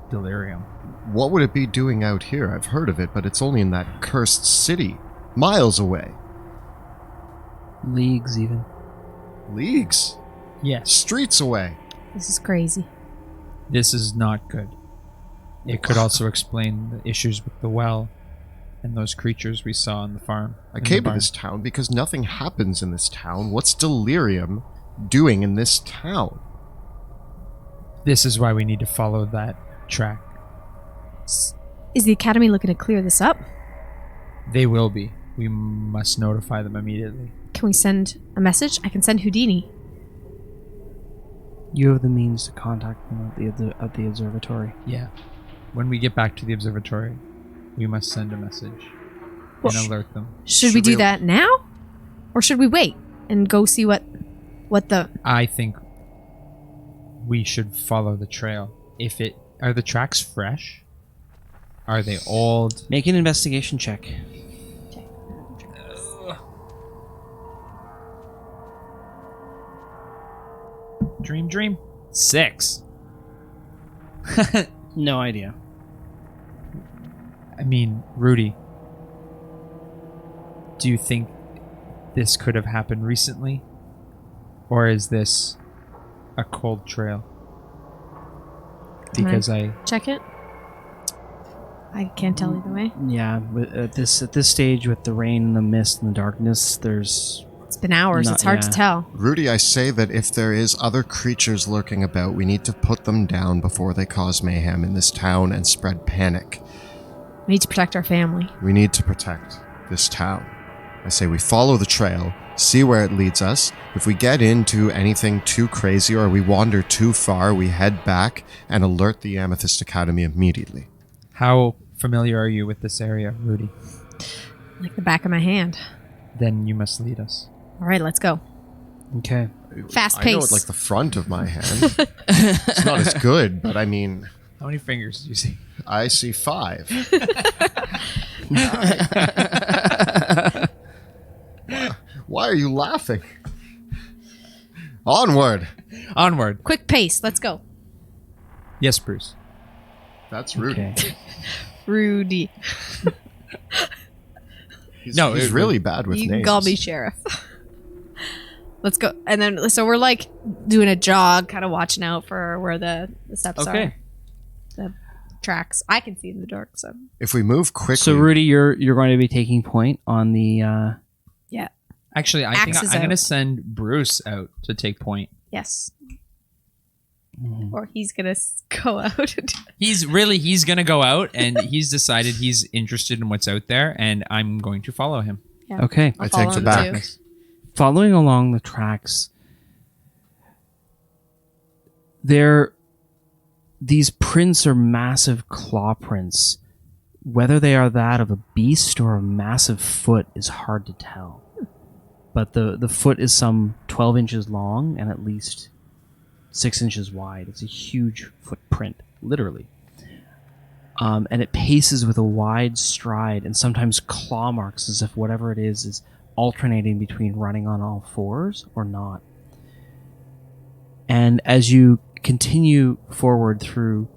delirium. What would it be doing out here? I've heard of it, but it's only in that cursed city, miles away. Leagues, even. Leagues. Yes. Streets away. This is crazy. This is not good. It could also explain the issues with the well and those creatures we saw on the farm. I came to this town because nothing happens in this town. What's delirium doing in this town? This is why we need to follow that track. Is the academy looking to clear this up? They will be. We must notify them immediately. Can we send a message? I can send Houdini. You have the means to contact them at the observatory. Yeah. When we get back to the observatory, we must send a message Well, and alert them. Should we do that now? Or should we wait and go see what the... I think we should follow the trail. Are the tracks fresh? Are they old? Make an investigation check. Dream. 6. No idea. I mean, Rudy, do you think this could have happened recently? Or is this a cold trail? Because I Check it? I can't tell either way. Yeah, at this stage with the rain and the mist and the darkness, there's It's been hours. It's hard to tell. Rudy, I say that if there is other creatures lurking about, we need to put them down before they cause mayhem in this town and spread panic. We need to protect our family. We need to protect this town. I say we follow the trail, see where it leads us. If we get into anything too crazy or we wander too far, we head back and alert the Amethyst Academy immediately. How familiar are you with this area, Rudy? Like the back of my hand. Then you must lead us. All right, let's go. okay. Fast I know pace. it like the front of my hand. It's not as good, but I mean, How many fingers do you see? I see 5. Why are you laughing? Onward. Onward. Quick pace. Let's go. Yes, Bruce. That's Rudy. Okay. Rudy. He's really bad with You names. can call me sheriff. Let's go. And then, so we're like doing a jog, kind of watching out for where the steps Okay. are. The tracks. I can see in the dark, so. If we move quickly, So Rudy, you're going to be taking point on the. Yeah. Actually, I think Axes I'm going to out. send Bruce out to take point. Yes. Or he's going to go out. He's going to go out, and he's decided he's interested in what's out there, and I'm going to follow him. Yeah. Okay. I'll I take follow the him back. too. Following along the tracks, these prints are massive claw prints. Whether they are that of a beast or a massive foot is hard to tell. But the foot is some 12 inches long and at least 6 inches wide. It's a huge footprint, literally. And it paces with a wide stride and sometimes claw marks as if whatever it is alternating between running on all fours or not. And as you continue forward through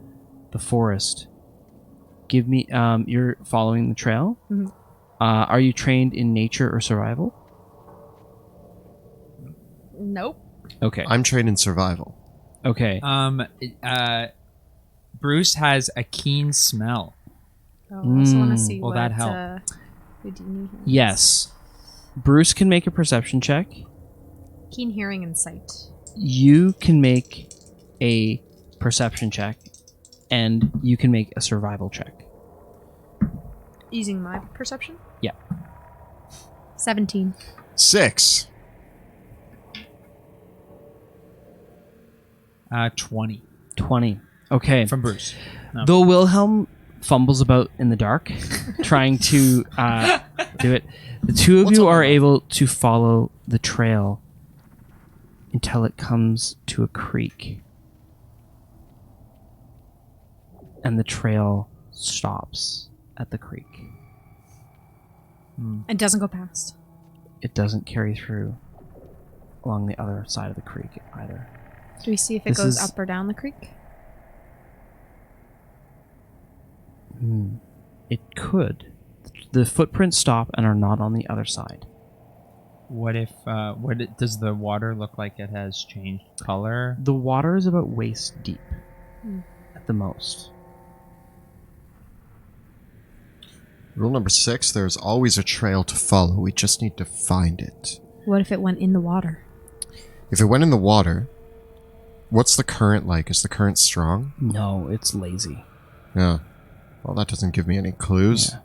the forest, give me you're following the trail. Mhm. Are you trained in nature or survival? Nope. Okay. I'm trained in survival. Okay. Bruce has a keen smell. Oh, I also want to see Will what that help? Houdini has. Yes. Bruce can make a perception check. Keen hearing and sight. You can make a perception check, and you can make a survival check. Using my perception? Yeah. 17. 6. 20 20. Okay. from Bruce. No. Though Wilhelm fumbles about in the dark, trying to do it, the two of you are able to follow the trail until it comes to a creek. And the trail stops at the creek. It doesn't go past. It doesn't carry through along the other side of the creek either. Do we see if it This goes is- up or down the creek? It could. The footprints stop and are not on the other side. What if? Does the water look like it has changed color? The water is about waist deep at the most. Rule number 6, there's always a trail to follow. We just need to find it. What if it went in the water? If it went in the water, what's the current like? Is the current strong? No, it's lazy. Yeah. Well, that doesn't give me any clues. Yeah.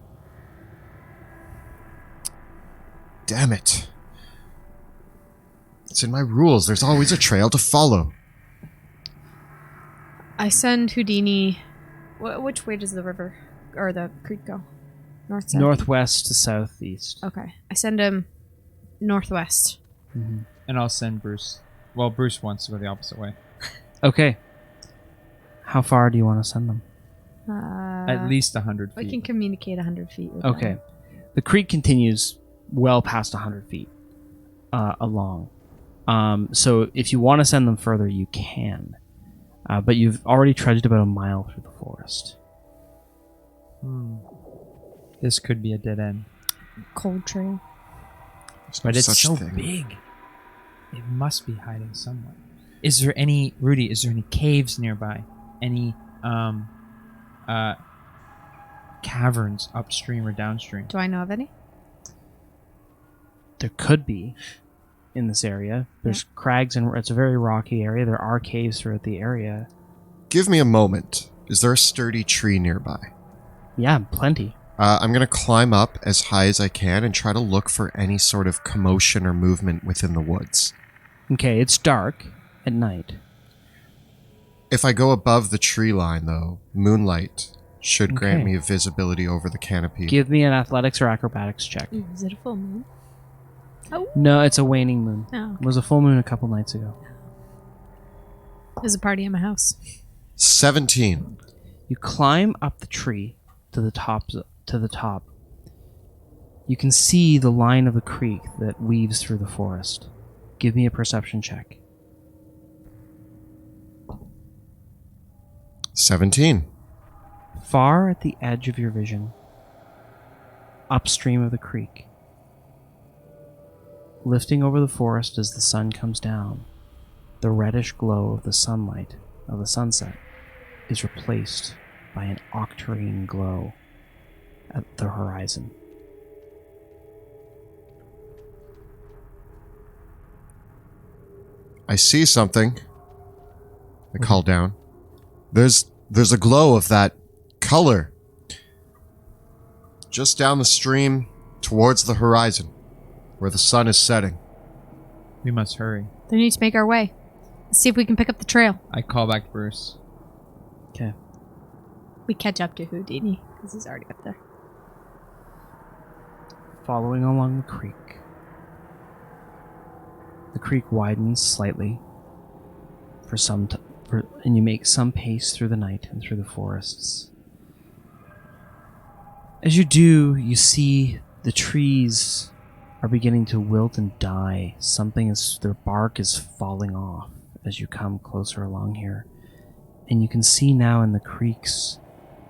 Damn it. It's in my rules. There's always a trail to follow. I send Houdini... Which way does the river or the creek go? North, south? Northwest to southeast. Okay. I send him northwest. Mm-hmm. And I'll send Bruce. Well, Bruce wants to go the opposite way. Okay. How far do you want to send them? At least 100 feet. I can communicate 100 feet with Okay. them. The creek continues well past 100 feet along. So if you want to send them further, you can. But you've already trudged about a mile through the forest. This could be a dead end. Cold trail. There's But no it's such so thing. big. It must be hiding somewhere. Is there any, Rudy, is there any caves nearby? Any caverns upstream or downstream? Do I know of any? There could be in this area. There's crags and it's a very rocky area. There are caves throughout the area. Give me a moment. Is there a sturdy tree nearby? Yeah, plenty. I'm going to climb up as high as I can and try to look for any sort of commotion or movement within the woods. Okay, it's dark at night. If I go above the tree line, though, moonlight should grant Okay. me visibility over the canopy. Give me an athletics or acrobatics check. Ooh, is it a full moon? Oh. No, it's a waning moon. No. It was a full moon a couple nights ago. There's a party at my house. 17. You climb up the tree to the top. You can see the line of the creek that weaves through the forest. Give me a perception check. 17. Far at the edge of your vision, upstream of the creek, lifting over the forest as the sun comes down, the reddish glow of the sunlight of the sunset is replaced by an octarine glow at the horizon. I see something. I call down. There's a glow of that color just down the stream towards the horizon where the sun is setting. We must hurry. We need to make our way. Let's see if we can pick up the trail. I call back Bruce. Okay. We catch up to Houdini because he's already up there. Following along the creek. The creek widens slightly and you make some pace through the night and through the forests. As you do, you see the trees are beginning to wilt and die. Their bark is falling off as you come closer along here. And you can see now in the creeks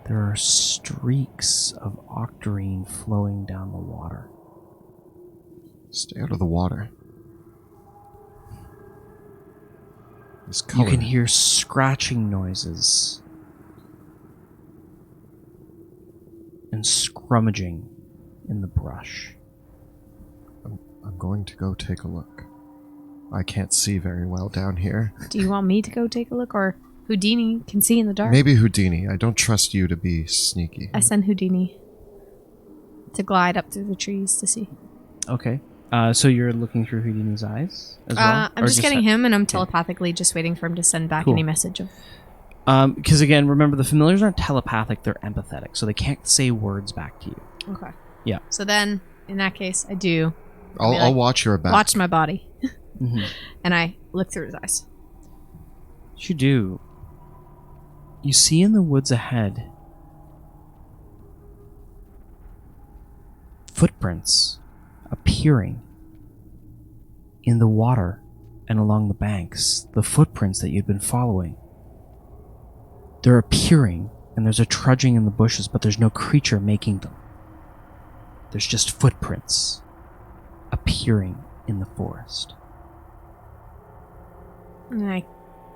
there are streaks of octarine flowing down the water. Stay out of the water. This color. You can hear scratching noises and scrummaging in the brush. I'm going to go take a look. I can't see very well down here. Do you want me to go take a look, or Houdini can see in the dark? Maybe Houdini. I don't trust you to be sneaky. I send Houdini to glide up through the trees to see. Okay. So you're looking through Houdini's eyes as well? I'm Or just getting him, and I'm telepathically just waiting for him to send back Cool. any message. Because again, remember, the familiars aren't telepathic, they're empathetic, so they can't say words back to you. Okay. Yeah. So then, in that case, I do. I'll watch your back. Watch my body. Mm-hmm. And I look through his eyes. What you do, you see in the woods ahead footprints appearing in the water and along the banks, the footprints that you'd been following. They're appearing, and there's a trudging in the bushes, but there's no creature making them. There's just footprints appearing in the forest. And I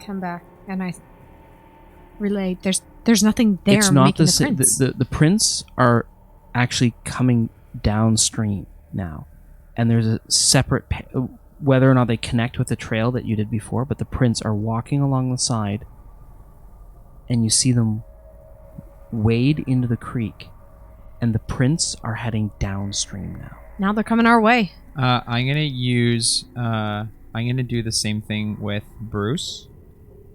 come back and I relay. There's nothing there It's not making the the prints. The prints are actually coming downstream now. And there's a separate, whether or not they connect with the trail that you did before, but the prints are walking along the side, and you see them wade into the creek, and the prints are heading downstream now. Now they're coming our way. I'm gonna use. I'm gonna do the same thing with Bruce.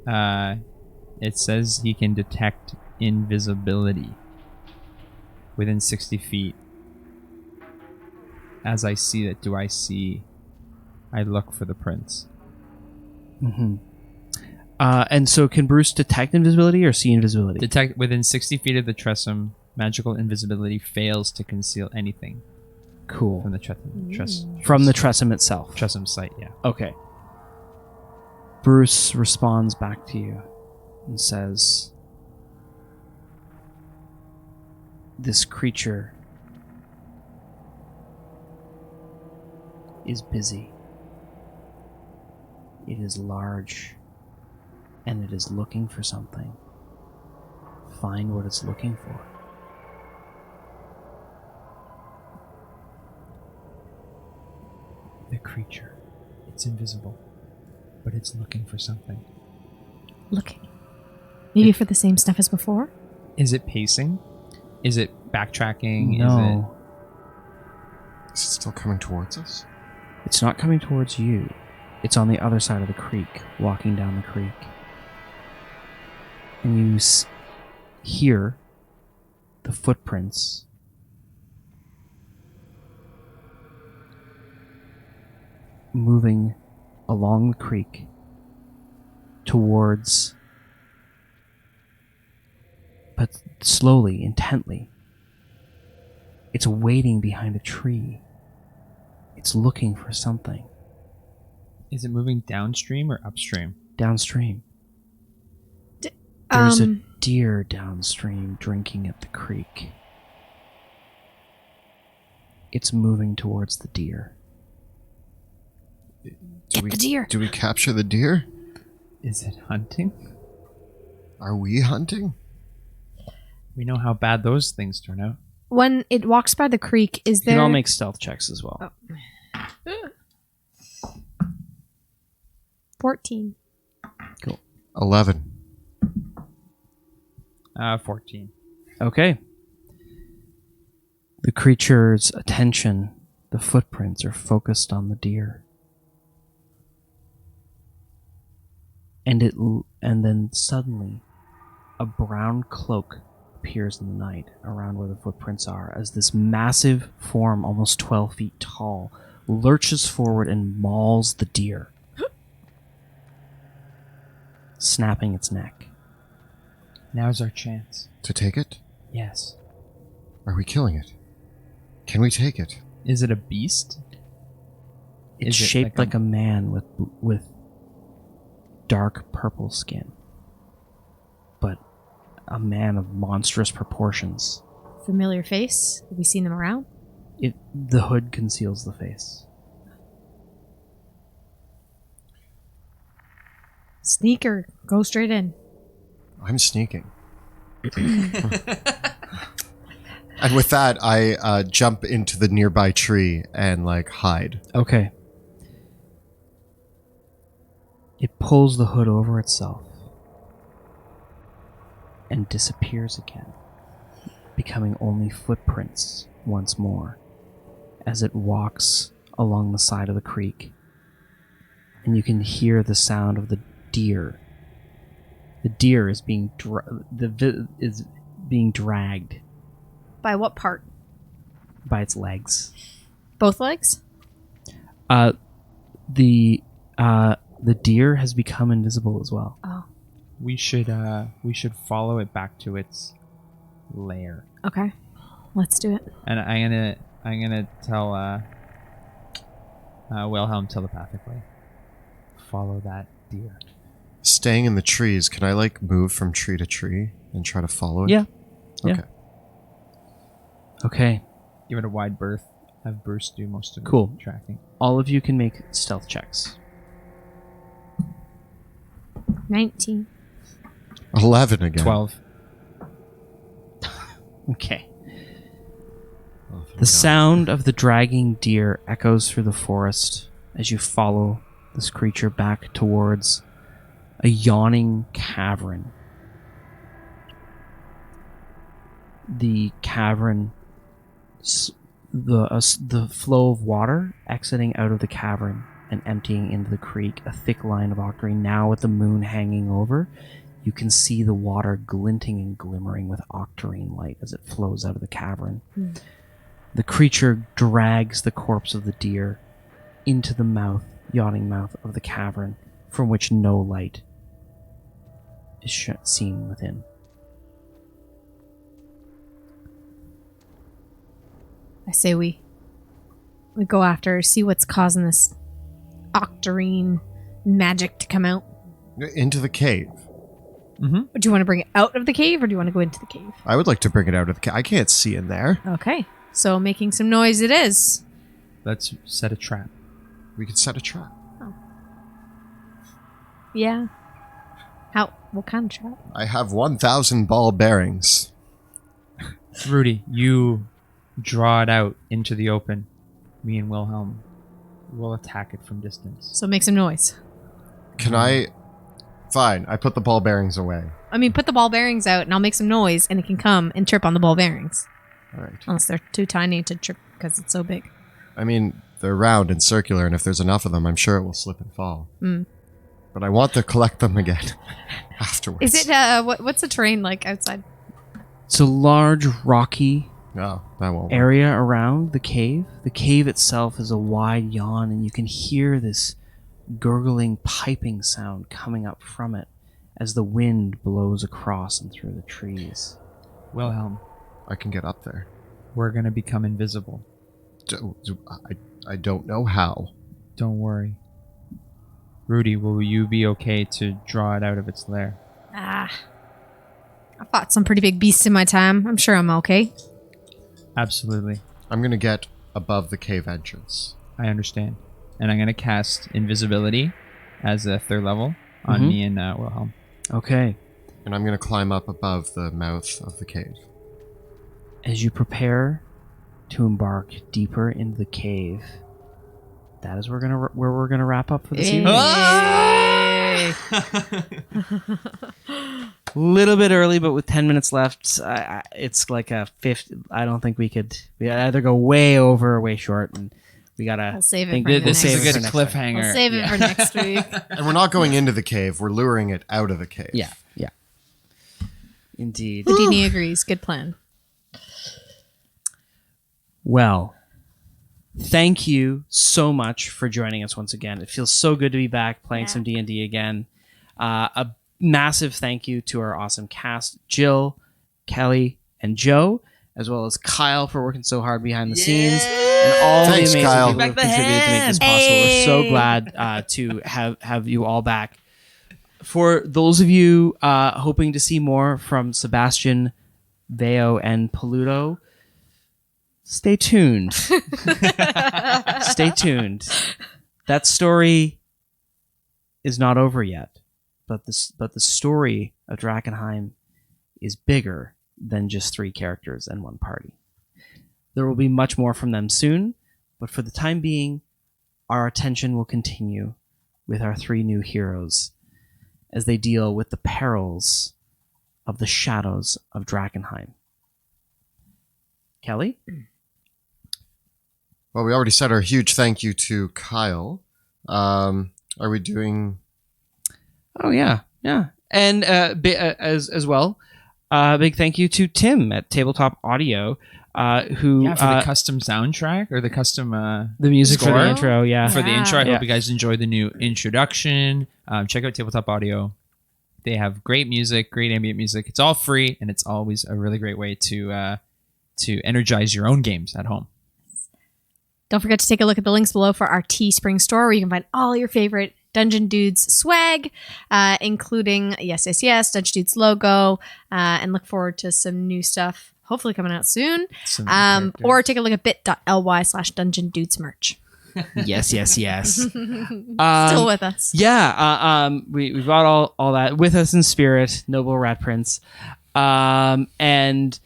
It says he can detect invisibility within 60 feet. As I see it, I look for the prints. Mm-hmm. And so can Bruce detect invisibility or see invisibility? Detect within 60 feet of the Tressum. Magical invisibility fails to conceal anything. Cool. From the From the Tressum itself. Tressum site, yeah. Okay. Bruce responds back to you and says, "This creature is busy. It is large, and it is looking for something. Find what it's looking for." The creature. It's invisible, but it's looking for something. Looking. Maybe for the same stuff as before? Is it pacing? Is it backtracking? No. Is it still coming towards us? It's not coming towards you. It's on the other side of the creek, walking down the creek. And you hear the footprints moving along the creek towards, but slowly, intently. It's waiting behind a tree. It's looking for something. Is it moving downstream or upstream? Downstream. There's a deer downstream drinking at the creek. It's moving towards the deer. Get the deer. Do we capture the deer? Is it hunting? Are we hunting? We know how bad those things turn out. When it walks by the creek, is You there... can all make stealth checks as well. Oh. 14. Cool. 11. 14. Okay. The creature's attention, the footprints are focused on the deer. And then suddenly, a brown cloak appears in the night around where the footprints are, as this massive form, almost 12 feet tall, lurches forward and mauls the deer, snapping its neck. Now's our chance. To take it? Yes. Are we killing it? Can we take it? Is it a beast? It's Is it shaped like a man with dark purple skin, but a man of monstrous proportions. Familiar face? Have we seen them around? The hood conceals the face. Sneaker. Go straight in. I'm sneaking. And with that, I jump into the nearby tree and, hide. Okay. It pulls the hood over itself and disappears again, becoming only footprints once more as it walks along the side of the creek. And you can hear the sound of the deer. The deer is being dragged By what part? by its legs. Both legs? The deer has become invisible as well. Oh. We should follow it back to its lair. Okay. Let's do it. And I'm gonna tell Wilhelm telepathically. Follow that deer. Staying in the trees, can I, move from tree to tree and try to follow it? Yeah. Okay. Okay. Give it a wide berth. Have Bruce do most of the Cool. tracking. All of you can make stealth checks. 19. 11 again. 12. Okay. Oh, thank The God. sound of the dragging deer echoes through the forest as you follow this creature back towards a yawning cavern. The cavern, the flow of water exiting out of the cavern and emptying into the creek, a thick line of octarine. Now with the moon hanging over, you can see the water glinting and glimmering with octarine light as it flows out of the cavern. The creature drags the corpse of the deer into the yawning mouth of the cavern, from which no light is seen within. I say we go after her, see what's causing this octarine magic to come out. Into the cave. Do you want to bring it out of the cave, or do you want to go into the cave? I would like to bring it out of the cave. I can't see in there. Okay, so making some noise it is. Let's set a trap. We could set a trap. Yeah. What kind of trap? I have 1,000 ball bearings. Rudy, you draw it out into the open. Me and Wilhelm will attack it from distance. So make some noise. Can I... Fine, I put the ball bearings away. I mean, put the ball bearings out and I'll make some noise and it can come and trip on the ball bearings. All right. Unless they're too tiny to trip because it's so big. I mean, they're round and circular, and if there's enough of them, I'm sure it will slip and fall. But I want to collect them again afterwards. Is it, what's the terrain like outside? It's a large, rocky No, that won't work. area around the cave. The cave itself is a wide yawn, and you can hear this gurgling, piping sound coming up from it as the wind blows across and through the trees. Wilhelm, I can get up there. we're going to become invisible. I don't know how. Don't worry. Rudy, will you be okay to draw it out of its lair? I fought some pretty big beasts in my time. I'm sure I'm okay. Absolutely. I'm going to get above the cave entrance. I understand. And I'm going to cast invisibility as a third level on me and Wilhelm. Okay. And I'm going to climb up above the mouth of the cave. As you prepare to embark deeper into the cave, that is where we're gonna wrap up for this evening. Little bit early, but with 10 minutes left, it's like a 50. I don't think we either go way over or way short, and we gotta. We'll save it think for This next is a good for next cliffhanger. We'll save it for next week. And we're not going into the cave. We're luring it out of the cave. Yeah. Indeed. Houdini agrees. Good plan. Well, thank you so much for joining us once again. It feels so good to be back playing some D&D again. A massive thank you to our awesome cast, Jill, Kelly, and Joe, as well as Kyle for working so hard behind the scenes, and all Thanks, the amazing Kyle. people who have contributed to make this possible. We're so glad to have you all back. For those of you hoping to see more from Sebastian, Veo, and Paluto, stay tuned. Stay tuned. That story is not over yet, but the story of Drakkenheim is bigger than just 3 characters and 1 party. There will be much more from them soon, but for the time being, our attention will continue with our 3 new heroes as they deal with the perils of the shadows of Drakkenheim. Kelly? Well, we already said our huge thank you to Kyle. Are we doing... Oh, yeah. And as well, big thank you to Tim at Tabletop Audio, who... For the custom soundtrack or the custom... the music for score? the intro, yeah. For the intro, I Yeah. hope you guys enjoy the new introduction. Check out Tabletop Audio. They have great music, great ambient music. It's all free, and it's always a really great way to energize your own games at home. Don't forget to take a look at the links below for our Teespring store, where you can find all your favorite Dungeon Dudes swag, including yes, Dungeon Dudes logo, and look forward to some new stuff, hopefully coming out soon. Or take a look at bit.ly/Dungeon Dudes merch. Yes. Still with us. Yeah, we've got all that with us in spirit, Noble Rat Prince. And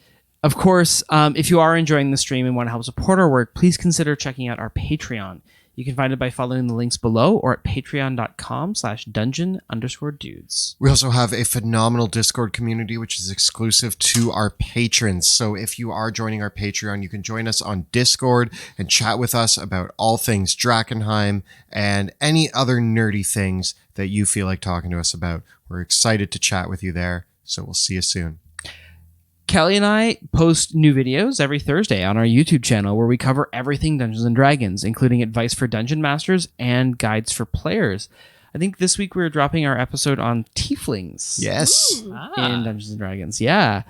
Of course, if you are enjoying the stream and want to help support our work, please consider checking out our Patreon. You can find it by following the links below or at patreon.com/dungeon_dudes. We also have a phenomenal Discord community, which is exclusive to our patrons. So if you are joining our Patreon, you can join us on Discord and chat with us about all things Drakkenheim and any other nerdy things that you feel like talking to us about. We're excited to chat with you there. So we'll see you soon. Kelly and I post new videos every Thursday on our YouTube channel where we cover everything Dungeons & Dragons, including advice for dungeon masters and guides for players. I think this week we're dropping our episode on tieflings. Yes. In Dungeons & Dragons. Yeah.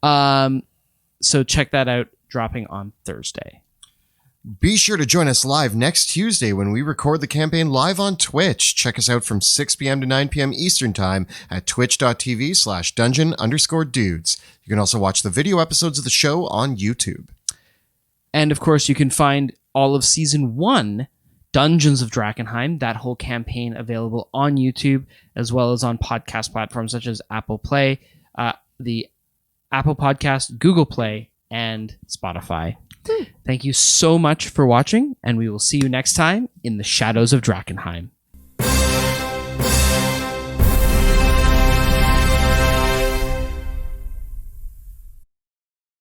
So check that out, dropping on Thursday. Be sure to join us live next Tuesday when we record the campaign live on Twitch. Check us out from 6 p.m. to 9 p.m. Eastern Time at twitch.tv/dungeon_dudes. You can also watch the video episodes of the show on YouTube. And of course, you can find all of Season 1, Dungeons of Drakkenheim, that whole campaign available on YouTube, as well as on podcast platforms such as Apple Play, the Apple Podcast, Google Play, and Spotify. Thank you so much for watching, and we will see you next time in the Shadows of Drakkenheim.